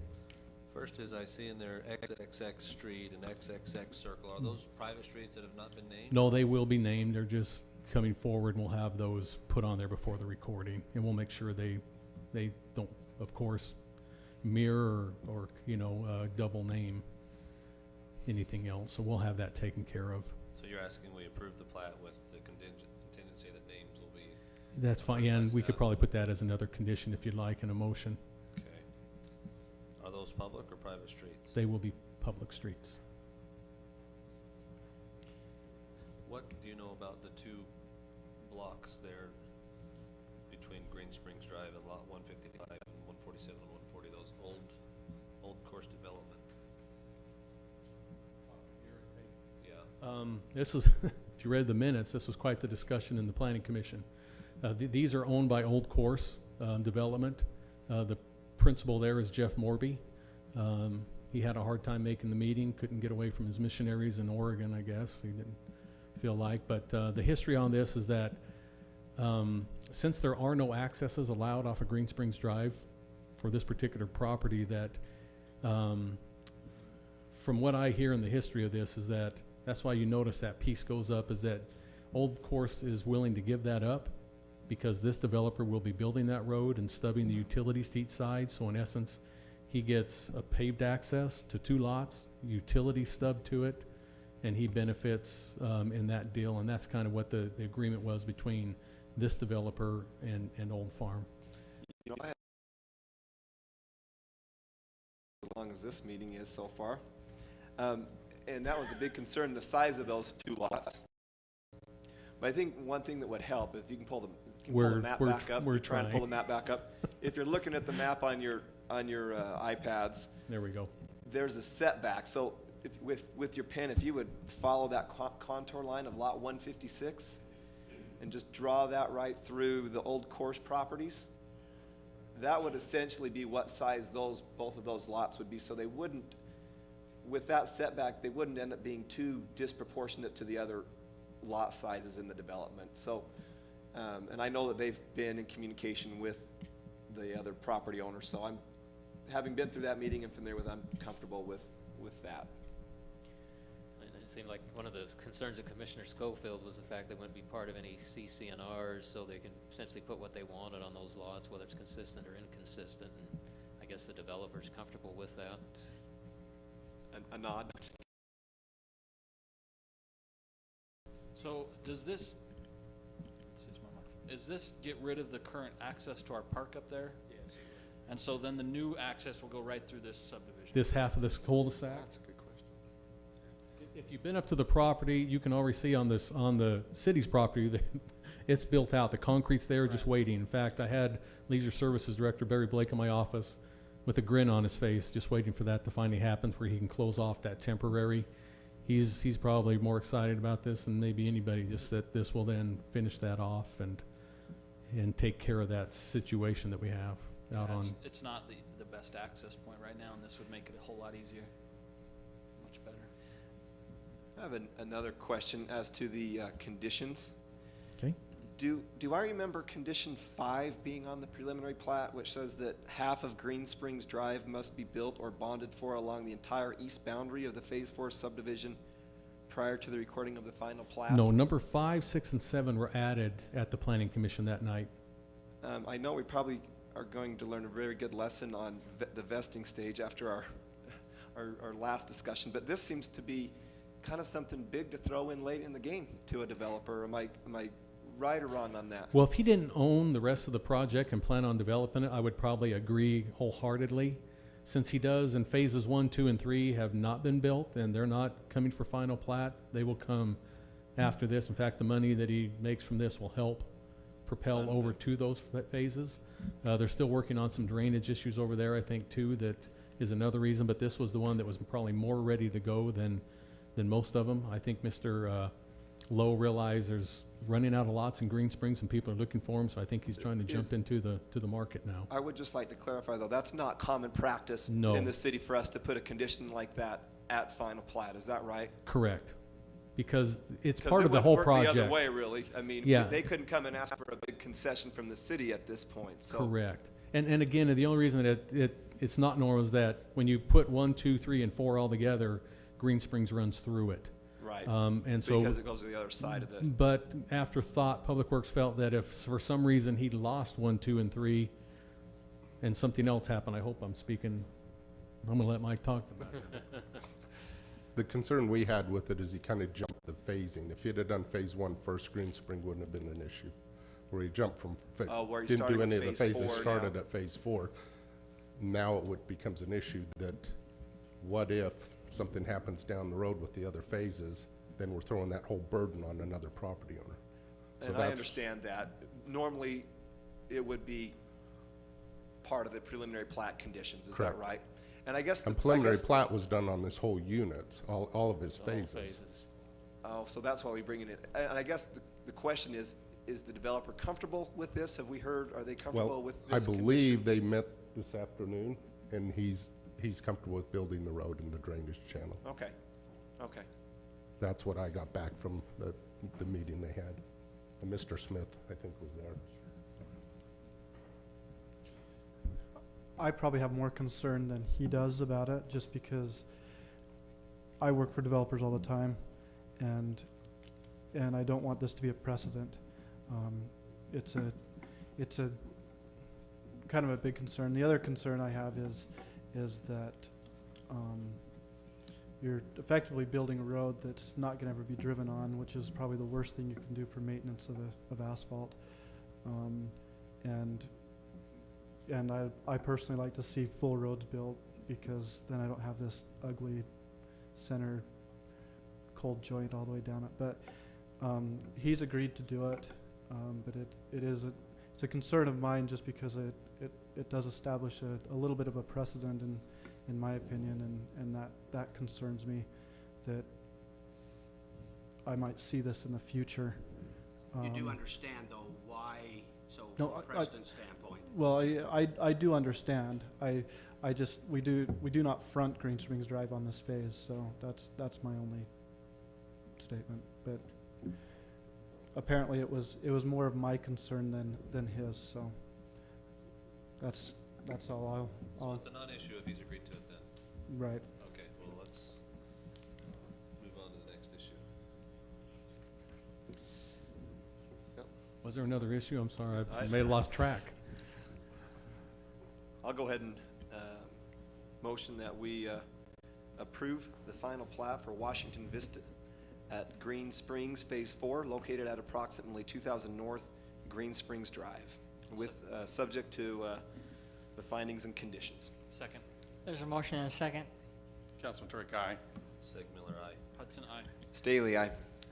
First is I see in there XXX Street and XXX Circle. Are those private streets that have not been named? No, they will be named. They're just coming forward, and we'll have those put on there before the recording, and we'll make sure they don't, of course, mirror or double name anything else. So we'll have that taken care of. So you're asking we approve the plat with the contingency that names will be. That's fine, and we could probably put that as another condition if you'd like in a motion. Okay. Are those public or private streets? They will be public streets. What do you know about the two blocks there between Green Springs Drive and Lot 155 and 147 and 140, those old course development? Yeah. This is, if you read the minutes, this was quite the discussion in the Planning Commission. These are owned by Old Course Development. The principal there is Jeff Morby. He had a hard time making the meeting, couldn't get away from his missionaries in Oregon, I guess. He didn't feel like. But the history on this is that since there are no accesses allowed off of Green Springs Drive for this particular property, that from what I hear in the history of this is that that's why you notice that piece goes up, is that Old Course is willing to give that up because this developer will be building that road and stubbing the utilities to each side. So in essence, he gets a paved access to 2 lots, utility stub to it, and he benefits in that deal. And that's kind of what the agreement was between this developer and Old Farm. I as long as this meeting is so far. And that was a big concern, the size of those 2 lots. But I think one thing that would help, if you can pull the map back up, we're try and trying. pull the map back up. If you're looking at the map on your iPads, There we go. there's a setback. So if, with your pen, if you would follow that contour line of lot 156 and just draw that right through the Old Course properties, that would essentially be what size both of those lots would be. So they wouldn't, with that setback, they wouldn't end up being too disproportionate to the other lot sizes in the development. So, and I know that they've been in communication with the other property owners. So I'm, having been through that meeting and familiar with it, I'm comfortable with that. And it seemed like one of the concerns of Commissioner Schofield was the fact they wouldn't be part of any CCNRs, so they can essentially put what they wanted on those lots, whether it's consistent or inconsistent. And I guess the developer's comfortable with that. A nod. So does this get rid of the current access to our park up there? Yes. And so then the new access will go right through this subdivision? This half of this cul-de-sac. That's a good question. If you've been up to the property, you can already see on the city's property that it's built out. The concrete's there, just waiting. In fact, I had Leisure Services Director Barry Blake in my office with a grin on his face, just waiting for that to finally happen, where he can close off that temporary. He's probably more excited about this than maybe anybody, just that this will then finish that off and take care of that situation that we have out on. It's not the best access point right now, and this would make it a whole lot easier. Much better. I have another question as to the conditions. Okay. Do I remember condition 5 being on the preliminary plat, which says that half of Green Springs Drive must be built or bonded for along the entire east boundary of the Phase 4 subdivision prior to the recording of the final plat? No, number 5, 6, and 7 were added at the Planning Commission that night. I know we probably are going to learn a very good lesson on the vesting stage after our last discussion, but this seems to be kind of something big to throw in late in the game to a developer. Am I right or wrong on that? Well, if he didn't own the rest of the project and plan on developing it, I would probably agree wholeheartedly. since he does, and phases 1, 2, and 3 have not been built, and they're not coming for final plat, they will come after this. In fact, the money that he makes from this will help propel Fund over it. to those phases. They're still working on some drainage issues over there, I think, too, that is another reason, but this was the one that was probably more ready to go than most of them. I think Mr. Lowe realized there's running out of lots in Green Springs and people are looking for them, so I think he's trying to jump into the market now. I would just like to clarify, though, that's not common practice No. in the city for us to put a condition like that at final plat, is that right? Correct. Because it's 'Cause part it of the wouldn't whole work project. the other way, really. I mean, Yeah. they couldn't come and ask for a big concession from the city at this point, so. Correct. And again, the only reason that it's not normal is that when you put 1, 2, 3, and 4 all together, Green Springs runs through it. Right. And so. Because it goes to the other side of the. But after thought, Public Works felt that if for some reason he'd lost 1, 2, and 3, and something else happened, I hope I'm gonna let Mike talk about it. The concern we had with it is he kind of jumped the phasing. If he'd have done phase 1 first, Green Spring wouldn't have been an issue. Where he jumped from, Where he didn't started do with any of the phase phases, 4 started now. at phase 4. Now becomes an issue that what if something happens down the road with the other phases, then we're throwing that whole burden on another property owner. So And I that's- understand that. Normally, it would be part of the preliminary plat conditions, is that Correct. right? And I guess. And the- I preliminary guess- plat was done on this whole unit, all of his All phases. Oh, so that's why we bring it in. And I guess the question is the developer comfortable with this? Have we heard, are they comfortable Well, with I this condition? believe they met this afternoon, and he's comfortable with building the road and the drainage channel. Okay, okay. That's what I got back from the meeting they had. And Mr. Smith, I think, was there. I probably have more concern than he does about it, just because I work for developers all the time, and I don't want this to be a precedent. It's a kind of a big concern. The other concern I have is that you're effectively building a road that's not gonna ever be driven on, which is probably the worst thing you can do for maintenance of asphalt. And I personally like to see full roads built, because then I don't have this ugly center cold joint all the way down it. But he's agreed to do it, but it's a concern of mine, just because it does establish a little bit of a precedent in my opinion, and that concerns me, that I might see this in the future. You do understand, though, why, so No, from a precedent standpoint? Well, I do understand. I just, we do not front Green Springs Drive on this phase, so that's my only statement. But apparently it was more of my concern than his, so that's all So it's a non-issue if he's agreed to it then? right. Okay, well, let's move on to the next issue. Was there another issue? I'm sorry, I I- may have lost track. I'll go ahead and motion that we approve the final plat for Washington Vista at Green Springs Phase 4, located at approximately 2000 North Green Springs Drive, with subject to the findings and conditions. Second. There's a motion and a second. Councilman Turek, aye. Seg Miller, aye. Hudson, aye. Staley, aye.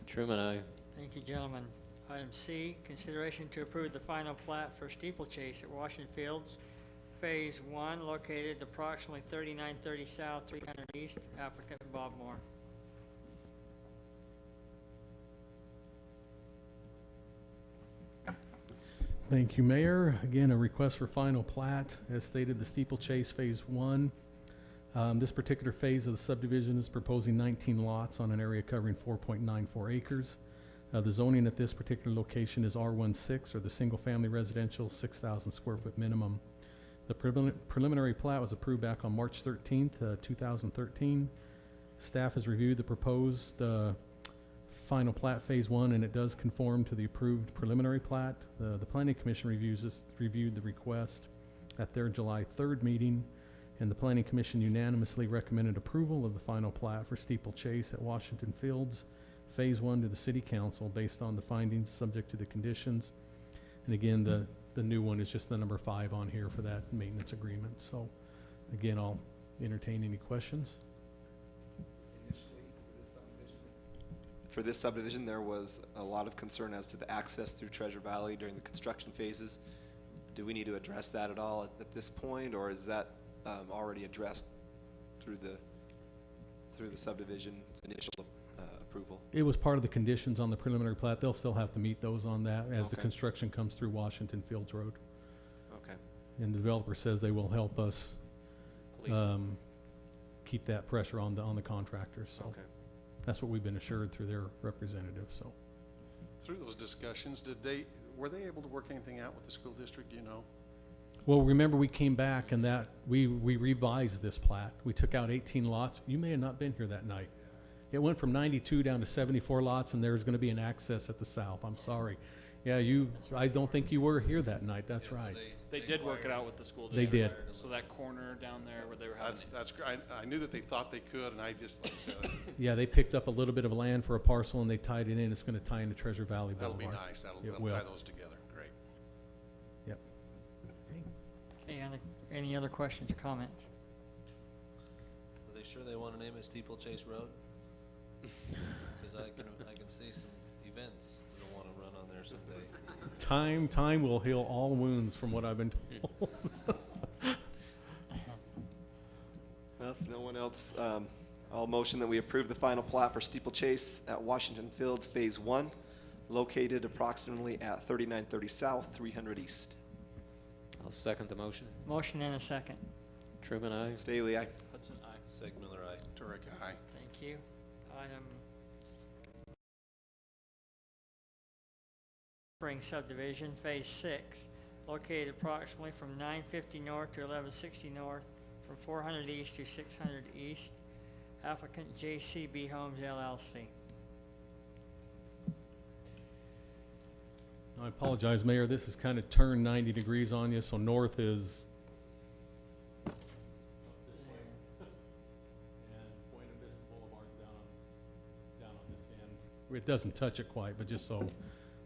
Truman, aye. Thank you, gentlemen. Item C, consideration to approve the final plat for steeplechase at Washington Fields, Phase 1, located approximately 3930 South, 300 East, applicant Bob Moore. Thank you, Mayor. Again, a request for final plat, as stated, the steeplechase Phase 1. This particular phase of the subdivision is proposing 19 lots on an area covering 4.94 acres. The zoning at this particular location is R16, or the single-family residential, 6,000 square foot minimum. The preliminary plat was approved back on March 13th, 2013. Staff has reviewed the proposed final plat Phase 1, and it does conform to the approved preliminary plat. The Planning Commission reviewed the request at their July 3rd meeting, and the Planning Commission unanimously recommended approval of the final plat for steeplechase at Washington Fields, Phase 1, to the City Council based on the findings subject to the conditions. And again, the new one is just the number 5 on here for that maintenance agreement. So Again, I'll entertain any questions. For this subdivision, there was a lot of concern as to the access through Treasure Valley during the construction phases. Do we need to address that at all at this point, or is that already addressed through the subdivision's initial approval? It was part of the conditions on the preliminary plat. They'll still have to meet those on that as the Okay. construction comes through Washington Fields Road. Okay. And the developer says they will help us Police it. keep that pressure on the contractors, so. Okay. That's what we've been assured through their representative, so. Through those discussions, were they able to work anything out with the school district, do you know? Well, remember we came back and that, we revised this plat. We took out 18 lots. You may have not been here that night. It went from 92 down to 74 lots, and there's gonna be an access at the south. I'm sorry. Yeah, I don't think you were here that night, that's Yeah, so right. They did work it out with the school They district. did. So that corner down there where they were having. That's great. I knew that they thought they could, and I just, like I said, Yeah, they picked up a little bit of land for a parcel and they tied it in. It's gonna tie into Treasure Valley that'll Boulevard. be nice. It That'll will. tie those together. Great. Yep. Any other questions or comments? Are they sure they wanna name it Steeplechase Road? Cause I can see some events that'll wanna run on there someday. Time will heal all wounds from what I've been told. Well, if no one else, I'll motion that we approve the final plat for Steeplechase at Washington Fields Phase 1, located approximately at 3930 South, 300 East. I'll second the motion. Motion and a second. Truman, aye. Staley, aye. Hudson, aye. Segmiller, aye. Turek, aye. Thank you. Item Spring subdivision, Phase 6, located approximately from 950 north to 1160 north, from 400 east to 600 east. Applicant JCB Homes LLC. I apologize, Mayor, this has kind of turned 90 degrees on you, so north is up this way. And Buena Vista Boulevard's down on this end. It doesn't touch it quite, but just so,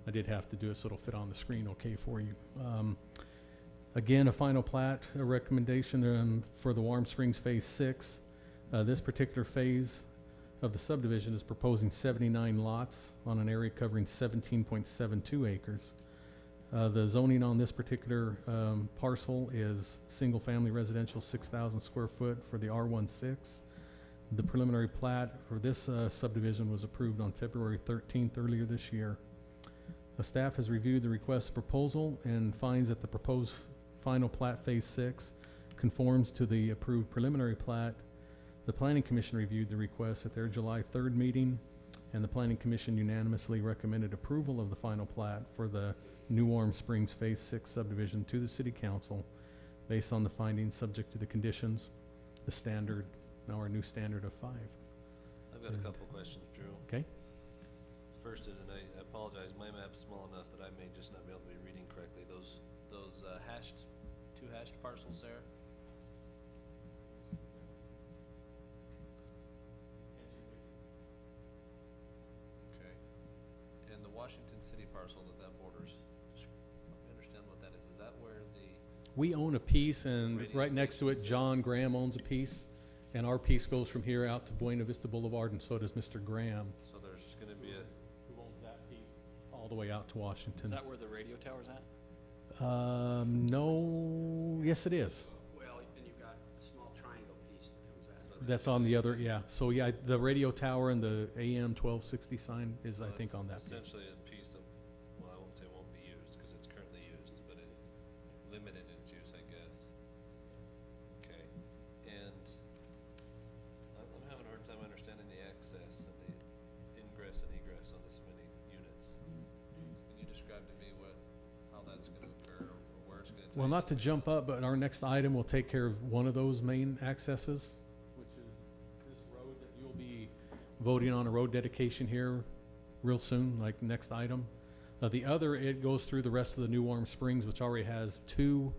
I did have to do it so it'll fit on the screen okay for you. Again, a final plat, a recommendation for the Warm Springs Phase 6. This particular phase of the subdivision is proposing 79 lots on an area covering 17.72 acres. The zoning on this particular parcel is single-family residential, 6,000 square foot for the R16. The preliminary plat for this subdivision was approved on February 13th earlier this year. The staff has reviewed the request proposal and finds that the proposed final plat Phase 6 conforms to the approved preliminary plat. The Planning Commission reviewed the request at their July 3rd meeting, and the Planning Commission unanimously recommended approval of the final plat for the New Warm Springs Phase 6 subdivision to the City Council based on the findings subject to the conditions, the standard, now our new standard of 5. I've got a couple questions, Drew. Okay? First is, and I apologize, my map's small enough that I may just not be able to be reading correctly, those two hashed parcels there? Okay. And the Washington City parcel that borders, help me understand what that is. Is that where the, We own a piece, and Radio right next to it, stations. John Graham owns a piece, and our piece goes from here out to Buena Vista Boulevard, and so does Mr. Graham, so there's gonna be a, who owns that piece all the way out to Washington. Is that where the radio tower's at? No, yes it is. Well, and you've got a small triangle piece that comes out. That's on the other, yeah. So yeah, the radio tower and the AM 1260 sign is, so I think, it's on that piece. essentially a piece of, well, I won't say won't be used, cause it's currently used, but it's limited in its use, I guess. Okay, and I'm having a hard time understanding the access and the ingress and egress on this many units. Can you describe to me how that's gonna occur, or where it's gonna take? Well, not to jump up, but our next item will take care of one of those main accesses, which is this road that you'll be voting on a road dedication here real soon, like next item. The other, it goes through the rest of the New Warm Springs, which already has 2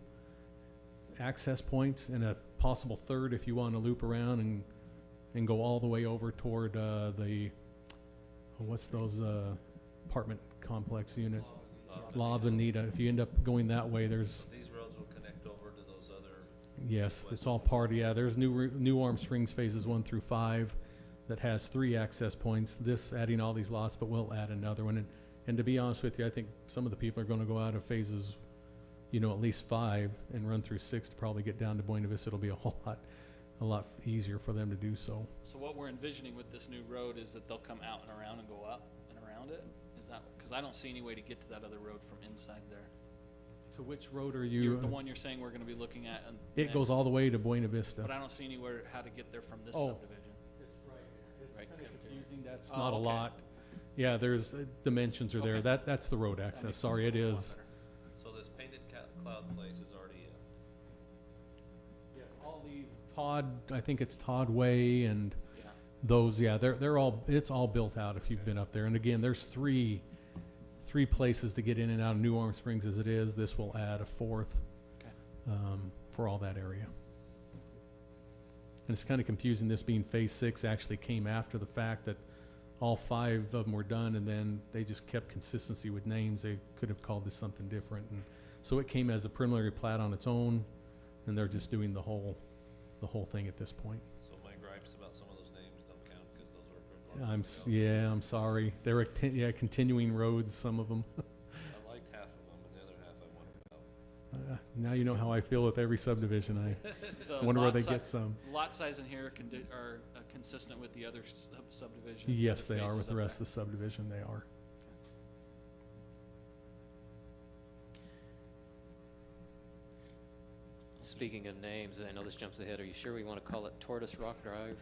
access points and a possible third if you want to loop around and go all the way over toward what's those apartment complex unit? La Avenida. If you end up going that way, there's, So these roads will connect over to those other Yes, it's all part, yeah, there's New Arm Springs phases 1 through 5 that has 3 access points. This adding all these lots, but we'll add another one. And to be honest with you, I think some of the people are gonna go out of phases, you know, at least 5 and run through 6 to probably get down to Buena Vista. It'll be a lot easier for them to do so. So what we're envisioning with this new road is that they'll come out and around and go up and around it? Is that, because I don't see any way to get to that other road from inside there. To which road are you? The one you're saying we're gonna be looking at It goes all the way to Buena Vista. But I don't see anywhere how to get there from this Oh. subdivision. It's Right, kinda come to- confusing. That's Oh, not a okay. lot. Yeah, there's, dimensions are there. Okay. That's the road That access. makes Sorry, sense it a lot is. better. So this painted cloud place is already in. Yes, all these Todd, I think it's Todd Way and Yeah. those, yeah, they're all, it's all built out if you've been up there. And again, there's three places to get in and out of New Arm Springs as it is. This will add a 4th, Okay. for all that area. And it's kind of confusing, this being phase 6 actually came after the fact that all 5 of them were done, and then they just kept consistency with names. They could have called this something different. And so it came as a preliminary plat on its own, and they're just doing the whole thing at this point. So my gripes about some of those names don't count because those were approved a long time ago. Yeah, I'm sorry. They're continuing roads, some of them. I liked half of them and the other half I wanted out. Now you know how I feel with every subdivision. The I wonder where lot they si- get some. Lot size in here are consistent with the other subdivision? Yes, the they are phases with the up rest of there? the subdivision, they are. Speaking of names, I know this jumps ahead. Are you sure we want to call it Tortoise Rock Drive?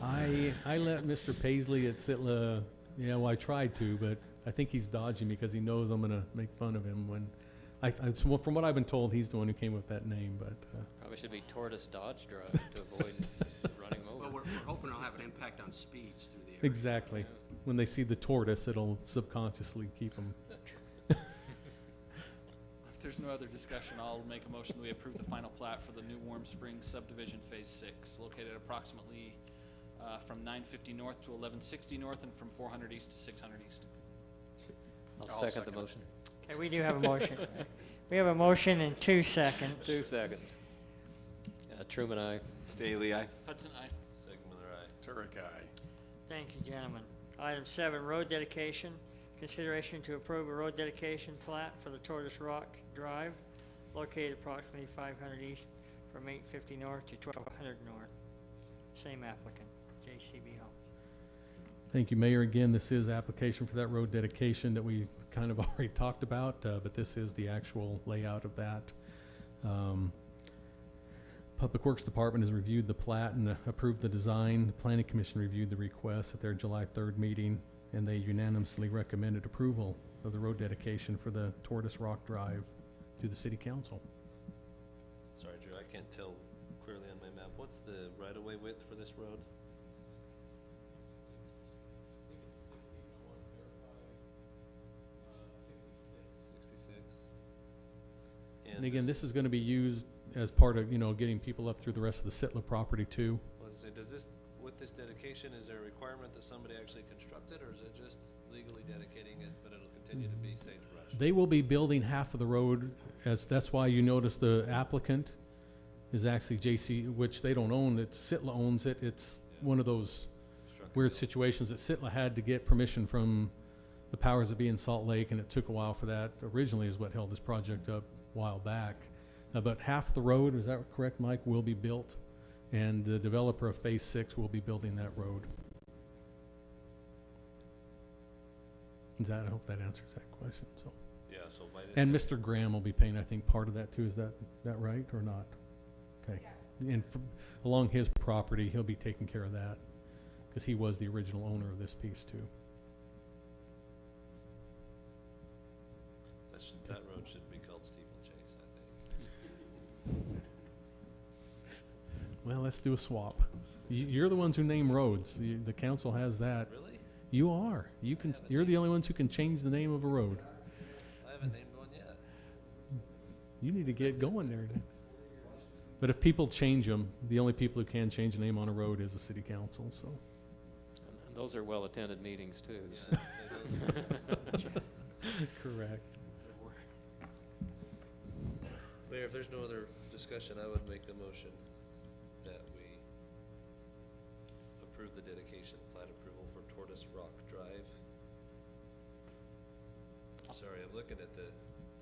I let Mr. Paisley at Sitla, yeah, well, I tried to, but I think he's dodging me because he knows I'm gonna make fun of him when, so from what I've been told, he's the one who came up with that name, but, Probably should be Tortoise Dodge Drive to avoid running them Well, over. we're hoping it'll have an impact on speeds through the area. exactly. When they see the tortoise, it'll subconsciously keep them. If there's no other discussion, I'll make a motion that we approve the final plat for the New Warm Springs subdivision phase 6, located approximately from 950 north to 1160 north and from 400 east to 600 east. I'll I'll second second the it. motion. Okay, we do have a motion. We have a motion in 2 seconds. 2 seconds. Truman, aye. Staley, aye. Hudson, aye. Segmenter, aye. Turek, aye. Thank you, gentlemen. Item 7, road dedication. Consideration to approve a road dedication plat for the Tortoise Rock Drive, located approximately 500 east from 850 north to 1200 north. Same applicant, JCB Homes. Thank you, Mayor. Again, this is application for that road dedication that we kind of already talked about, but this is the actual layout of that. Public Works Department has reviewed the plat and approved the design. The Planning Commission reviewed the request at their July 3rd meeting, and they unanimously recommended approval of the road dedication for the Tortoise Rock Drive to the City Council. Sorry, Drew, I can't tell clearly on my map. What's the right-of-way width for this road? And again, this is gonna be used as part of, getting people up through the rest of the Sitla property too. Does this, with this dedication, is there a requirement that somebody actually construct it, or is it just legally dedicating it, but it'll continue to be sagebrush? They will be building half of the road, that's why you notice the applicant is actually JC, which they don't own, Sitla owns it. It's one of those weird situations that Sitla had to get permission from the powers that be in Salt Lake, and it took a while for that. Originally is what held this project up a while back. But half the road, is that correct, Mike, will be built, and the developer of Phase 6 will be building that road. I hope that answers that question, so. Yeah, so by this. And Mr. Graham will be paying, I think, part of that too. Is that right or not? Okay. And along his property, he'll be taking care of that because he was the original owner of this piece too. That road should be called Steeplechase, I think. Well, let's do a swap. You're the ones who name roads. The council has that. Really? You are. You're the only ones who can change the name of a road. I haven't named one yet. You need to get going there. But if people change them, the only people who can change a name on a road is the city council, so. And those are well-attended meetings too. Yeah, I'd say those. Correct. Mayor, if there's no other discussion, I would make the motion that we approve the dedication plat approval for Tortoise Rock Drive. Sorry, I'm looking at the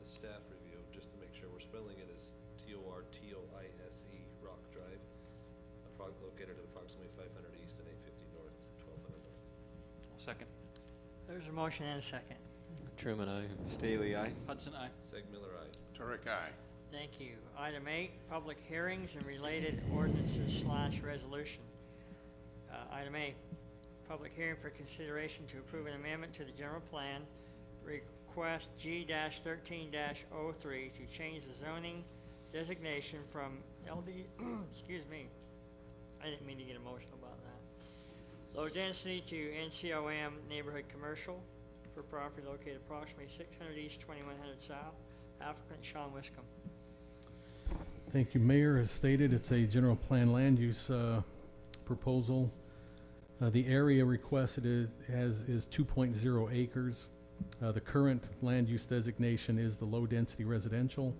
staff review, just to make sure we're spelling it as Tortoise Rock Drive, located at approximately 500 east and 850 north, 1200 north. Second. There's a motion and a second. Truman, I. Staley, aye. Hudson, aye. Seg Miller, aye. Turek, aye. Thank you. Item 8, public hearings and related ordinances / resolution. Item A, public hearing for consideration to approve an amendment to the general plan, request G-13-03 to change the zoning designation from LD, excuse me, I didn't mean to get emotional about that. Low density to NCOM neighborhood commercial for property located approximately 600 east, 2100 south. Applicant Sean Wiscombe. Thank you, Mayor. As stated, it's a general plan land use proposal. The area requested is 2.0 acres. The current land use designation is the low-density residential,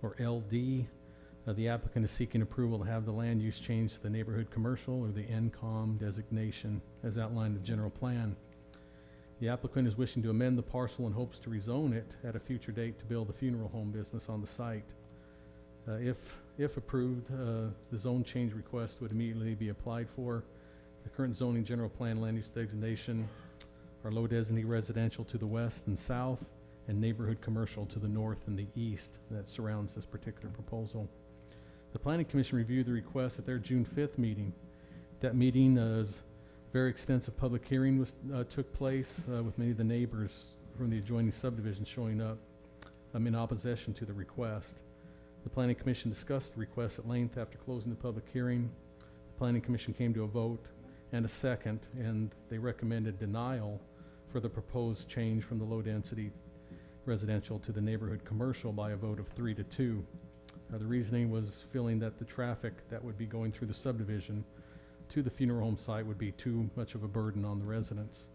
or LD. The applicant is seeking approval to have the land use changed to the neighborhood commercial, or the NCOM designation, as outlined in the general plan. The applicant is wishing to amend the parcel and hopes to rezone it at a future date to build a funeral home business on the site. If approved, the zone change request would immediately be applied for. The current zoning general plan land use designation are low density residential to the west and south, and neighborhood commercial to the north and the east that surrounds this particular proposal. The Planning Commission reviewed the request at their June 5th meeting. That meeting is very extensive public hearing took place with many of the neighbors from the adjoining subdivision showing up in opposition to the request. The Planning Commission discussed the request at length after closing the public hearing. The Planning Commission came to a vote and a second, and they recommended denial for the proposed change from the low-density residential to the neighborhood commercial by a vote of 3-2. The reasoning was feeling that the traffic that would be going through the subdivision to the funeral home site would be too much of a burden on the residents.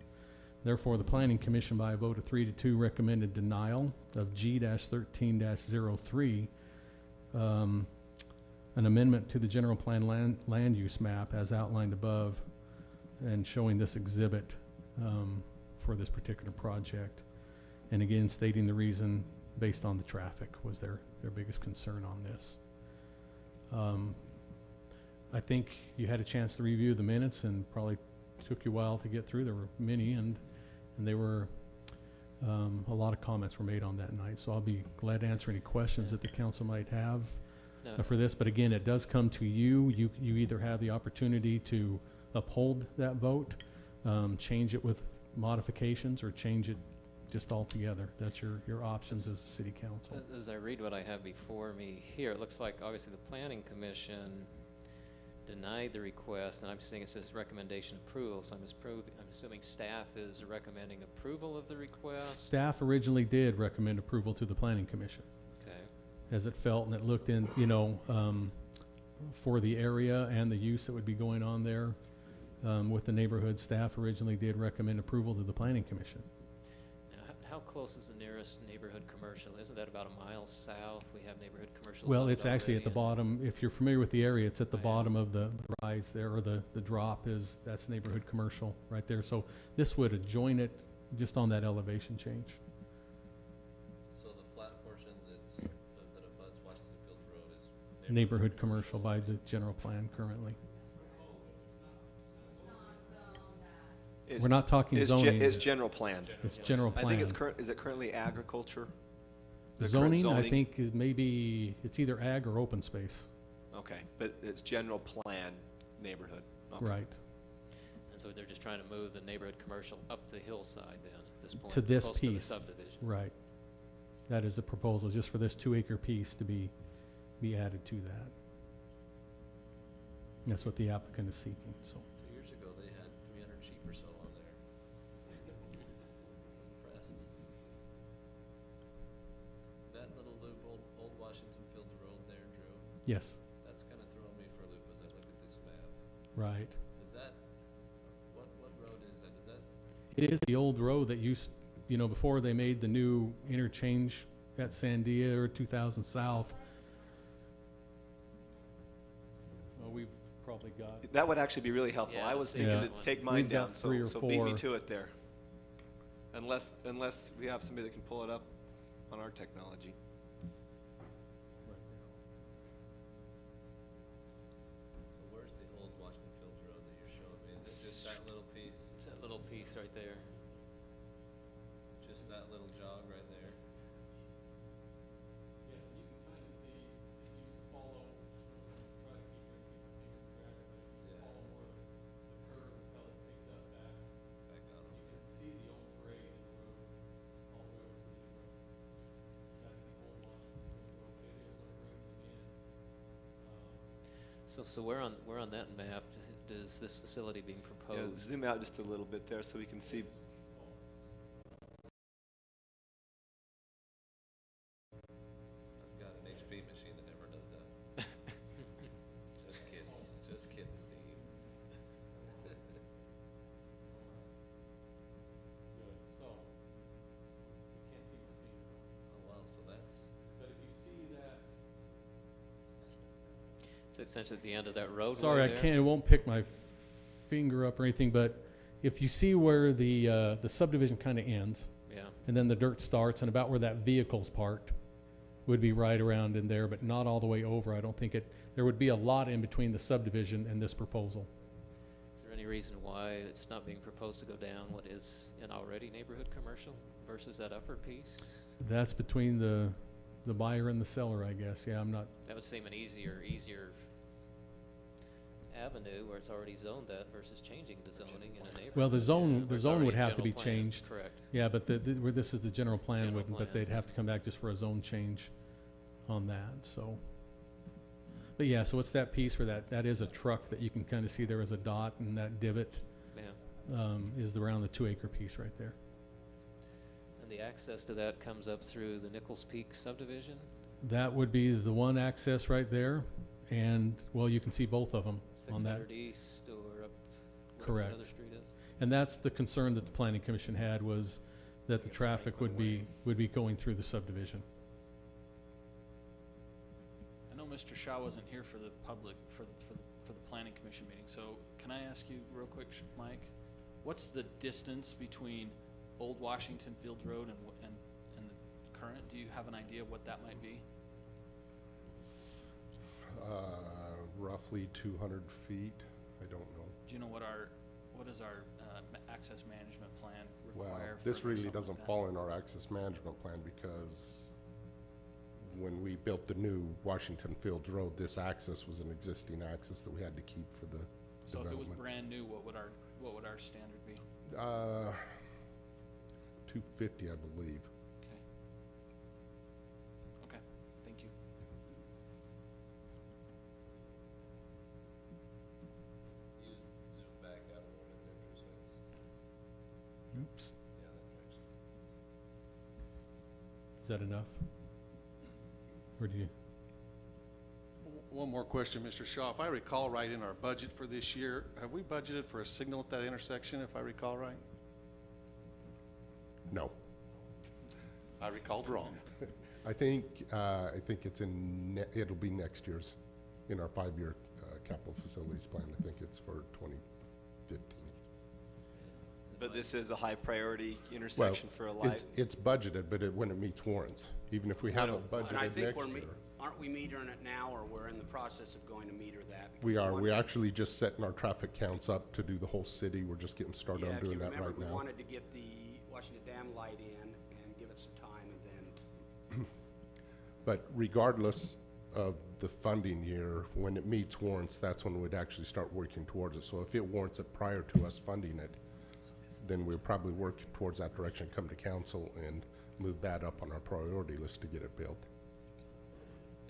Therefore, the Planning Commission, by a vote of 3-2, recommended denial of G-13-03, an amendment to the general plan land use map as outlined above, and showing this exhibit for this particular project. And again, stating the reason based on the traffic was their biggest concern on this. I think you had a chance to review the minutes, and probably took you a while to get through. There were many, and they were a lot of comments were made on that night. So I'll be glad to answer any questions that the council might have for this. But again, it does come to you. You either have the opportunity to uphold that vote, change it with modifications, or change it just altogether. That's your options as the city council. As I read what I have before me here, it looks like obviously the Planning Commission denied the request, and I'm seeing it says recommendation approval, so I'm assuming staff is recommending approval of the request? Staff originally did recommend approval to the Planning Commission. Okay. As it felt, and it looked in, for the area and the use that would be going on there with the neighborhood, staff originally did recommend approval to the Planning Commission. Now, how close is the nearest neighborhood commercial? Isn't that about a mile south? We have neighborhood commercials. Well, up it's actually at the already, bottom. If you're familiar with the area, it's at the bottom of the rise there, or the drop that's neighborhood commercial right there. So this would adjoin it just on that elevation change. So the flat portion that abuts Washington Fields Road is Neighborhood commercial by the general plan currently. We're not talking zoning. It's general plan. It's general plan. I think is it currently agriculture? The current Zoning, I think, is it's either ag or open space. Okay, but it's general plan neighborhood. Okay. Right. And so they're just trying to move the neighborhood commercial up the hillside then, at this point. To this close to the piece. subdivision. Right. That is the proposal, just for this 2-acre piece to be added to that. And that's what the applicant is seeking, so. 2 years ago, they had 300 sheep or so on there. I was impressed. That little loop, old Washington Fields Road there, Drew, Yes, that's kind of throwing me for a loop as I look at this map. right. Is that, what road is that? Is that, It is the old road that used, before they made the new interchange at Sandia or 2000 South. probably got. That would actually be really helpful. Yeah, I the was same thinking to one. take mine We've got down, 3 or so beat me 4. to it there. Unless we have somebody that can pull it up on our technology. So where's the old Washington Fields Road that you're showing me? Is it just that little piece? It's that little piece right there. Just that little jog right there? Yes, and you can kind of see, it used to follow, try to keep your finger track, but it used to follow more of the curve until it picked up back. Back on You can see the old grade in the road, all the way over to the new road. That's the old Washington Field Road, but it is what brings them in. So where on that map does this facility being Yeah, proposed? zoom out just a little bit there so we can see. I've got an HP machine that never does that. Just kidding, Steve. Good, so, you can't see my finger. Oh, wow, so that's, But if you see that, It's essentially at the end of that roadway sorry, I there. can't, it won't pick my finger up or anything, but if you see where the subdivision kind of ends, Yeah. and then the dirt starts, and about where that vehicle's parked, would be right around in there, but not all the way over. I don't think there would be a lot in between the subdivision and this proposal. Is there any reason why it's not being proposed to go down what is an already neighborhood commercial versus that upper piece? That's between the buyer and the seller, I guess. Yeah, I'm not, That would seem an easier avenue where it's already zoned that versus changing the zoning in a neighborhood. well, the zone where it's would already have to general be plan. changed. Correct. Yeah, but where this is the general plan General wouldn't, but plan. they'd have to come back just for a zone change on that, so. But yeah, so it's that piece where that is a truck that you can kind of see there as a dot, and that divot, Yeah. is around the 2-acre piece right there. And the access to that comes up through the Nichols Peak subdivision? That would be the one access right there, and, well, you can see both of them on that. 600 East or up where Correct. that other street is? And that's the concern that the planning commission had, was that the traffic would be going through the subdivision. I know Mr. Shaw wasn't here for the public, for the planning commission meeting, so can I ask you real quick, Mike? What's the distance between Old Washington Fields Road and the current? Do you have an idea of what that might be? Roughly 200 feet, I don't know. Do you know what does our access management plan Well, require? this for really something like doesn't that? fall in our access management plan, because when we built the new Washington Fields Road, this access was an existing access that we had to keep for the So if it was development. brand new, what would our standard be? 250, I believe. Okay. Okay, thank you. you zoom back out a little bit there, Bruce, so it's, Oops, yeah, that direction. is that enough? Or do you? One more question, Mr. Shaw. If I recall right, in our budget for this year, have we budgeted for a signal at that intersection, if I recall right? No. I recalled wrong. I think it's it'll be next year's, in our 5-year capital facilities plan. I think it's for 2015. But this is a high priority intersection for a light. It's budgeted, but when it meets warrants, even if we haven't And I budgeted think next year. aren't we metering it now, or we're in the process of going to meter that? Because We are. wanted- We're actually just setting our traffic counts up to do the whole city. We're just getting started on doing that Yeah, if you right remember, we now. wanted to get the Washington Dam light in and give it some time, and then But regardless of the funding year, when it meets warrants, that's when we'd actually start working towards it. So if it warrants it prior to us funding it, then we'll probably work towards that direction, come to council and move that up on our priority list to get it built.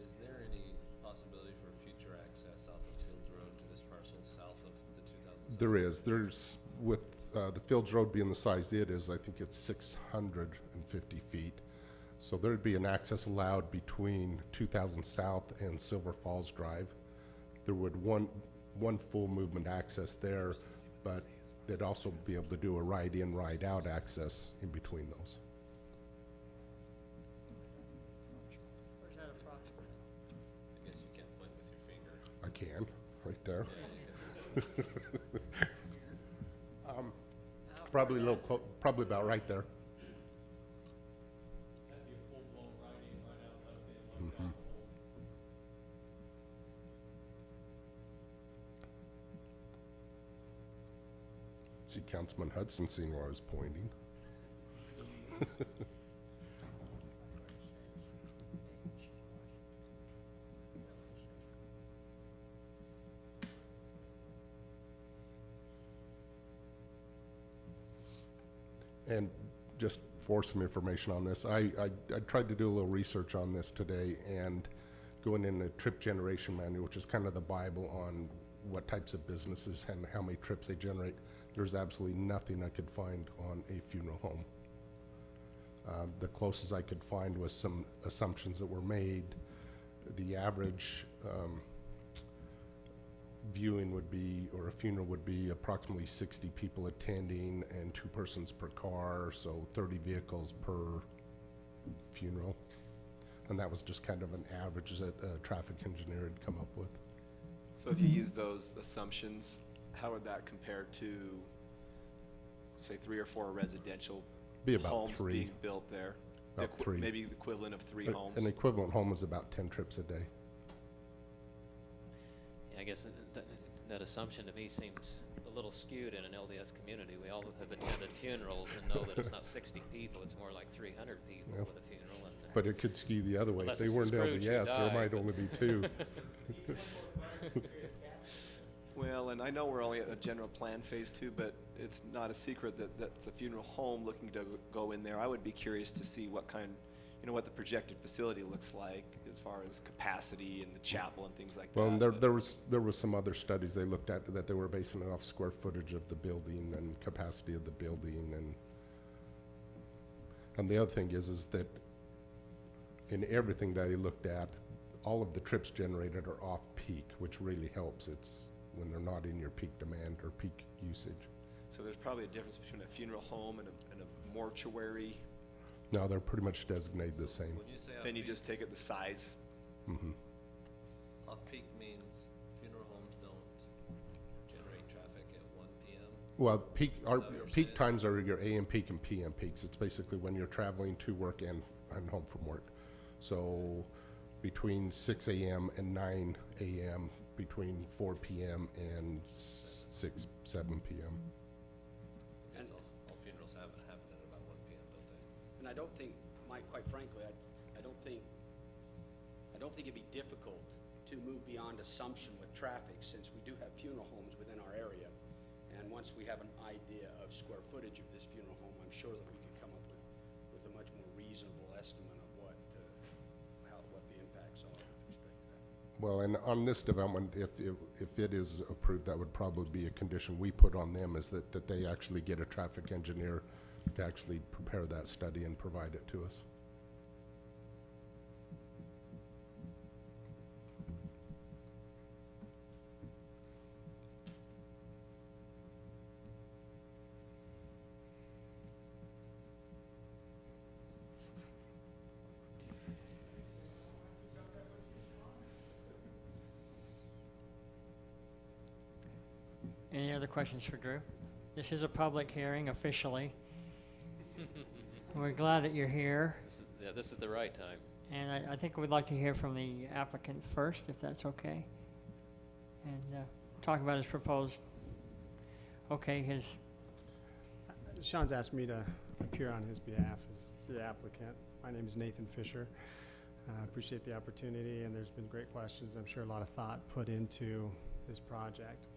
Is there any possibility for future access off of Fields Road to this parcel south of the 2007? There is. There's, with the Fields Road being the size it is, I think it's 650 feet. So there'd be an access allowed between 2000 South and Silver Falls Drive. There would one full movement access there, but they'd also be able to do a ride-in, ride-out access in between those. Where's that approximate? I guess you can't point with your finger. I can. right there. Probably a little probably about right there. That'd be a full-blown riding right out left in, like that. See, Councilman Hudson seen where I was pointing. And just for some information on this, I tried to do a little research on this today, and going in the trip generation manual, which is kind of the Bible on what types of businesses and how many trips they generate, there's absolutely nothing I could find on a funeral home. The closest I could find was some assumptions that were made. The average viewing would be, or a funeral would be, approximately 60 people attending and 2 persons per car, so 30 vehicles per funeral. And that was just kind of an average that a traffic engineer had come up with. So if you use those assumptions, how would that compare to, say, 3 or 4 residential Be about homes 3. being built there? About 3. Maybe the equivalent of 3 homes? An equivalent home is about 10 trips a day. Yeah, I guess that assumption to me seems a little skewed in an LDS community. We all have attended funerals and know that it's not 60 people, it's more like 300 people Yep. with a funeral. And But it could skew the other way. If Unless they it's a weren't Scrooge who LDS, there died, might but- only be 2. Well, and I know we're only at a general plan phase 2, but it's not a secret that that's a funeral home looking to go in there. I would be curious to see what kind, what the projected facility looks like as far as capacity and the chapel and things like Well, that. and there was some other studies they looked at that they were basing it off square footage of the building and capacity of the building, and the other thing is that in everything that he looked at, all of the trips generated are off peak, which really helps. It's when they're not in your peak demand or peak usage. So there's probably a difference between a funeral home and a mortuary. No, they're pretty much designated the same. When you say Then you off-peak, just take it the size. Mm-hmm. off-peak means funeral homes don't generate traffic at 1 p.m. Well, peak that what you're peak saying? times are your AM peak and PM peaks. It's basically when you're traveling to work and home from work. So between 6 a.m. and 9 a.m., between 4 p.m. and 6, 7 p.m. I guess all funerals happen at about 1 p.m., don't they? And I don't think, Mike, quite frankly, I don't think it'd be difficult to move beyond assumption with traffic, since we do have funeral homes within our area. And once we have an idea of square footage of this funeral home, I'm sure that we could come up with a much more reasonable estimate of what the impacts are with respect to that. Well, and on this development, if it is approved, that would probably be a condition we put on them, is that they actually get a traffic engineer to actually prepare that study and provide it to us. Any other questions for Drew? This is a public hearing officially. We're glad that you're here, This is the right time. and I think we'd like to hear from the applicant first, if that's okay. And talk about his proposed, Sean's asked me to appear on his behalf as the applicant. My name is Nathan Fisher. I appreciate the opportunity, and there's been great questions. I'm sure a lot of thought put into this project.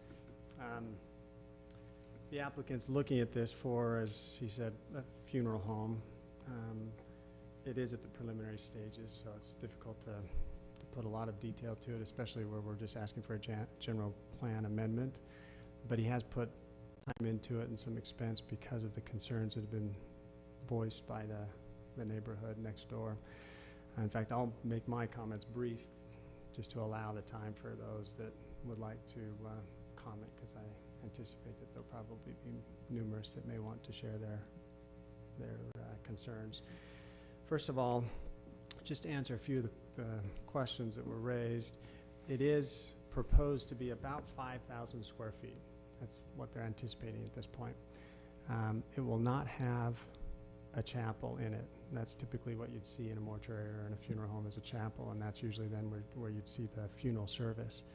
The applicant's looking at this for, as he said, a funeral home. It is at the preliminary stages, so it's difficult to put a lot of detail to it, especially where we're just asking for a general plan amendment. But he has put time into it and some expense because of the concerns that have been voiced by the neighborhood next door. In fact, I'll make my comments brief, just to allow the time for those that would like to comment, because I anticipate that there'll probably be numerous that may want to share their concerns. First of all, just to answer a few of the questions that were raised, it is proposed to be about 5,000 square feet. That's what they're anticipating at this point. It will not have a chapel in it. That's typically what you'd see in a mortuary or in a funeral home, is a chapel, and that's usually then where you'd see the funeral service.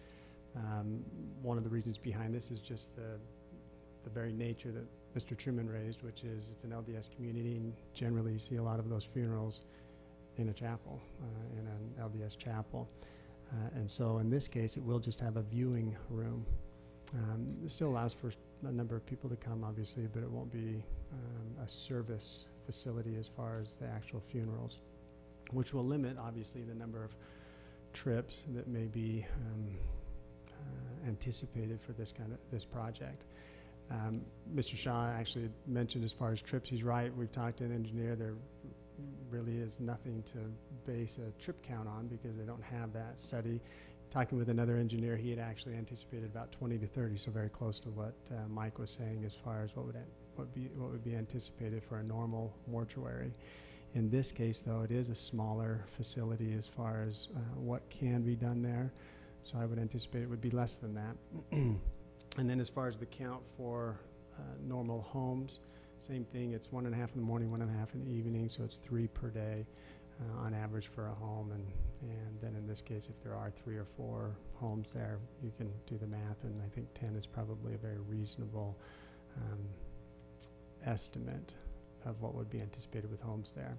One of the reasons behind this is just the very nature that Mr. Truman raised, which is it's an LDS community, and generally you see a lot of those funerals in a chapel, in an LDS chapel. And so in this case, it will just have a viewing room. It still allows for a number of people to come, obviously, but it won't be a service facility as far as the actual funerals, which will limit, obviously, the number of trips that may be anticipated for this project. Mr. Shaw actually mentioned as far as trips, he's right. We've talked to an engineer. There really is nothing to base a trip count on because they don't have that study. Talking with another engineer, he had actually anticipated about 20 to 30, so very close to what Mike was saying as far as what would be anticipated for a normal mortuary. In this case, though, it is a smaller facility as far as what can be done there, so I would anticipate it would be less than that. And then as far as the count for normal homes, same thing. It's 1.5 in the morning, 1.5 in the evening, so it's 3 per day on average for a home. And then in this case, if there are 3 or 4 homes there, you can do the math, and I think 10 is probably a very reasonable estimate of what would be anticipated with homes there.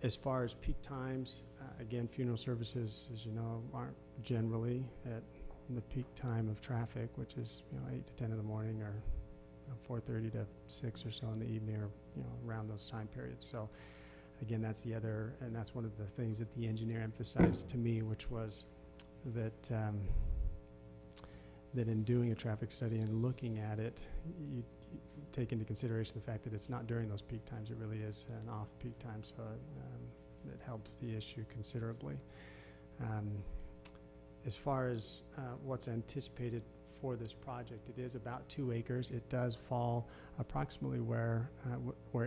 As far as peak times, again, funeral services, as you know, aren't generally at the peak time of traffic, which is 8 to 10 in the morning, or 4:30 to 6 or so in the evening, or around those time periods. So again, that's the other, and that's one of the things that the engineer emphasized to me, which was that that in doing a traffic study and looking at it, you take into consideration the fact that it's not during those peak times. It really is an off-peak time, so it helps the issue considerably. As far as what's anticipated for this project, it is about 2 acres. It does fall approximately where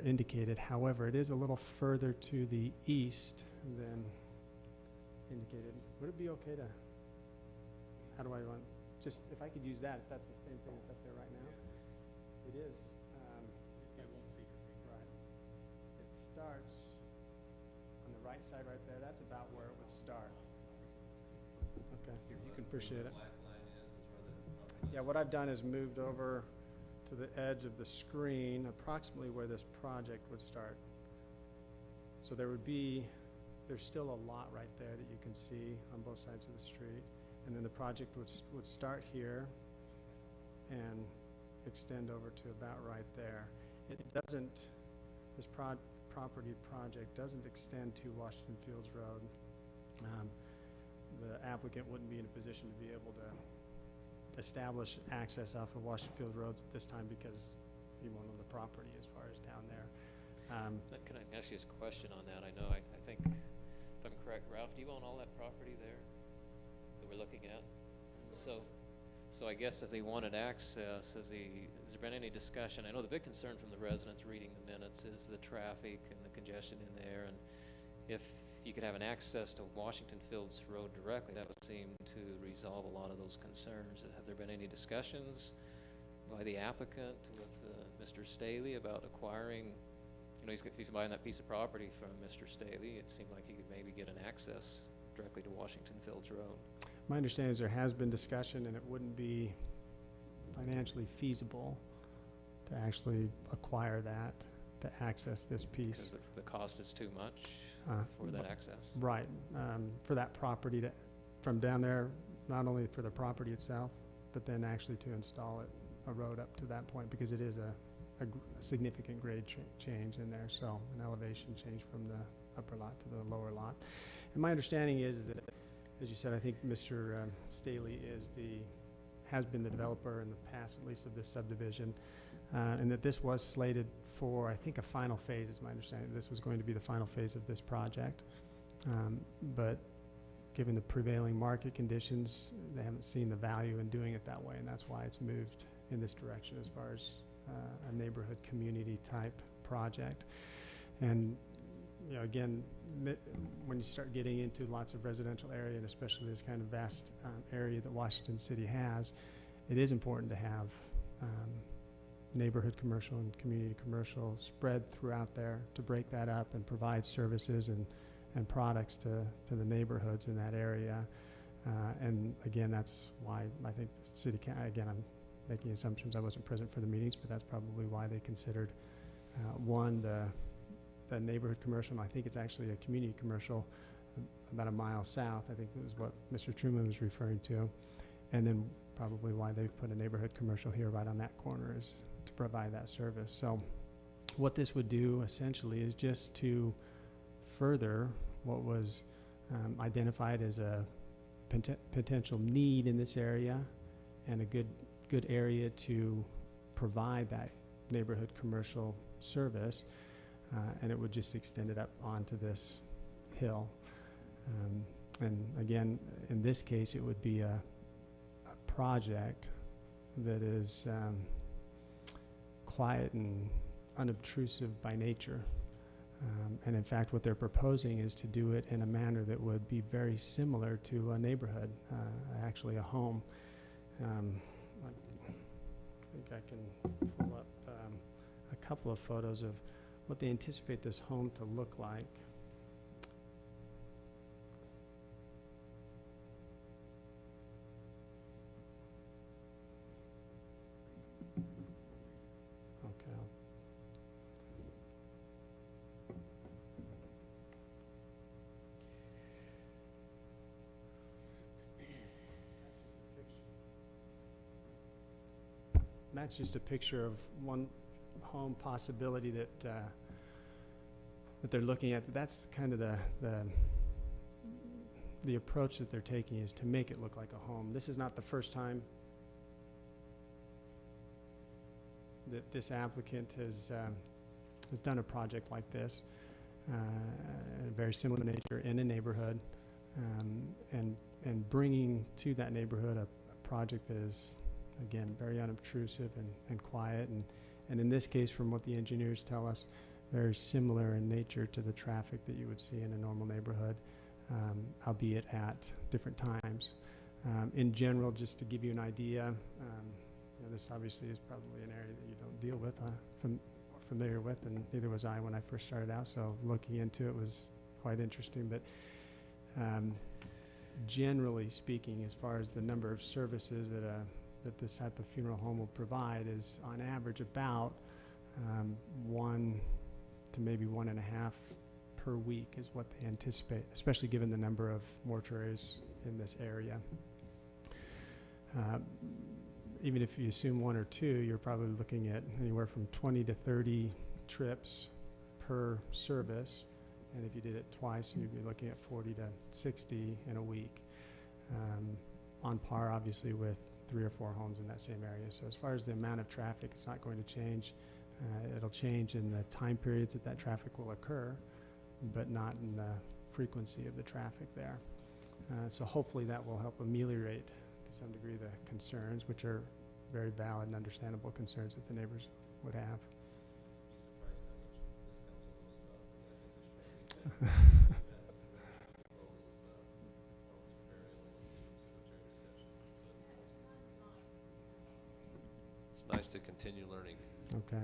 indicated. However, it is a little further to the east than indicated. Would it be okay to, how do I want, just if I could use that, if that's the same thing that's up there right now? It is. I won't see your feet. Right. It starts on the right side right there. That's about where it would start. Okay, you can appreciate it. Yeah, what I've done is moved over to the edge of the screen, approximately where this project would start. So there's still a lot right there that you can see on both sides of the street. And then the project would start here and extend over to about right there. It doesn't, this property project doesn't extend to Washington Fields Road. The applicant wouldn't be in a position to be able to establish access off of Washington Field Roads at this time because he won't own the property as far as down there. Can I ask you a question on that? I know, I think, if I'm correct, Ralph, do you own all that property there that we're looking at? So I guess if they wanted access, has there been any discussion? I know the big concern from the residents reading the minutes is the traffic and the congestion in there, and if you could have an access to Washington Fields Road directly, that would seem to resolve a lot of those concerns. Have there been any discussions by the applicant with Mr. Staley about acquiring, if he's buying that piece of property from Mr. Staley, it seemed like he could maybe get an access directly to Washington Fields Road. My understanding is there has been discussion, and it wouldn't be financially feasible to actually acquire that, to access this piece. Because the cost is too much for that access? Right. For that property from down there, not only for the property itself, but then actually to install a road up to that point, because it is a significant grade change in there, so an elevation change from the upper lot to the lower lot. And my understanding is that, as you said, I think Mr. Staley has been the developer in the past, at least, of this subdivision, and that this was slated for, I think, a final phase, is my understanding. This was going to be the final phase of this project, but given the prevailing market conditions, they haven't seen the value in doing it that way, and that's why it's moved in this direction as far as a neighborhood community type project. And you know, again, when you start getting into lots of residential area, and especially this kind of vast area that Washington City has, it is important to have neighborhood commercial and community commercial spread throughout there to break that up and provide services and products to the neighborhoods in that area. And again, that's why I think the city again, I'm making assumptions, I wasn't present for the meetings, but that's probably why they considered one, the neighborhood commercial, and I think it's actually a community commercial about a mile south. I think it was what Mr. Truman was referring to. And then probably why they've put a neighborhood commercial here right on that corner is to provide that service. So what this would do essentially is just to further what was identified as a potential need in this area and a good area to provide that neighborhood commercial service, and it would just extend it up onto this hill. And again, in this case, it would be a project that is quiet and unobtrusive by nature. And in fact, what they're proposing is to do it in a manner that would be very similar to a neighborhood, actually a home. I think I can pull up a couple of photos of what they anticipate this home to look like. Okay. That's just a picture of one home possibility that they're looking at. That's kind of the approach that they're taking, is to make it look like a home. This is not the first time that this applicant has done a project like this, a very similar nature in a neighborhood, and bringing to that neighborhood a project that is, again, very unobtrusive and quiet, and in this case, from what the engineers tell us, very similar in nature to the traffic that you would see in a normal neighborhood, albeit at different times. In general, just to give you an idea, you know, this obviously is probably an area that you don't deal with, familiar with, and neither was I when I first started out, so looking into it was quite interesting. But generally speaking, as far as the number of services that this type of funeral home will provide, is on average about 1 to maybe 1.5 per week is what they anticipate, especially given the number of mortuaries in this area. Even if you assume 1 or 2, you're probably looking at anywhere from 20 to 30 trips per service, and if you did it twice, you'd be looking at 40 to 60 in a week, on par obviously with 3 or 4 homes in that same area. So as far as the amount of traffic, it's not going to change. It'll change in the time periods that traffic will occur, but not in the frequency of the traffic there. So hopefully that will help ameliorate to some degree the concerns, which are very valid and understandable concerns that the neighbors would have. It's nice to continue learning. Okay.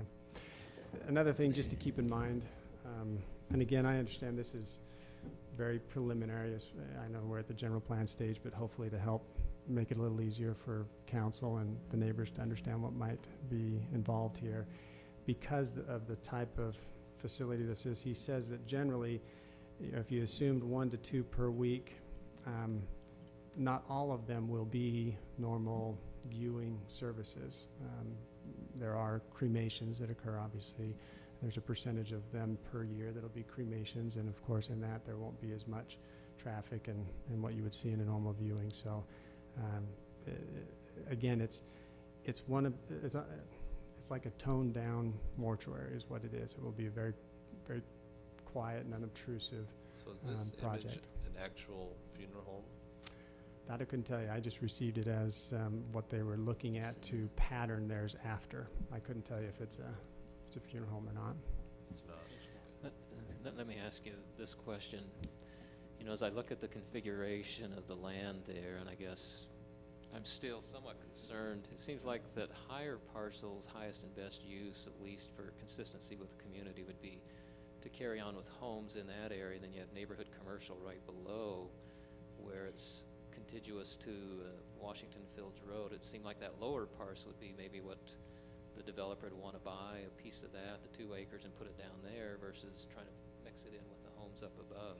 Another thing just to keep in mind, and again, I understand this is very preliminary. I know we're at the general plan stage, but hopefully to help make it a little easier for council and the neighbors to understand what might be involved here. Because of the type of facility this is, he says that generally, you know, if you assumed 1 to 2 per week, not all of them will be normal viewing services. There are cremations that occur, obviously. There's a percentage of them per year that'll be cremations, and of course in that there won't be as much traffic and what you would see in a normal viewing. So again, it's like a toned down mortuary is what it is. It will be a very, very quiet and unobtrusive So is this project. image an actual funeral home? That I couldn't tell you. I just received it as what they were looking at to pattern theirs after. I couldn't tell you if it's a funeral home or not. It's not. Let me ask you this question. You know, as I look at the configuration of the land there, and I guess I'm still somewhat concerned, it seems like that higher parcels, highest and best use, at least for consistency with the community, would be to carry on with homes in that area. Then you have neighborhood commercial right below where it's contiguous to Washington Fields Road. It seemed like that lower parcel would be maybe what the developer would want to buy, a piece of that, the 2 acres, and put it down there versus trying to mix it in with the homes up above.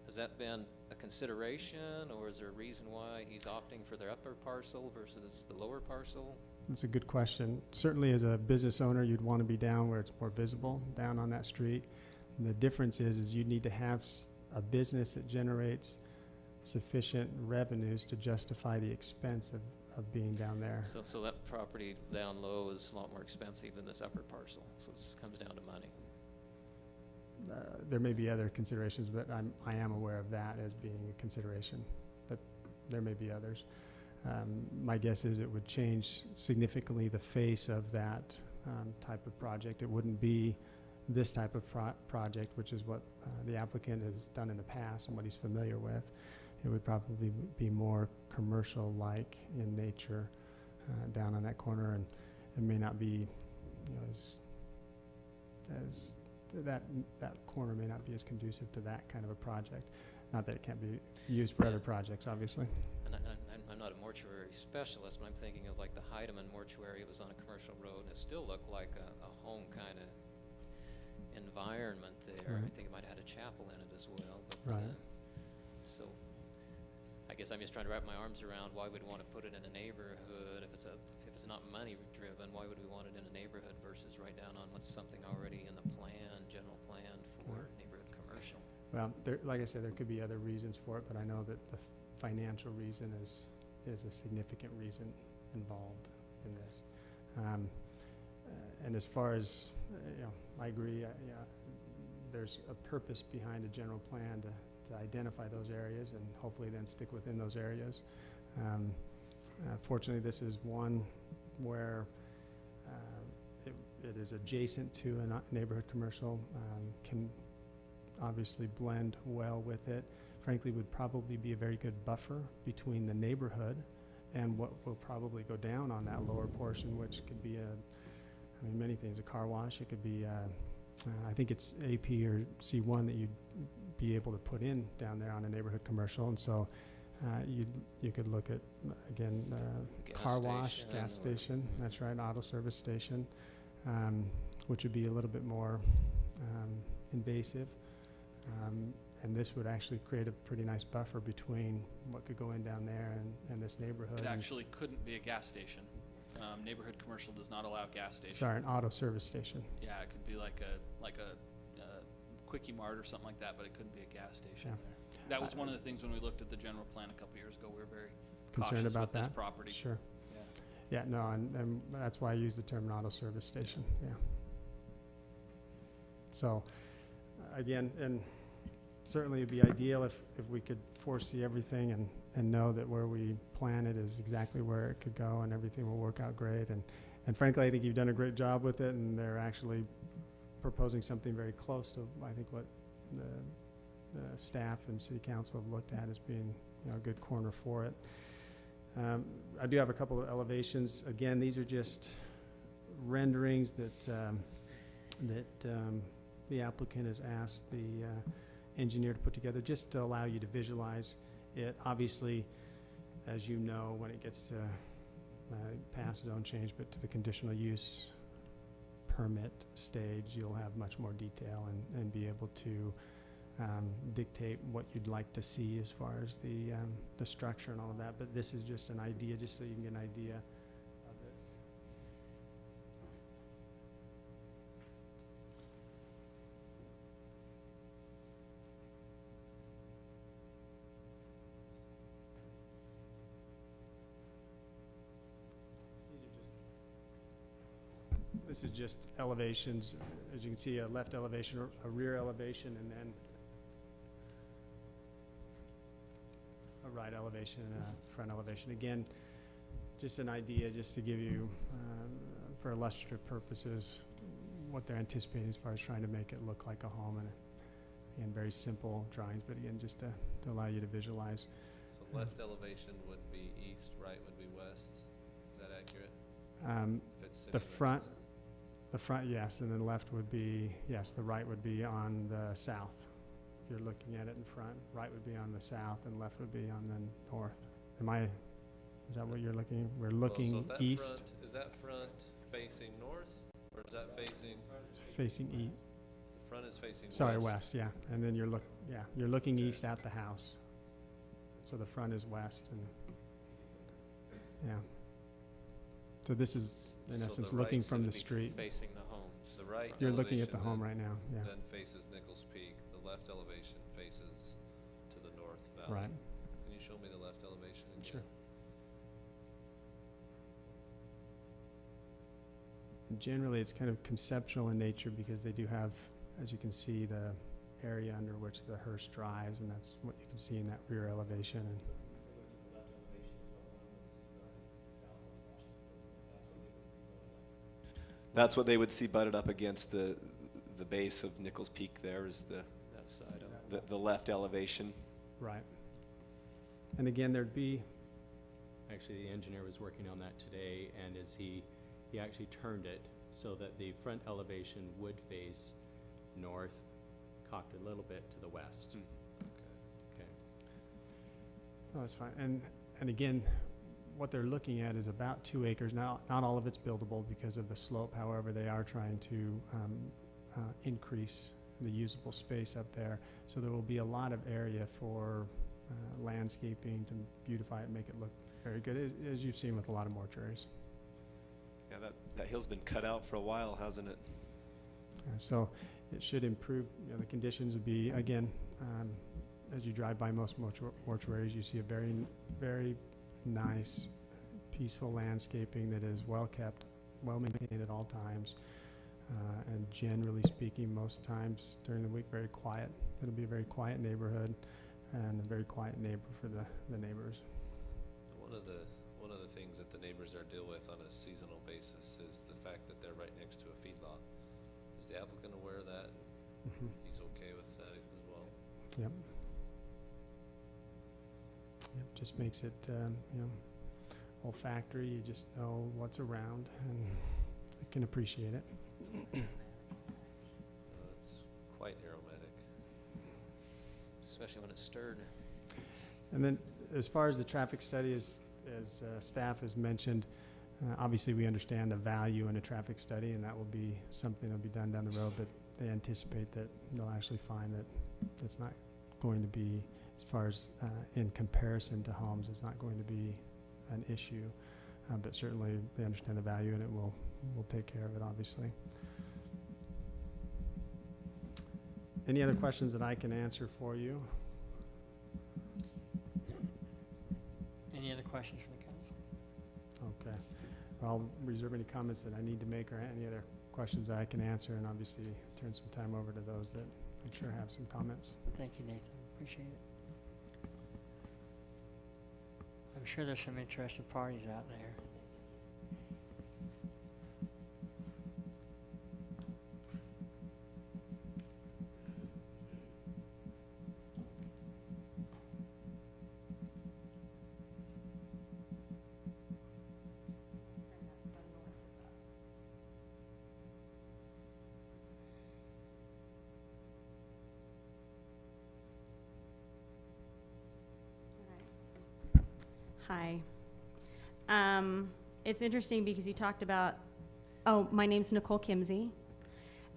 Has that been a consideration, or is there a reason why he's opting for the upper parcel versus the lower parcel? That's a good question. Certainly as a business owner, you'd want to be down where it's more visible, down on that street. And the difference is you need to have a business that generates sufficient revenues to justify the expense of being down there. So that property down low is a lot more expensive than this upper parcel, so it comes down to money. There may be other considerations, but I am aware of that as being a consideration, but there may be others. My guess is it would change significantly the face of that type of project. It wouldn't be this type of project, which is what the applicant has done in the past and what he's familiar with. It would probably be more commercial-like in nature down on that corner, and it may not be, you know, as that corner may not be as conducive to that kind of a project. Not that it can't be used for other projects, obviously. And I'm not a mortuary specialist, but I'm thinking of like the Heidemann mortuary. It was on a commercial road, and it still looked like a home kind of environment there. Right. I think it might have had a chapel in it as well. But, Right. So I guess I'm just trying to wrap my arms around why we'd want to put it in a neighborhood. If it's not money driven, why would we want it in a neighborhood versus right down on what's something already in the plan, general plan for neighborhood commercial? Well, like I said, there could be other reasons for it, but I know that the financial reason is a significant reason involved in this. And as far as, you know, I agree, there's a purpose behind a general plan to identify those areas and hopefully then stick within those areas. Fortunately, this is one where it is adjacent to a neighborhood commercial, can obviously blend well with it. Frankly, would probably be a very good buffer between the neighborhood and what will probably go down on that lower portion, which could be many things, a car wash. It could be, I think it's AP or C1 that you'd be able to put in down there on a neighborhood commercial. And so you could look at, again, car wash, gas station, that's right, auto service station, which would be a little bit more invasive. And this would actually create a pretty nice buffer between what could go in down there and this neighborhood. It actually couldn't be a gas station. Neighborhood commercial does not allow gas stations. Sorry, an auto service station. Yeah, it could be like a Quickie Mart or something like that, but it couldn't be a gas station there. That was one of the things when we looked at the general plan a couple years ago. We were very Concerned cautious about with this that? property. Sure. Yeah. Yeah, no, and that's why I use the term auto service station, yeah. So, again, and certainly it'd be ideal if we could foresee everything and know that where we plan it is exactly where it could go and everything will work out great. And frankly, I think you've done a great job with it, and they're actually proposing something very close to, I think, what the staff and city council have looked at as being, you know, a good corner for it. I do have a couple of elevations. Again, these are just renderings that the applicant has asked the engineer to put together just to allow you to visualize it. Obviously, as you know, when it gets to past zone change, but to the conditional use permit stage, you'll have much more detail and be able to dictate what you'd like to see as far as the structure and all of that. But this is just an idea, just so you can get an idea of it. This is just elevations. As you can see, a left elevation, or a rear elevation, and then a right elevation and a front elevation. Again, just an idea, just to give you, for illustrative purposes, what they're anticipating as far as trying to make it look like a home Again, very simple drawings, but again, just to allow you to visualize. So left elevation would be east, right would be west. Is that accurate? If it's city The front, limits? the front, yes, and then left would be, yes, the right would be on the south. If you're looking at it in front, right would be on the south and left would be on the north. Is that what you're looking, we're Well, so looking if that east, front- Is that front facing north, or is that facing, facing east, the front is facing west? sorry, west, yeah, and then you're looking east at the house. So the front is west and, yeah. So this is, in So essence, the looking right's from gonna the be street. Facing the homes. The right You're looking at the elevation home then- right now, yeah, Then faces Nichols Peak, the left elevation faces to the north valley. right, Can you show me the left elevation again? sure. Generally, it's kind of conceptual in nature because they do have, as you can see, the area under which the hearse drives, and that's what you can see in that rear elevation. And That's what they would see butted up against the base of Nichols Peak there is That side of it. the left elevation. right. And again, there'd be, Actually, the engineer was working on that today, and he actually turned it so that the front elevation would face north, cocked a little bit to the west. Okay. oh, that's fine. And again, what they're looking at is about 2 acres. Now, not all of it's buildable because of the slope. However, they are trying to increase the usable space up there. So there will be a lot of area for landscaping to beautify it, make it look very good, as you've seen with a lot of mortuaries. Yeah, that hill's been cut out for a while, hasn't it? So it should improve, the conditions would be, again, as you drive by most mortuaries, you see a very, very nice, peaceful landscaping that is well kept, well maintained at all times. And generally speaking, most times during the week, very quiet. It'll be a very quiet neighborhood and a very quiet neighbor for the neighbors. One of the things that the neighbors are deal with on a seasonal basis is the fact that they're right next to a feedlot. Is the applicant aware of that? He's okay with that as well? Yep. Yep, just makes it, olfactory. You just know what's around and you can appreciate it. It's quite aromatic. Especially when it's stirred. And then, as far as the traffic study, as staff has mentioned, obviously we understand the value in a traffic study, and that will be something that'll be done down the road, but they anticipate that they'll actually find that it's not going to be, as far as in comparison to homes, it's not going to be an issue. But certainly they understand the value, and we'll take care of it, obviously. Any other questions that I can answer for you? Any other questions from the council? Okay. I'll reserve any comments that I need to make or any other questions that I can answer, and obviously turn some time over to those that I'm sure have some comments. Thank you, Nathan. Appreciate it. I'm sure there's some interested parties out there. Hi. It's interesting because you talked about, my name's Nicole Kimsey.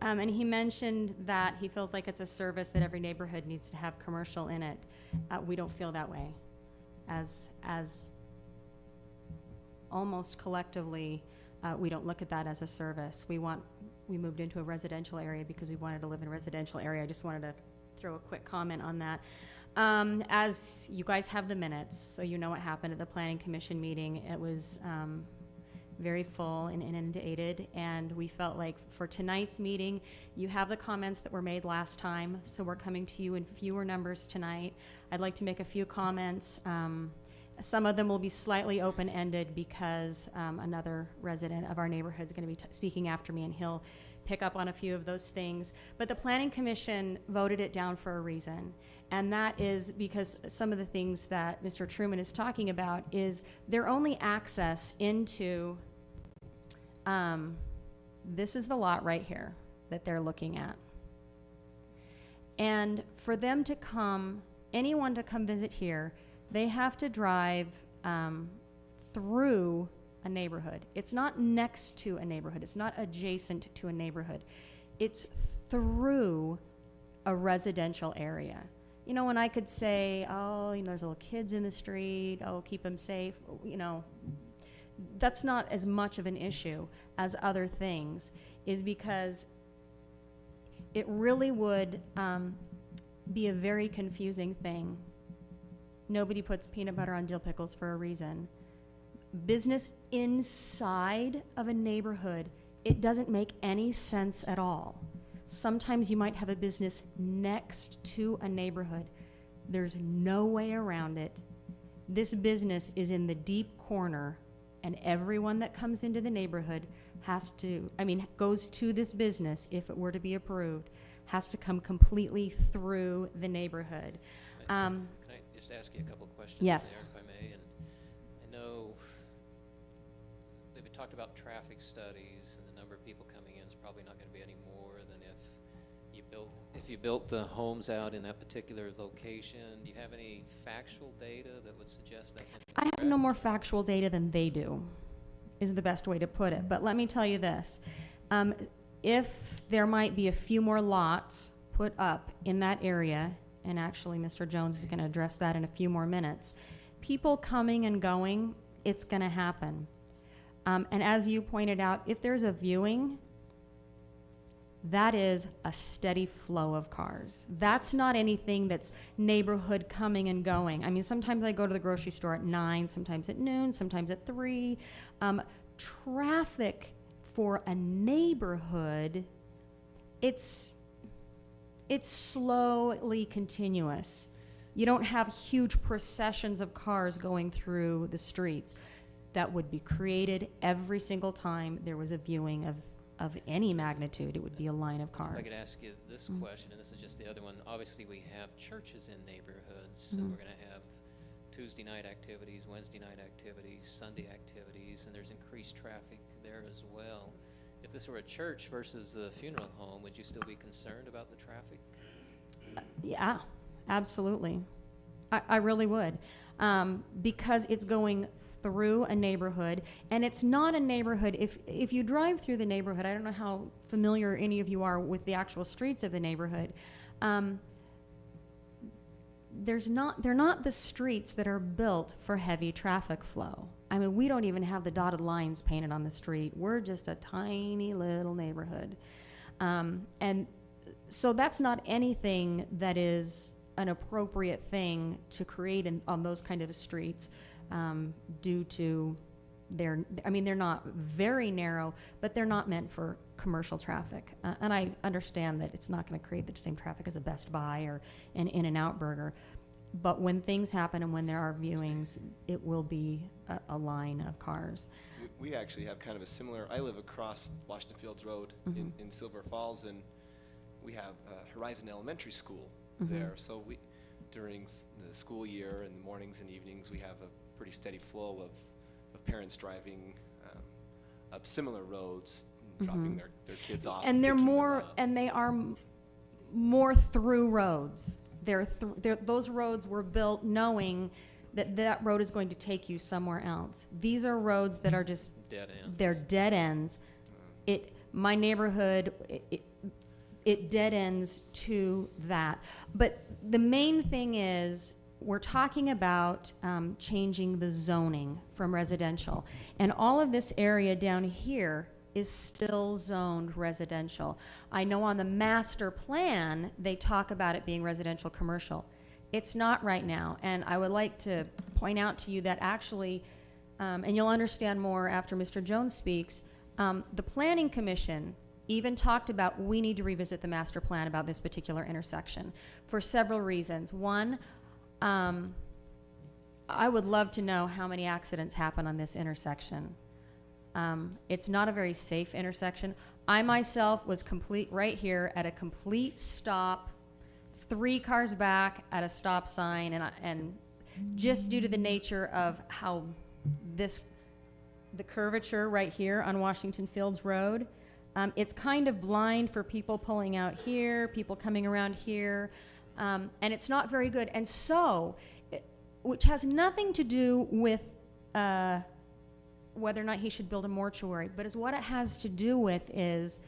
And he mentioned that he feels like it's a service that every neighborhood needs to have commercial in it. We don't feel that way. As almost collectively, we don't look at that as a service. We moved into a residential area because we wanted to live in a residential area. I just wanted to throw a quick comment on that. As you guys have the minutes, so you know what happened at the Planning Commission meeting. It was very full and inundated, and we felt like for tonight's meeting, you have the comments that were made last time, so we're coming to you in fewer numbers tonight. I'd like to make a few comments. Some of them will be slightly open-ended because another resident of our neighborhood is going to be speaking after me, and he'll pick up on a few of those things. But the Planning Commission voted it down for a reason. And that is because some of the things that Mr. Truman is talking about is their only access into, this is the lot right here that they're looking at. And for them to come, anyone to come visit here, they have to drive through a neighborhood. It's not next to a neighborhood. It's not adjacent to a neighborhood. It's through a residential area. You know, when I could say, oh, you know, there's little kids in the street, oh, keep them safe, you know, that's not as much of an issue as other things, is because it really would be a very confusing thing. Nobody puts peanut butter on dill pickles for a reason. Business inside of a neighborhood, it doesn't make any sense at all. Sometimes you might have a business next to a neighborhood. There's no way around it. This business is in the deep corner, and everyone that comes into the neighborhood goes to this business, if it were to be approved, has to come completely through the neighborhood. Can I just ask you a couple of questions Yes. there, if I may? And I know they've talked about traffic studies, and the number of people coming in is probably not going to be any more than if you built the homes out in that particular location. Do you have any factual data that would suggest that's I have no more factual data than they do, is the best way to put it. But let me tell you this. If there might be a few more lots put up in that area, and actually Mr. Jones is going to address that in a few more minutes, people coming and going, it's going to happen. And as you pointed out, if there's a viewing, that is a steady flow of cars. That's not anything that's neighborhood coming and going. I mean, sometimes I go to the grocery store at 9, sometimes at noon, sometimes at 3. Traffic for a neighborhood, it's slowly continuous. You don't have huge processions of cars going through the streets. That would be created every single time there was a viewing of any magnitude. It would be a line of cars. If I could ask you this question, and this is just the other one. Obviously, we have churches in neighborhoods, so we're going to have Tuesday night activities, Wednesday night activities, Sunday activities, and there's increased traffic there as well. If this were a church versus a funeral home, would you still be concerned about the traffic? Yeah, absolutely. I really would. Because it's going through a neighborhood, and it's not a neighborhood. If you drive through the neighborhood, I don't know how familiar any of you are with the actual streets of the neighborhood. They're not the streets that are built for heavy traffic flow. I mean, we don't even have the dotted lines painted on the street. We're just a tiny little neighborhood. And so that's not anything that is an appropriate thing to create on those kind of streets, due to they're not very narrow, but they're not meant for commercial traffic. And I understand that it's not going to create the same traffic as a Best Buy or an In-N-Out Burger. But when things happen and when there are viewings, it will be a line of cars. We actually have kind of a similar, I live across Washington Fields Road in Silver Falls, and we have Horizon Elementary School there. So during the school year in the mornings and evenings, we have a pretty steady flow of parents driving up similar roads, dropping their kids off. And they are more through roads. Those roads were built knowing that road is going to take you somewhere else. These are roads that are just dead ends. They're dead ends. My neighborhood, it dead ends to that. But the main thing is, we're talking about changing the zoning from residential. And all of this area down here is still zoned residential. I know on the master plan, they talk about it being residential commercial. It's not right now. And I would like to point out to you that actually, and you'll understand more after Mr. Jones speaks, the Planning Commission even talked about we need to revisit the master plan about this particular intersection for several reasons. One, I would love to know how many accidents happen on this intersection. It's not a very safe intersection. I myself was right here at a complete stop, 3 cars back at a stop sign, and just due to the nature of how the curvature right here on Washington Fields Road, it's kind of blind for people pulling out here, people coming around here, and it's not very good. And so, which has nothing to do with whether or not he should build a mortuary, but is what it has to do with is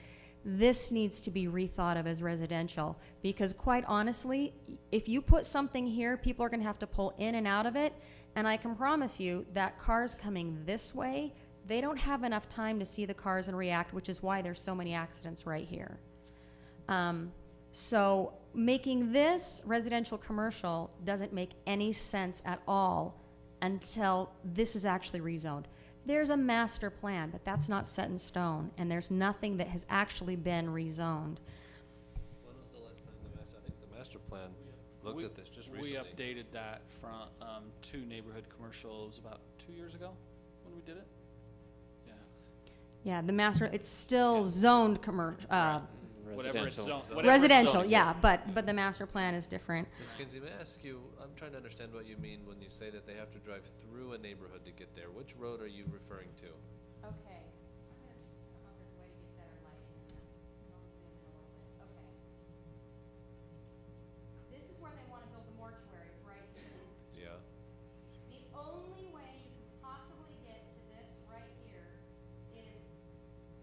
this needs to be rethought of as residential, because quite honestly, if you put something here, people are going to have to pull in and out of it, and I can promise you that cars coming this way, they don't have enough time to see the cars and react, which is why there's so many accidents right here. So making this residential commercial doesn't make any sense at all until this is actually rezoned. There's a master plan, but that's not set in stone, and there's nothing that has actually been rezoned. When was the last time I think the master plan looked at this just recently? We updated that from, to neighborhood commercials about 2 years ago when we did it. Yeah. Yeah, the master, it's still zoned commercial, Whatever it's zoned. residential, yeah, but the master plan is different. Ms. Kinsey, may I ask you, I'm trying to understand what you mean when you say that they have to drive through a neighborhood to get there. Which road are you referring to? Okay. I don't know if there's a way to get better lighting in this. I'll zoom in a little bit. Okay. This is where they want to build the mortuaries, right? Yeah. The only way you can possibly get to this right here is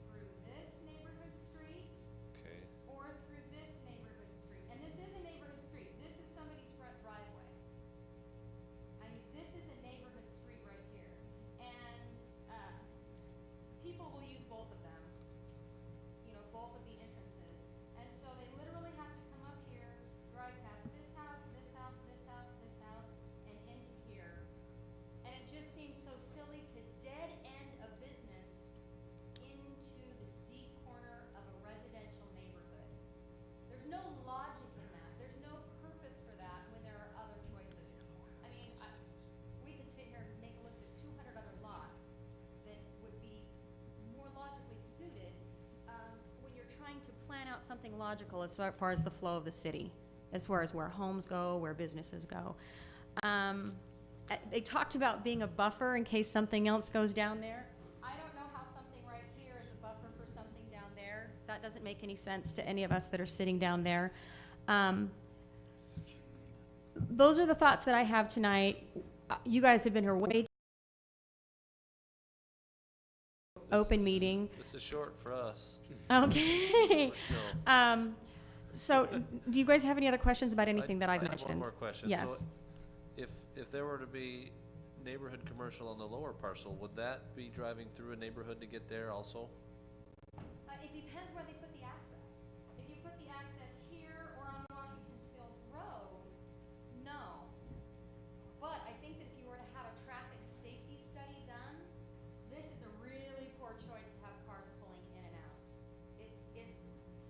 through this neighborhood street Okay. or through this neighborhood street. And this is a neighborhood street. This is somebody's front driveway. I mean, this is a neighborhood street right here. And people will use both of them, you know, both of the entrances. And so they literally have to come up here, drive past this house, this house, this house, this house, and into here. And it just seems so silly to dead end a business into the deep corner of a residential neighborhood. There's no logic in that. There's no purpose for that when there are other choices. I mean, we could sit here and make a list of 200 other lots that would be more logically suited when you're trying to plan out something logical as far as the flow of the city, as far as where homes go, where businesses go. They talked about being a buffer in case something else goes down there. I don't know how something right here is a buffer for something down there. That doesn't make any sense to any of us that are sitting down there. Those are the thoughts that I have tonight. You guys have been here way open meeting. This is short for us. Okay. We're still. So, do you guys have any other questions about anything that I've I have mentioned? one more question. Yes. So if there were to be neighborhood commercial on the lower parcel, would that be driving through a neighborhood to get there also? It depends where they put the access. If you put the access here or on Washington Field Road, no. But I think that if you were to have a traffic safety study done, this is a really poor choice to have cars pulling in and out.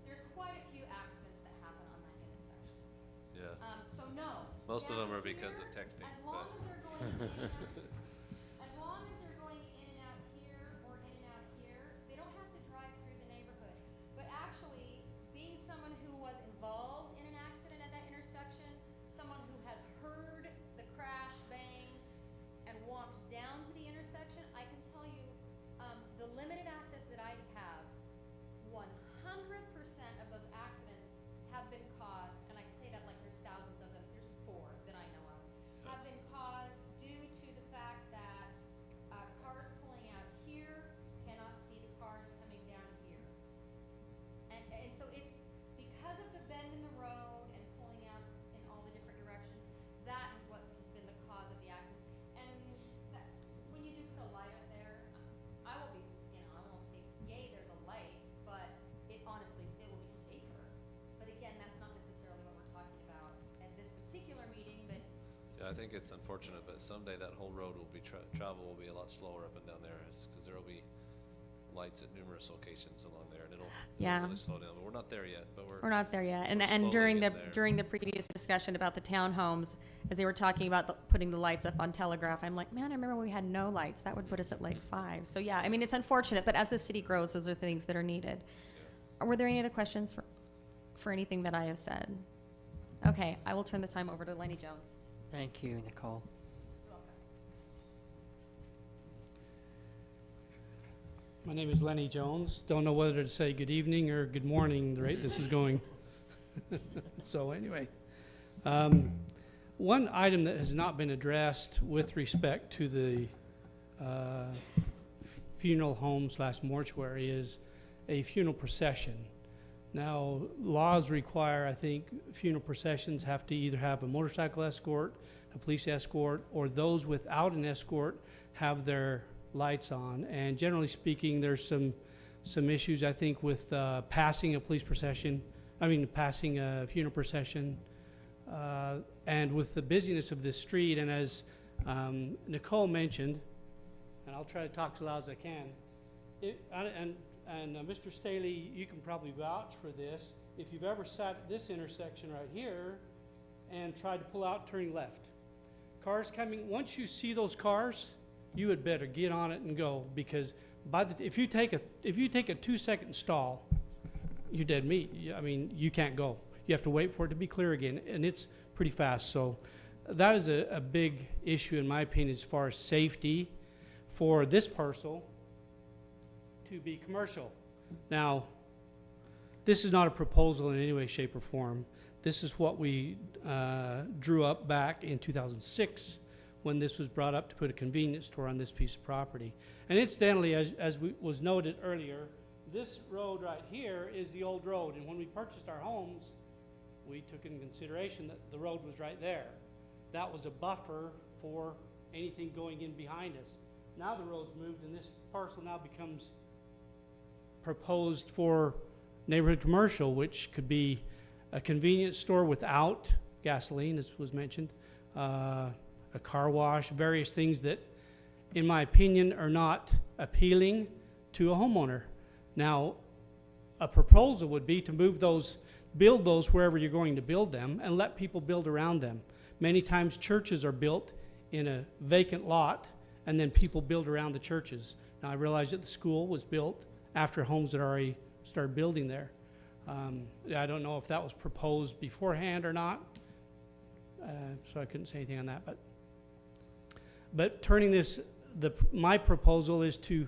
There's quite a few accidents that happen on that intersection. Yeah. So no. Most of Down them are because here, of texting. As long as they're going in, as long as they're going in and out here or in and out here, they don't have to drive through the neighborhood. But actually, being someone who was involved in an accident at that intersection, someone who has heard the crash, bang, and walked down to the intersection, I can tell you, the limited access that I have, 100% of those accidents have been caused, and I say that like there's thousands of them, there's 4 that I know of, have been caused due to the fact that cars pulling out here cannot see the cars coming down here. And so it's because of the bend in the road and pulling out in all the different directions, that is what has been the cause of the accidents. And that, when you do put a light up there, I will be, I won't think, yay, there's a light, but honestly, it will be safer. But again, that's not necessarily what we're talking about at this particular meeting, but Yeah, I think it's unfortunate, but someday that whole road will be, travel will be a lot slower up and down there, because there will be lights at numerous locations along there, and it'll Yeah. really slow down, but we're not there yet, but We're not there yet. And, we're and slowly during the, getting there. during the previous discussion about the townhomes, as they were talking about putting the lights up on Telegraph, I'm like, man, I remember when we had no lights. That would put us at like 5. So yeah, I mean, it's unfortunate, but as the city grows, those are things that are needed. Were there any other questions for anything that I have said? Okay, I will turn the time over to Lenny Jones. Thank you, Nicole. My name is Lenny Jones. Don't know whether to say good evening or good morning, the rate this is going. So anyway, one item that has not been addressed with respect to the funeral home / mortuary is a funeral procession. Now, laws require, I think, funeral processions have to either have a motorcycle escort, a police escort, or those without an escort have their lights on. And generally speaking, there's some issues, I think, with passing a passing a funeral procession, and with the busyness of this street. And as Nicole mentioned, and I'll try to talk as loud as I can, Mr. Staley, you can probably vouch for this. If you've ever sat at this intersection right here and tried to pull out turning left, cars coming, once you see those cars, you had better get on it and go, because if you take a 2-second stall, you're dead meat. I mean, you can't go. You have to wait for it to be clear again, and it's pretty fast. So that is a big issue, in my opinion, as far as safety for this parcel to be commercial. Now, this is not a proposal in any way, shape, or form. This is what we drew up back in 2006 when this was brought up to put a convenience store on this piece of property. And incidentally, as was noted earlier, this road right here is the old road. And when we purchased our homes, we took in consideration that the road was right there. That was a buffer for anything going in behind us. Now the road's moved, and this parcel now becomes proposed for neighborhood commercial, which could be a convenience store without gasoline, as was mentioned, a car wash, various things that, in my opinion, are not appealing to a homeowner. Now, a proposal would be to move those, build those wherever you're going to build them, and let people build around them. Many times churches are built in a vacant lot, and then people build around the churches. Now, I realize that the school was built after homes had already started building there. I don't know if that was proposed beforehand or not, so I couldn't say anything on that. But turning this, my proposal is to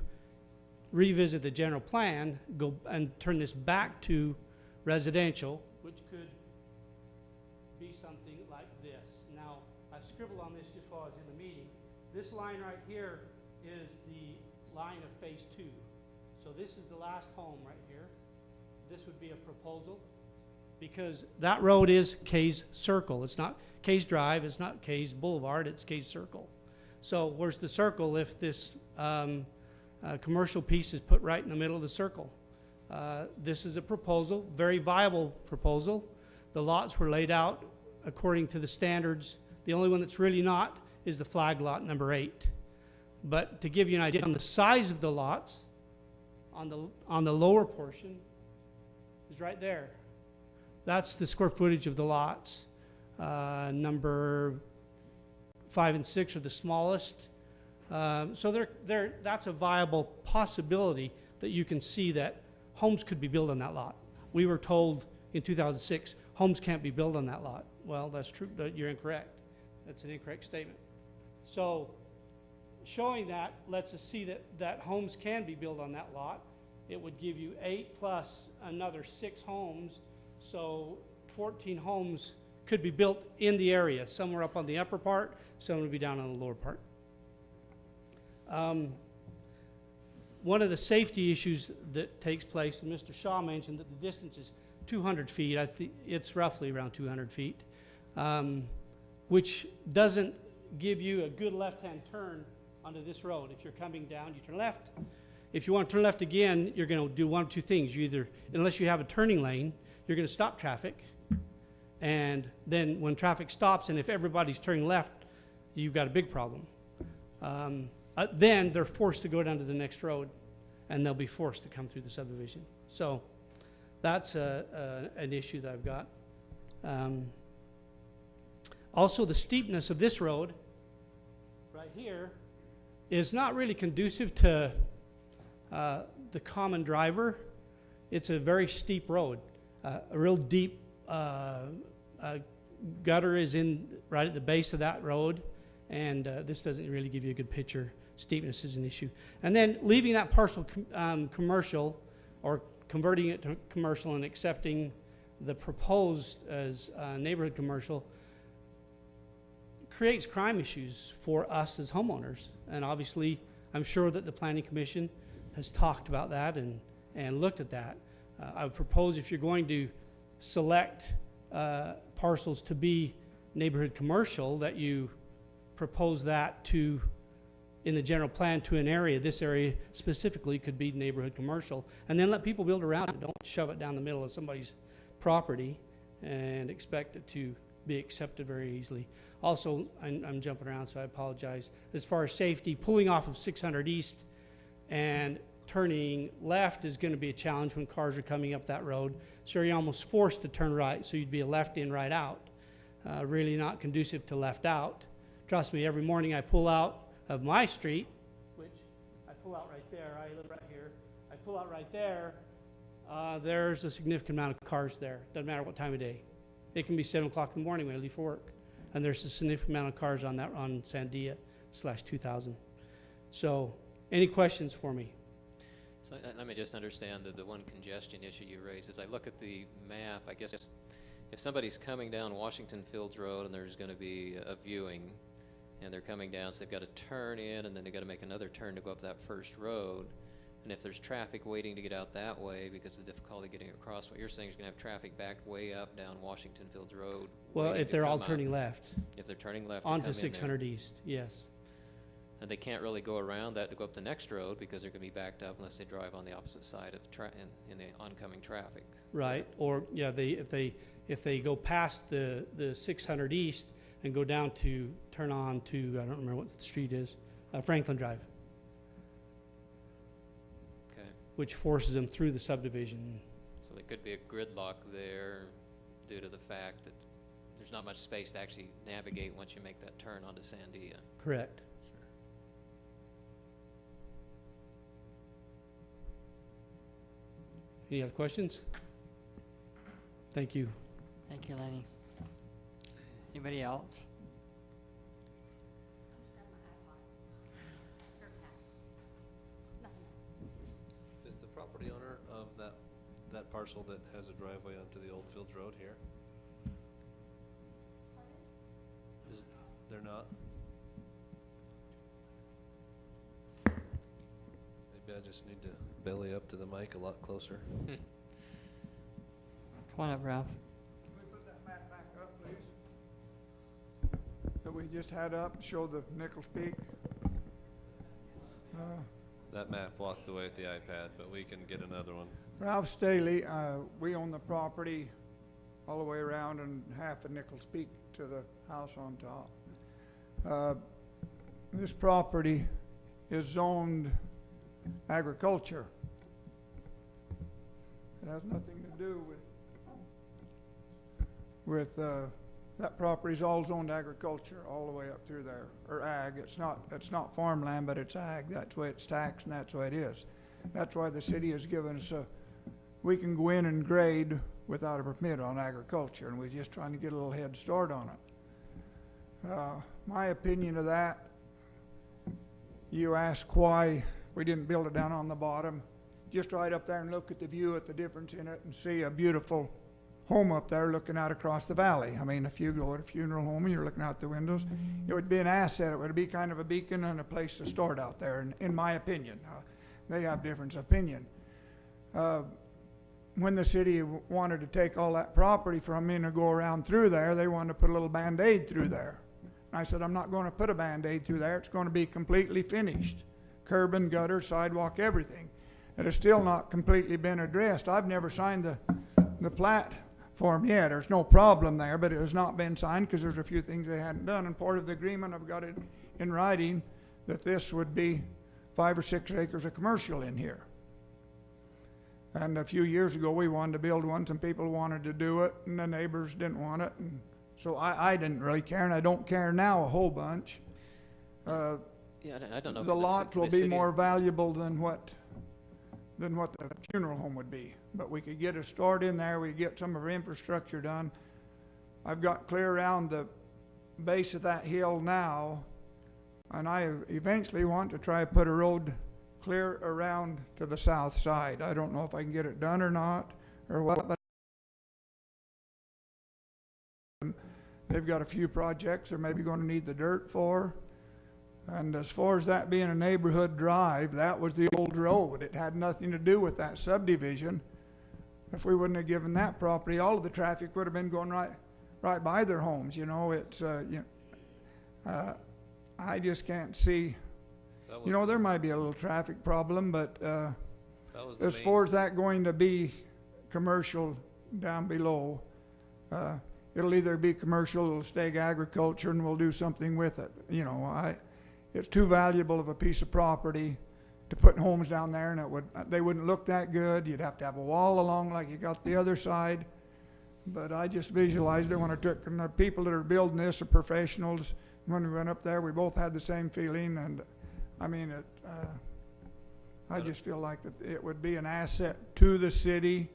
revisit the general plan, go and turn this back to residential, which could be something like this. Now, I've scribbled on this just while I was in the meeting. This line right here is the line of phase 2. So this is the last home right here. This would be a proposal, because that road is Kay's Circle. It's not Kay's Drive, it's not Kay's Boulevard, it's Kay's Circle. So where's the circle if this commercial piece is put right in the middle of the circle? This is a proposal, very viable proposal. The lots were laid out according to the standards. The only one that's really not is the flag lot number 8. But to give you an idea on the size of the lots, on the lower portion is right there. That's the square footage of the lots. Number 5 and 6 are the smallest. So that's a viable possibility that you can see that homes could be built on that lot. We were told in 2006, homes can't be built on that lot. Well, that's true, but you're incorrect. That's an incorrect statement. So showing that lets us see that homes can be built on that lot. It would give you 8 plus another 6 homes, so 14 homes could be built in the area, somewhere up on the upper part, some would be down on the lower part. One of the safety issues that takes place, and Mr. Shaw mentioned that the distance is 200 feet. I think it's roughly around 200 feet, which doesn't give you a good left-hand turn onto this road. If you're coming down, you turn left. If you want to turn left again, you're going to do one of two things. You either, unless you have a turning lane, you're going to stop traffic. And then when traffic stops, and if everybody's turning left, you've got a big problem. Then they're forced to go down to the next road. and they'll be forced to come through the subdivision. So that's an issue that I've got. Also, the steepness of this road right here is not really conducive to the common driver. It's a very steep road. A real deep gutter is in right at the base of that road, and this doesn't really give you a good picture. Steepness is an issue. And then leaving that parcel commercial, or converting it to commercial and accepting the proposed as neighborhood commercial, creates crime issues for us as homeowners. And obviously, I'm sure that the Planning Commission has talked about that and looked at that. I would propose, if you're going to select parcels to be neighborhood commercial, that you propose that to, in the general plan, to an area. This area specifically could be neighborhood commercial, and then let people build around it. Don't shove it down the middle of somebody's property and expect it to be accepted very easily. Also, I'm jumping around, so I apologize. As far as safety, pulling off of 600 East and turning left is going to be a challenge when cars are coming up that road. So you're almost forced to turn right, so you'd be a left in, right out. Really not conducive to left out. Trust me, every morning I pull out of my street, which I pull out right there, I live right here, I pull out right there, there's a significant amount of cars there. Doesn't matter what time of day. It can be 7 o'clock in the morning when I leave for work. And there's a significant amount of cars on that, on Sandia/2000. So, any questions for me? So let me just understand the one congestion issue you raised. As I look at the map, I guess if somebody's coming down Washington Fields Road and there's going to be a viewing, and they're coming down, so they've got to turn in, and then they've got to make another turn to go up that first road. And if there's traffic waiting to get out that way because of the difficulty getting across, what you're saying is you're going to have traffic backed way up down Washington Fields Road. Well, waiting if to they're all come turning out. left. If they're turning left to Onto come in there. 600 East, yes. And they can't really go around that to go up the next road because they're going to be backed up unless they drive on the opposite side of in the oncoming traffic. Right, or, yeah, if they go past the 600 East and go down to, turn on to, I don't remember what the street is, Franklin Drive. Okay. Which forces them through the subdivision. So there could be a gridlock there due to the fact that there's not much space to actually navigate once you make that turn onto Sandia. Correct. Any other questions? Thank you. Thank you, Lenny. Anybody else? Is the property owner of that parcel that has a driveway onto the Old Fields Road here? They're not? Maybe I just need to belly up to the mic a lot closer. Come on up, Ralph. Can we put that map back up, please? That we just had up, show the Nichols Peak. That map walked away with the iPad, but we can get another one. Ralph Staley, we own the property all the way around and half of Nichols Peak to the house on top. This property is zoned agriculture. It has nothing to do with that property's all zoned agriculture all the way up through there, or ag. It's not farmland, but it's ag. That's the way it's taxed, and that's the way it is. That's why the city has given us we can go in and grade without a permit on agriculture, and we're just trying to get a little head start on it. My opinion of that, you ask why we didn't build it down on the bottom. Just right up there and look at the view, at the difference in it, and see a beautiful home up there looking out across the valley. I mean, if you go to a funeral home and you're looking out the windows, it would be an asset. It would be kind of a beacon and a place to start out there, in my opinion. They have different opinion. When the city wanted to take all that property from me and go around through there, they wanted to put a little Band-Aid through there. And I said, I'm not going to put a Band-Aid through there. It's going to be completely finished. Curb and gutter, sidewalk, everything. It has still not completely been addressed. I've never signed the plat form yet. There's no problem there, but it has not been signed because there's a few things they hadn't done. And part of the agreement, I've got it in writing that this would be 5 or 6 acres of commercial in here. And a few years ago, we wanted to build one, some people wanted to do it, and the neighbors didn't want it, and so I didn't really care, and I don't care now a whole bunch. Yeah, I don't know. if The ci- lots will the be city- more valuable than what the funeral home would be. But we could get a start in there, we could get some of our infrastructure done. I've got clear around the base of that hill now, and I eventually want to try to put a road clear around to the south side. I don't know if I can get it done or not, or what, but they've got a few projects they're maybe gonna need the dirt for. And as far as that being a neighborhood drive, that was the old road. It had nothing to do with that subdivision. If we wouldn't have given that property, all of the traffic would have been going right by their homes, you know, it's, I just can't see, That you know, there might be a little traffic problem, but, That was the as main- far as that going to be commercial down below, it'll either be commercial, it'll stay agriculture, and we'll do something with it. You know, it's too valuable of a piece of property to put homes down there, and they wouldn't look that good. You'd have to have a wall along like you got the other side. But I just visualized it when I took, and the people that are building this are professionals. When we went up there, we both had the same feeling, and I mean, I just feel like that it would be an asset to the city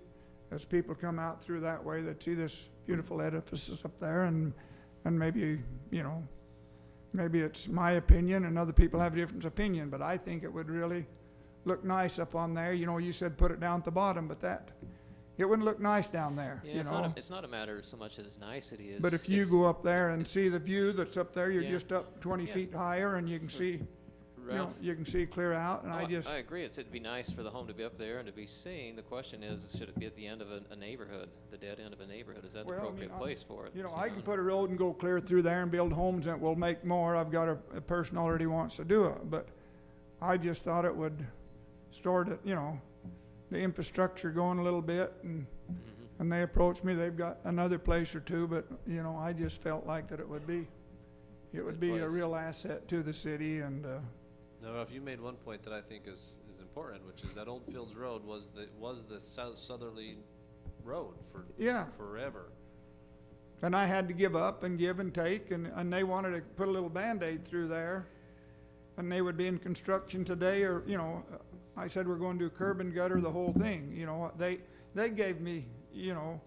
as people come out through that way, that see this beautiful edifices up there, and maybe, you know, maybe it's my opinion and other people have a different opinion, but I think it would really look nice up on there. You know, you said put it down at the bottom, but it wouldn't look nice down there, Yeah, you know? it's not a matter so much as nice it is. But if you it's- go up there and see the view that's up there, you're Yeah. just up 20 Yeah. feet higher, and you can see, you know, Ralph, you can see clear out, and oh, I agree, it'd be nice for the home to be up there and to be seen. The question is, should it be at the end of a neighborhood, the dead end of a neighborhood? Is that the Well, I mean, appropriate place for it? You know, I can put a road and go clear through there and build homes, and it will make more. I've got a person already wants to do it, but I just thought it would start it, you know, the infrastructure going a little bit, and they approached me, they've got another place or two, but, you know, I just felt like that it would be a place. real asset to the city, and, No, Ralph, you made one point that I think is important, which is that Old Fields Road was the southerly road for Yeah. forever. and I had to give up and give and take, and they wanted to put a little Band-Aid through there, and they would be in construction today, or, you know, I said we're going to do curb and gutter, the whole thing, you know, they gave me, you know,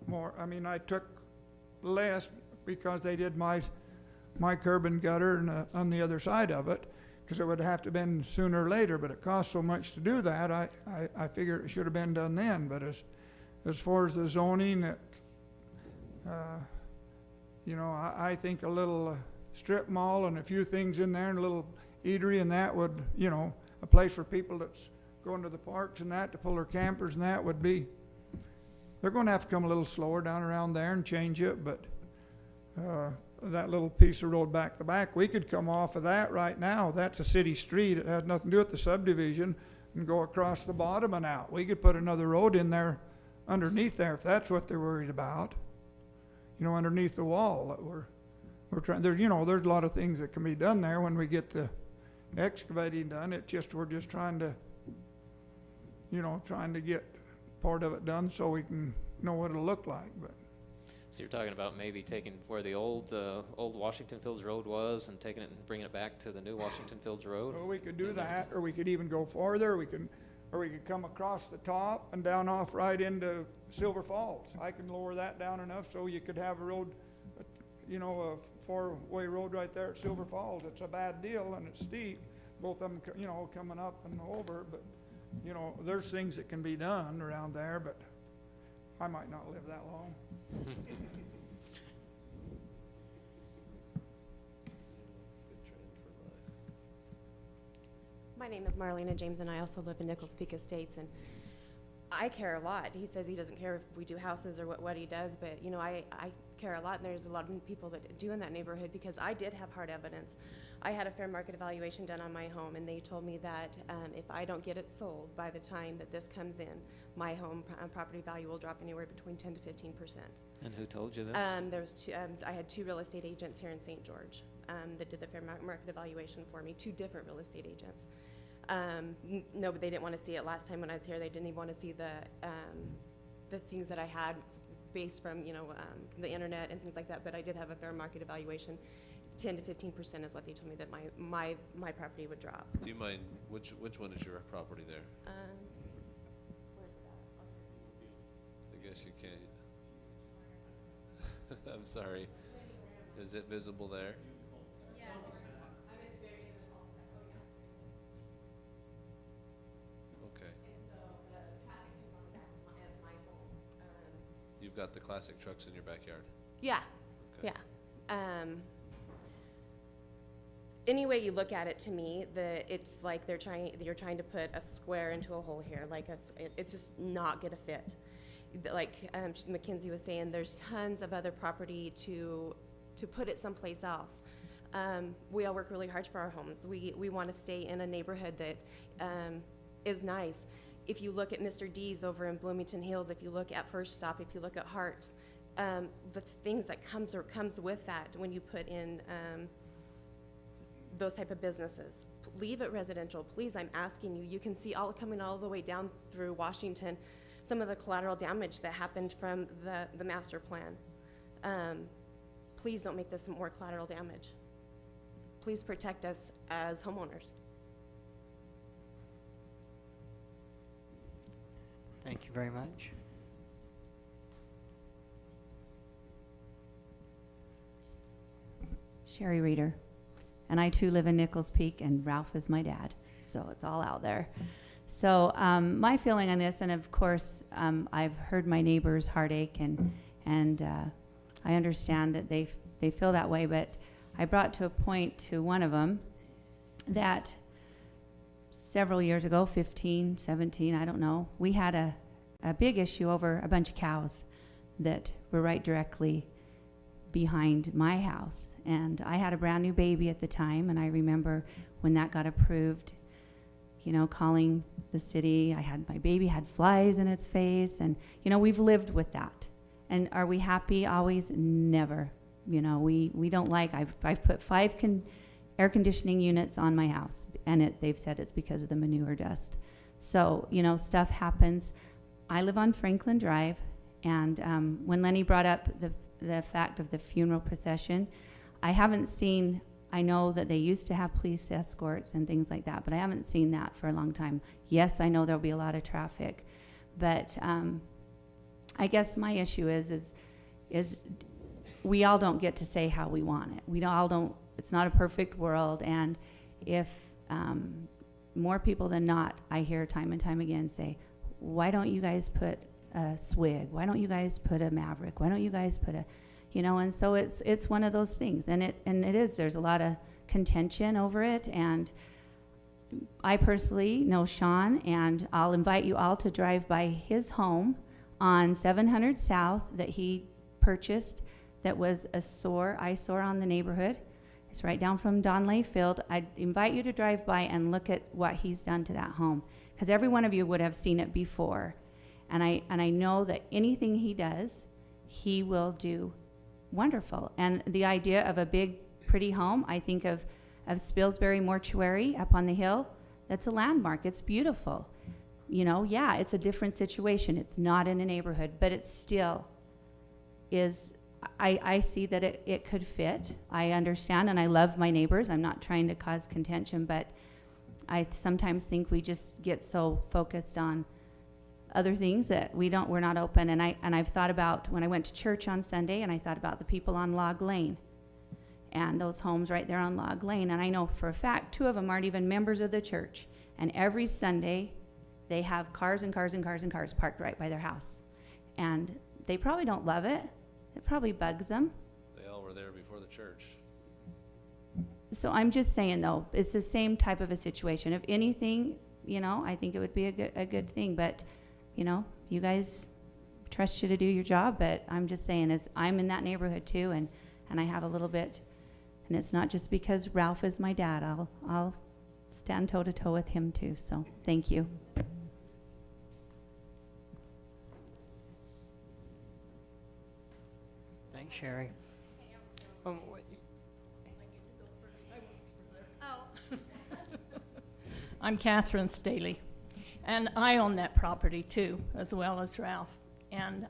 more, I mean, I took less because they did my curb and gutter and, on the other side of it, because it would have to been sooner or later, but it cost so much to do that, I figure it should have been done then, but as far as the zoning, you know, I think a little strip mall and a few things in there and a little eatery, and that would, you know, a place for people that's going to the parks and that to pull their campers, and that would be, they're going to have to come a little slower down around there and change it, but that little piece of road back to back, we could come off of that right now. That's a city street. It has nothing to do with the subdivision, and go across the bottom and out. We could put another road in there underneath there if that's what they're worried about. You know, underneath the wall that we're trying, there's, you know, there's a lot of things that can be done there when we get the excavating done. We're just trying to, you know, trying to get part of it done so we can know what it'll look like, but. So you're talking about maybe taking where the old Washington Fields Road was and taking it and bringing it back to the new Washington Fields Road? Well, we could do that, or we could even go farther, or we could come across the top and down off right into Silver Falls. I can lower that down enough so you could have a road, you know, a four-way road right there at Silver Falls. It's a bad deal and it's steep, both of them, you know, coming up and over, but, you know, there's things that can be done around there, but I might not live that long. My name is Marlena James, and I also live in Nichols Peak Estates, and I care a lot. He says he doesn't care if we do houses or what he does, but, you know, I care a lot, and there's a lot of people that do in that neighborhood, because I did have hard evidence. I had a fair market evaluation done on my home, and they told me that if I don't get it sold by the time that this comes in, my home property value will drop anywhere between 10 to 15%. And who told you this? There was two, I had two real estate agents here in St. George that did the fair market evaluation for me, two different real estate agents. No, but they didn't want to see it last time when I was here. They didn't even want to see the things that I had based from, the internet and things like that. But I did have a fair market evaluation. 10 to 15% is what they told me that my property would drop. Do you mind, which one is your property there? Where's it at? I guess you can't. I'm sorry. Is it visible there? Yes. I'm at the very end of the cul-de-sac. Oh, yeah. Okay. And so the traffic comes on the back of my home. You've got the classic trucks in your backyard? Yeah. Okay. Yeah. Any way you look at it, to me, it's like you're trying to put a square into a hole here. Like it's just not gonna fit. Like Mackenzie was saying, there's tons of other property to put it someplace else. We all work really hard for our homes. We want to stay in a neighborhood that is nice. If you look at Mr. D's over in Bloomington Hills, if you look at First Stop, if you look at Hearts, the things that comes with that when you put in those type of businesses. Leave it residential, please. I'm asking you. You can see coming all the way down through Washington, some of the collateral damage that happened from the master plan. Please don't make this more collateral damage. Please protect us as homeowners. Thank you very much. Sherry Reeder. And I too live in Nichols Peak, and Ralph is my dad, so it's all out there. So my feeling on this, and of course I've heard my neighbors' heartache, and I understand that they feel that way, but I brought to a point to one of them that several years ago, 15, 17, I don't know, we had a big issue over a bunch of cows that were right directly behind my house. And I had a brand new baby at the time, and I remember when that got approved, calling the city. My baby had flies in its face, and we've lived with that. And are we happy always? Never. We don't like. I've put 5 air conditioning units on my house, and they've said it's because of the manure dust. So stuff happens. I live on Franklin Drive, and when Lenny brought up the fact of the funeral procession, I haven't seen. I know that they used to have police escorts and things like that, but I haven't seen that for a long time. Yes, I know there'll be a lot of traffic, but I guess my issue is we all don't get to say how we want it. We all don't. It's not a perfect world, and if more people than not, I hear time and time again say, "Why don't you guys put a Swig? Why don't you guys put a Maverick? Why don't you guys put a?" And so it's one of those things, and it is. There's a lot of contention over it, and I personally know Sean, and I'll invite you all to drive by his home on 700 South that he purchased. That was a eyesore on the neighborhood. It's right down from Don Layfield. I'd invite you to drive by and look at what he's done to that home, because every one of you would have seen it before, and I know that anything he does, he will do wonderful. And the idea of a big, pretty home, I think of Spilsbury Mortuary up on the hill. That's a landmark. It's beautiful. Yeah, it's a different situation. It's not in a neighborhood, but it still is. I see that it could fit. I understand, and I love my neighbors. I'm not trying to cause contention, but I sometimes think we just get so focused on other things that we're not open. And I've thought about when I went to church on Sunday, and I thought about the people on Log Lane and those homes right there on Log Lane. And I know for a fact 2 of them aren't even members of the church. And every Sunday they have cars and cars and cars and cars parked right by their house. And they probably don't love it. It probably bugs them. They all were there before the church. So I'm just saying, though, it's the same type of a situation. If anything, I think it would be a good thing. But you guys, trust you to do your job, but I'm just saying, I'm in that neighborhood too, and I have a little bit, and it's not just because Ralph is my dad. I'll stand toe to toe with him too. So thank you. Thanks, Sherry. I'm Catherine Staley, and I own that property too, as well as Ralph. And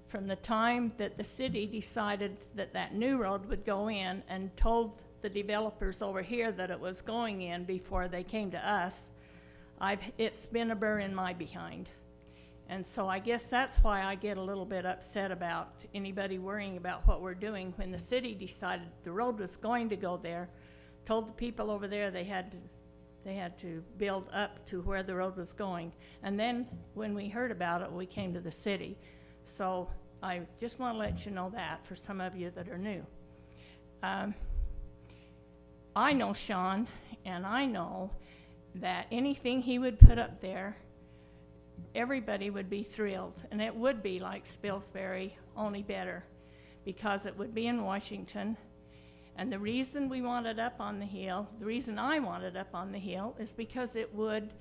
from the time that the city decided that that new road would go in and told the developers over here that it was going in before they came to us, it's been a burr in my behind. And so I guess that's why I get a little bit upset about anybody worrying about what we're doing. When the city decided the road was going to go there, told the people over there they had to build up to where the road was going. And then when we heard about it, we came to the city. So I just want to let you know that for some of you that are new. I know Sean, and I know that anything he would put up there, everybody would be thrilled. And it would be like Spilsbury, only better, because it would be in Washington. And the reason we want it up on the hill, the reason I want it up on the hill, is because it would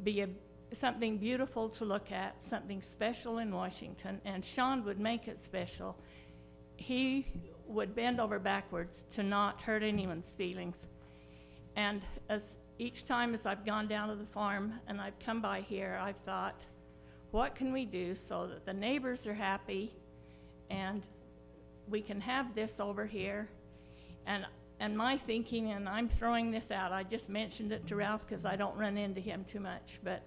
be something beautiful to look at, something special in Washington, and Sean would make it special. He would bend over backwards to not hurt anyone's feelings. And each time as I've gone down to the farm and I've come by here, I've thought, what can we do so that the neighbors are happy and we can have this over here? And my thinking, and I'm throwing this out, I just mentioned it to Ralph because I don't run into him too much, but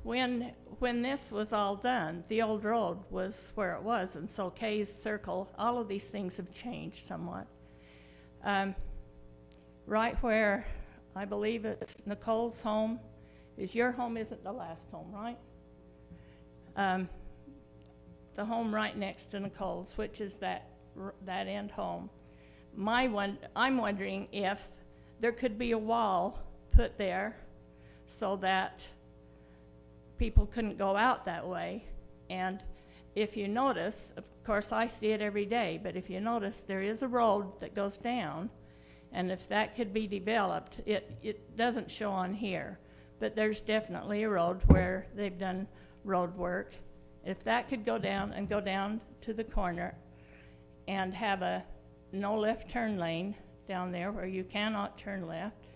when this was all done, the old road was where it was, and so Kay's Circle, all of these things have changed somewhat. Right where I believe it's Nicole's home, is your home isn't the last home, right? The home right next to Nicole's, which is that end home. I'm wondering if there could be a wall put there so that people couldn't go out that way. And if you notice, of course I see it every day, but if you notice, there is a road that goes down, and if that could be developed, it doesn't show on here, but there's definitely a road where they've done road work. If that could go down and go down to the corner and have a no left turn lane down there where you cannot turn left.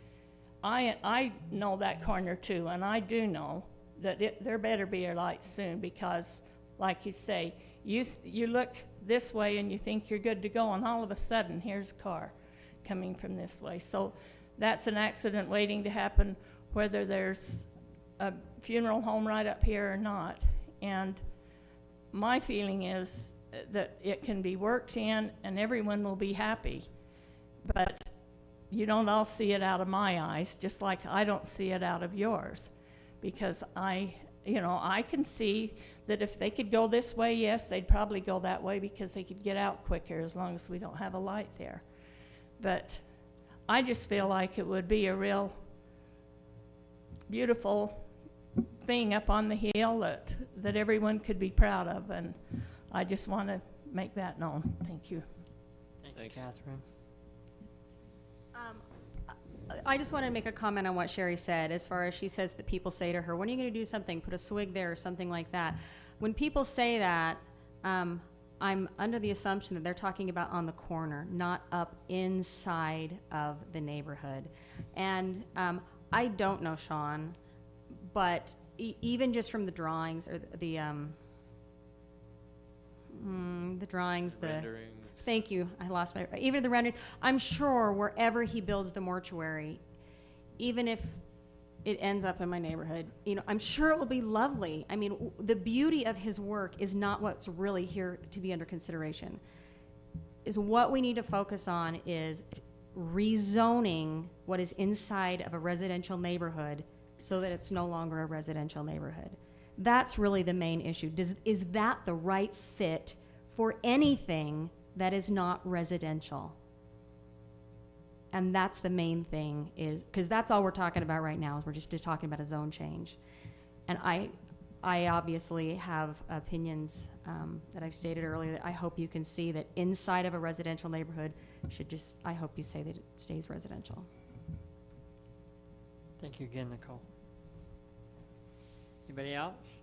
I know that corner too, and I do know that there better be a light soon, because like you say, you look this way and you think you're good to go, and all of a sudden here's a car coming from this way. So that's an accident waiting to happen, whether there's a funeral home right up here or not. And my feeling is that it can be worked in and everyone will be happy, but you don't all see it out of my eyes, just like I don't see it out of yours, because I can see that if they could go this way, yes, they'd probably go that way because they could get out quicker as long as we don't have a light there. But I just feel like it would be a real beautiful thing up on the hill that everyone could be proud of, and I just want to make that known. Thank you. Thanks, Catherine. I just want to make a comment on what Sherry said, as far as she says that people say to her, when are you going to do something, put a swig there or something like that. When people say that, I'm under the assumption that they're talking about on the corner, not up inside of the neighborhood. And I don't know Sean, but even just from the drawings, or the drawings, Renderings. Thank you, I lost my, even the renderings, I'm sure wherever he builds the mortuary, even if it ends up in my neighborhood, I'm sure it will be lovely. I mean, the beauty of his work is not what's really here to be under consideration. Is what we need to focus on is rezoning what is inside of a residential neighborhood so that it's no longer a residential neighborhood. That's really the main issue. Is that the right fit for anything that is not residential? And that's the main thing, is because that's all we're talking about right now, is we're just talking about a zone change. And I obviously have opinions that I've stated earlier that I hope you can see that inside of a residential neighborhood I hope you say that it stays residential. Thank you again, Nicole. Anybody else?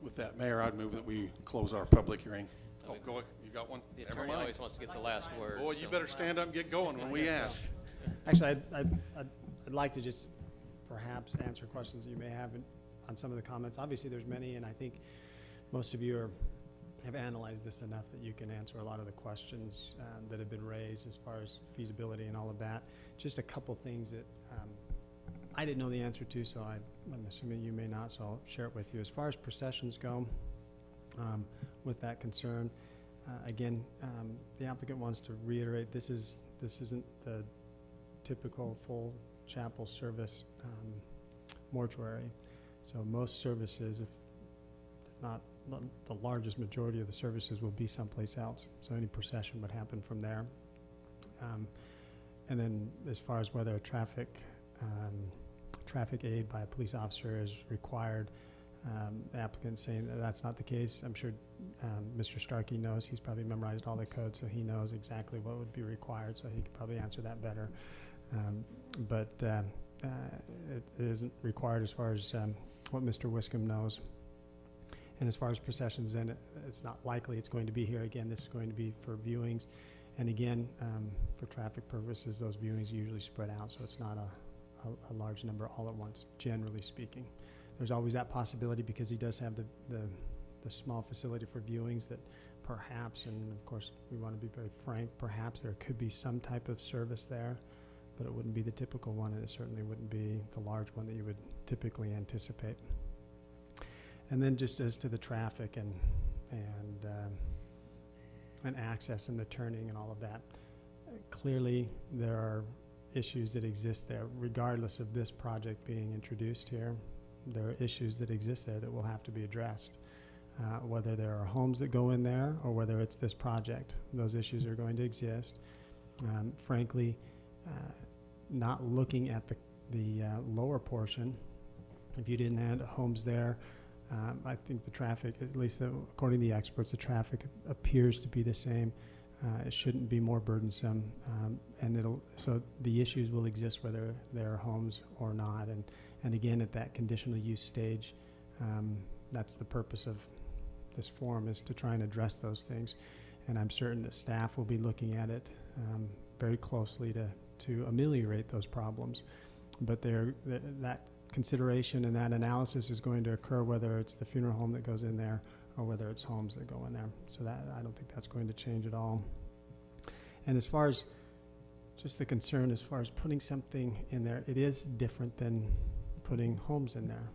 With that, Mayor, I'd move that we close our public hearing. Oh, go, you got one? The Never attorney mind. always wants to get the last word. Boy, you so- better stand up and get going when we ask. Actually, I'd like to just perhaps answer questions you may have on some of the comments. Obviously, there's many, and I think most of you have analyzed this enough that you can answer a lot of the questions that have been raised as far as feasibility and all of that. Just a couple things that I didn't know the answer to, so I'm assuming you may not, so I'll share it with you. As far as processions go, with that concern, again, the applicant wants to reiterate this isn't the typical full chapel service mortuary. So most services, if not the largest majority of the services, will be someplace else. So any procession would happen from there. And then as far as whether a traffic aid by a police officer is required, the applicant's saying that that's not the case. I'm sure Mr. Starkey knows. He's probably memorized all the codes, so he knows exactly what would be required, so he could probably answer that better. But it isn't required as far as what Mr. Wiscombe knows. And as far as processions, then it's not likely it's going to be here again. This is going to be for viewings. And again, for traffic purposes, those viewings are usually spread out, so it's not a large number all at once, generally speaking. There's always that possibility because he does have the small facility for viewings that perhaps, and of course we want to be very frank, perhaps there could be some type of service there, but it wouldn't be the typical one, and it certainly wouldn't be the large one that you would typically anticipate. And then just as to the traffic and access and the turning and all of that, clearly there are issues that exist there, regardless of this project being introduced here. There are issues that exist there that will have to be addressed. Whether there are homes that go in there or whether it's this project, those issues are going to exist. Frankly, not looking at the lower portion, if you didn't add homes there, I think the traffic, at least according to the experts, the traffic appears to be the same. It shouldn't be more burdensome, and so the issues will exist whether there are homes or not. And again, at that conditional use stage, that's the purpose of this forum, is to try and address those things. And I'm certain that staff will be looking at it very closely to ameliorate those problems. But that consideration and that analysis is going to occur whether it's the funeral home that goes in there or whether it's homes that go in there. So that, I don't think that's going to change at all. And as far as just the concern as far as putting something in there, it is different than putting homes in there,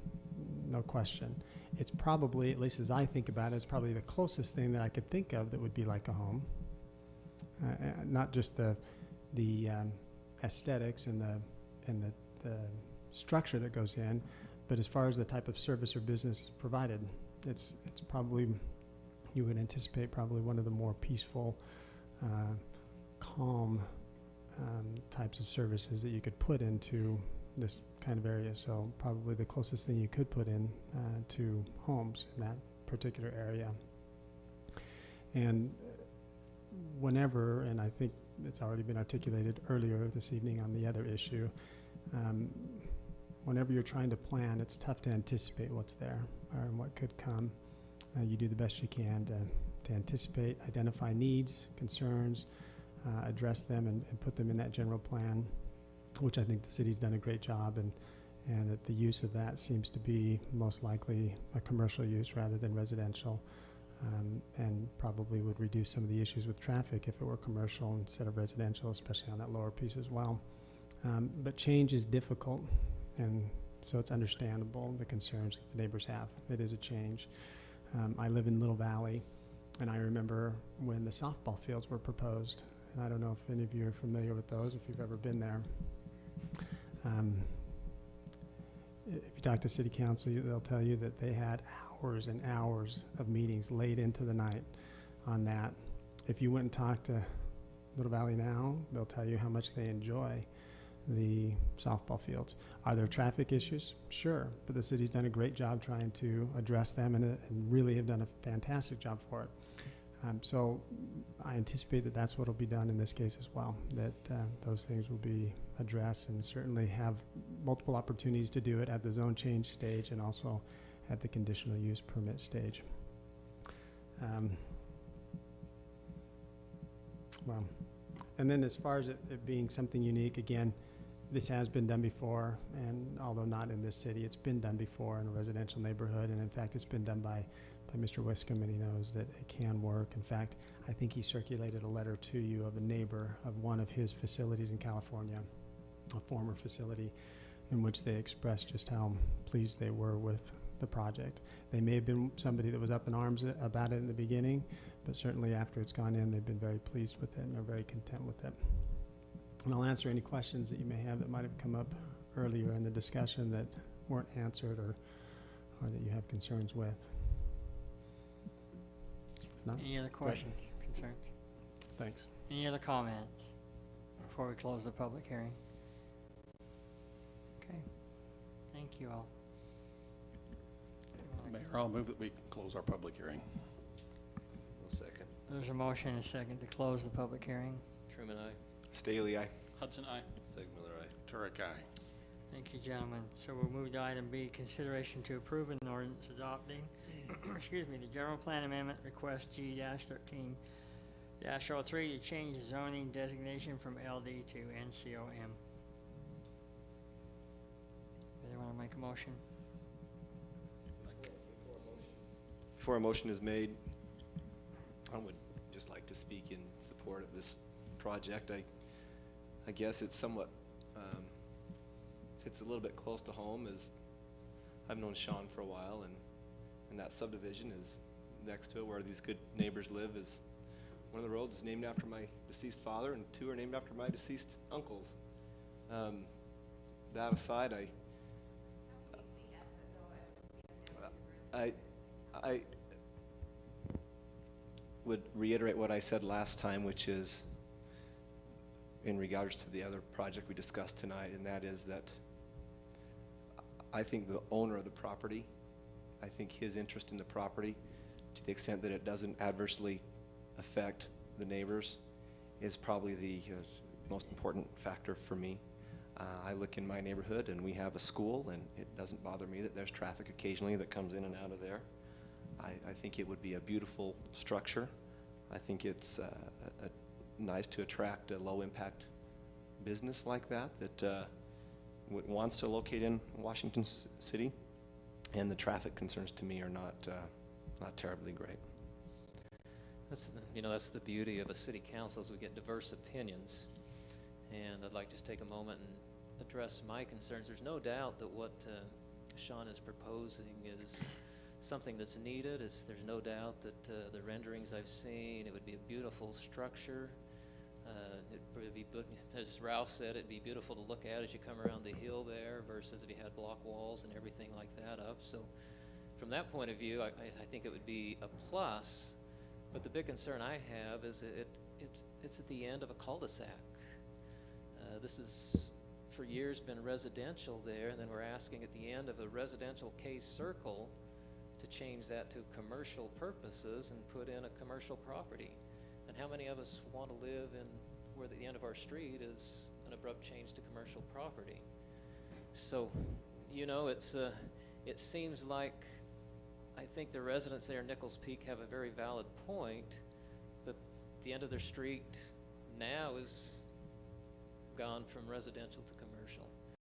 no question. It's probably, at least as I think about it, it's probably the closest thing that I could think of that would be like a home. Not just the aesthetics and the structure that goes in, but as far as the type of service or business provided, it's probably, you would anticipate probably one of the more peaceful, calm types of services that you could put into this kind of area. So probably the closest thing you could put in to homes in that particular area. And whenever, and I think it's already been articulated earlier this evening on the other issue, whenever you're trying to plan, it's tough to anticipate what's there or what could come. You do the best you can to anticipate, identify needs, concerns, address them, and put them in that general plan, which I think the city's done a great job, and that the use of that seems to be most likely a commercial use rather than residential, and probably would reduce some of the issues with traffic if it were commercial instead of residential, especially on that lower piece as well. But change is difficult, and so it's understandable, the concerns that the neighbors have. It is a change. I live in Little Valley, and I remember when the softball fields were proposed, and I don't know if any of you are familiar with those, if you've ever been there. If you talk to city council, they'll tell you that they had hours and hours of meetings late into the night on that. If you went and talked to Little Valley now, they'll tell you how much they enjoy the softball fields. Are there traffic issues? Sure, but the city's done a great job trying to address them, and really have done a fantastic job for it. So I anticipate that that's what will be done in this case as well, that those things will be addressed, and certainly have multiple opportunities to do it at the zone change stage and also at the conditional use permit stage. Well, and then as far as it being something unique, again, this has been done before, and although not in this city, it's been done before in a residential neighborhood, and in fact, it's been done by Mr. Wiscombe, and he knows that it can work. In fact, I think he circulated a letter to you of a neighbor of one of his facilities in California, a former facility, in which they expressed just how pleased they were with the project. They may have been somebody that was up in arms about it in the beginning, but certainly after it's gone in, they've been very pleased with it and are very content with it. And I'll answer any questions that you may have that might have come up earlier in the discussion that weren't answered or that you have concerns with. If not, Any other questions, concerns? thanks. Any other comments before we close the public hearing? Okay, thank you all. Mayor, I'll move that we close our public hearing. I'll second. There's a motion and a second to close the public hearing. Truman, I. Staley, aye. Hudson, aye. Segmiller, aye. Turek, aye. Thank you, gentlemen. So we'll move to item B, consideration to approve an ordinance adopting, excuse me, the general plan amendment request G-13-03 to change the zoning designation from LD to NCOM. Anybody want to make a motion? Before a motion is made, I would just like to speak in support of this project. I guess it's somewhat, it's a little bit close to home, as I've known Sean for a while, and that subdivision is next to it where these good neighbors live. Is one of the roads is named after my deceased father, and two are named after my deceased uncles. That aside, I would reiterate what I said last time, which is in regards to the other project we discussed tonight, and that is that I think the owner of the property, I think his interest in the property, to the extent that it doesn't adversely affect the neighbors, is probably the most important factor for me. I look in my neighborhood and we have a school, and it doesn't bother me that there's traffic occasionally that comes in and out of there. I think it would be a beautiful structure. I think it's nice to attract a low-impact business like that wants to locate in Washington City, and the traffic concerns to me are not terribly great. That's the beauty of a city council, is we get diverse opinions. And I'd like to just take a moment and address my concerns. There's no doubt that what Sean is proposing is something that's needed. There's no doubt that the renderings I've seen, it would be a beautiful structure. It'd be, as Ralph said, it'd be beautiful to look at as you come around the hill there versus if you had block walls and everything like that up. So from that point of view, I think it would be a plus. But the big concern I have is it's at the end of a cul-de-sac. This has for years been residential there, and then we're asking at the end of a residential K circle to change that to commercial purposes and put in a commercial property. And how many of us want to live in where the end of our street is an abrupt change to commercial property? So, it seems like I think the residents there in Nichols Peak have a very valid point that the end of their street now is gone from residential to commercial.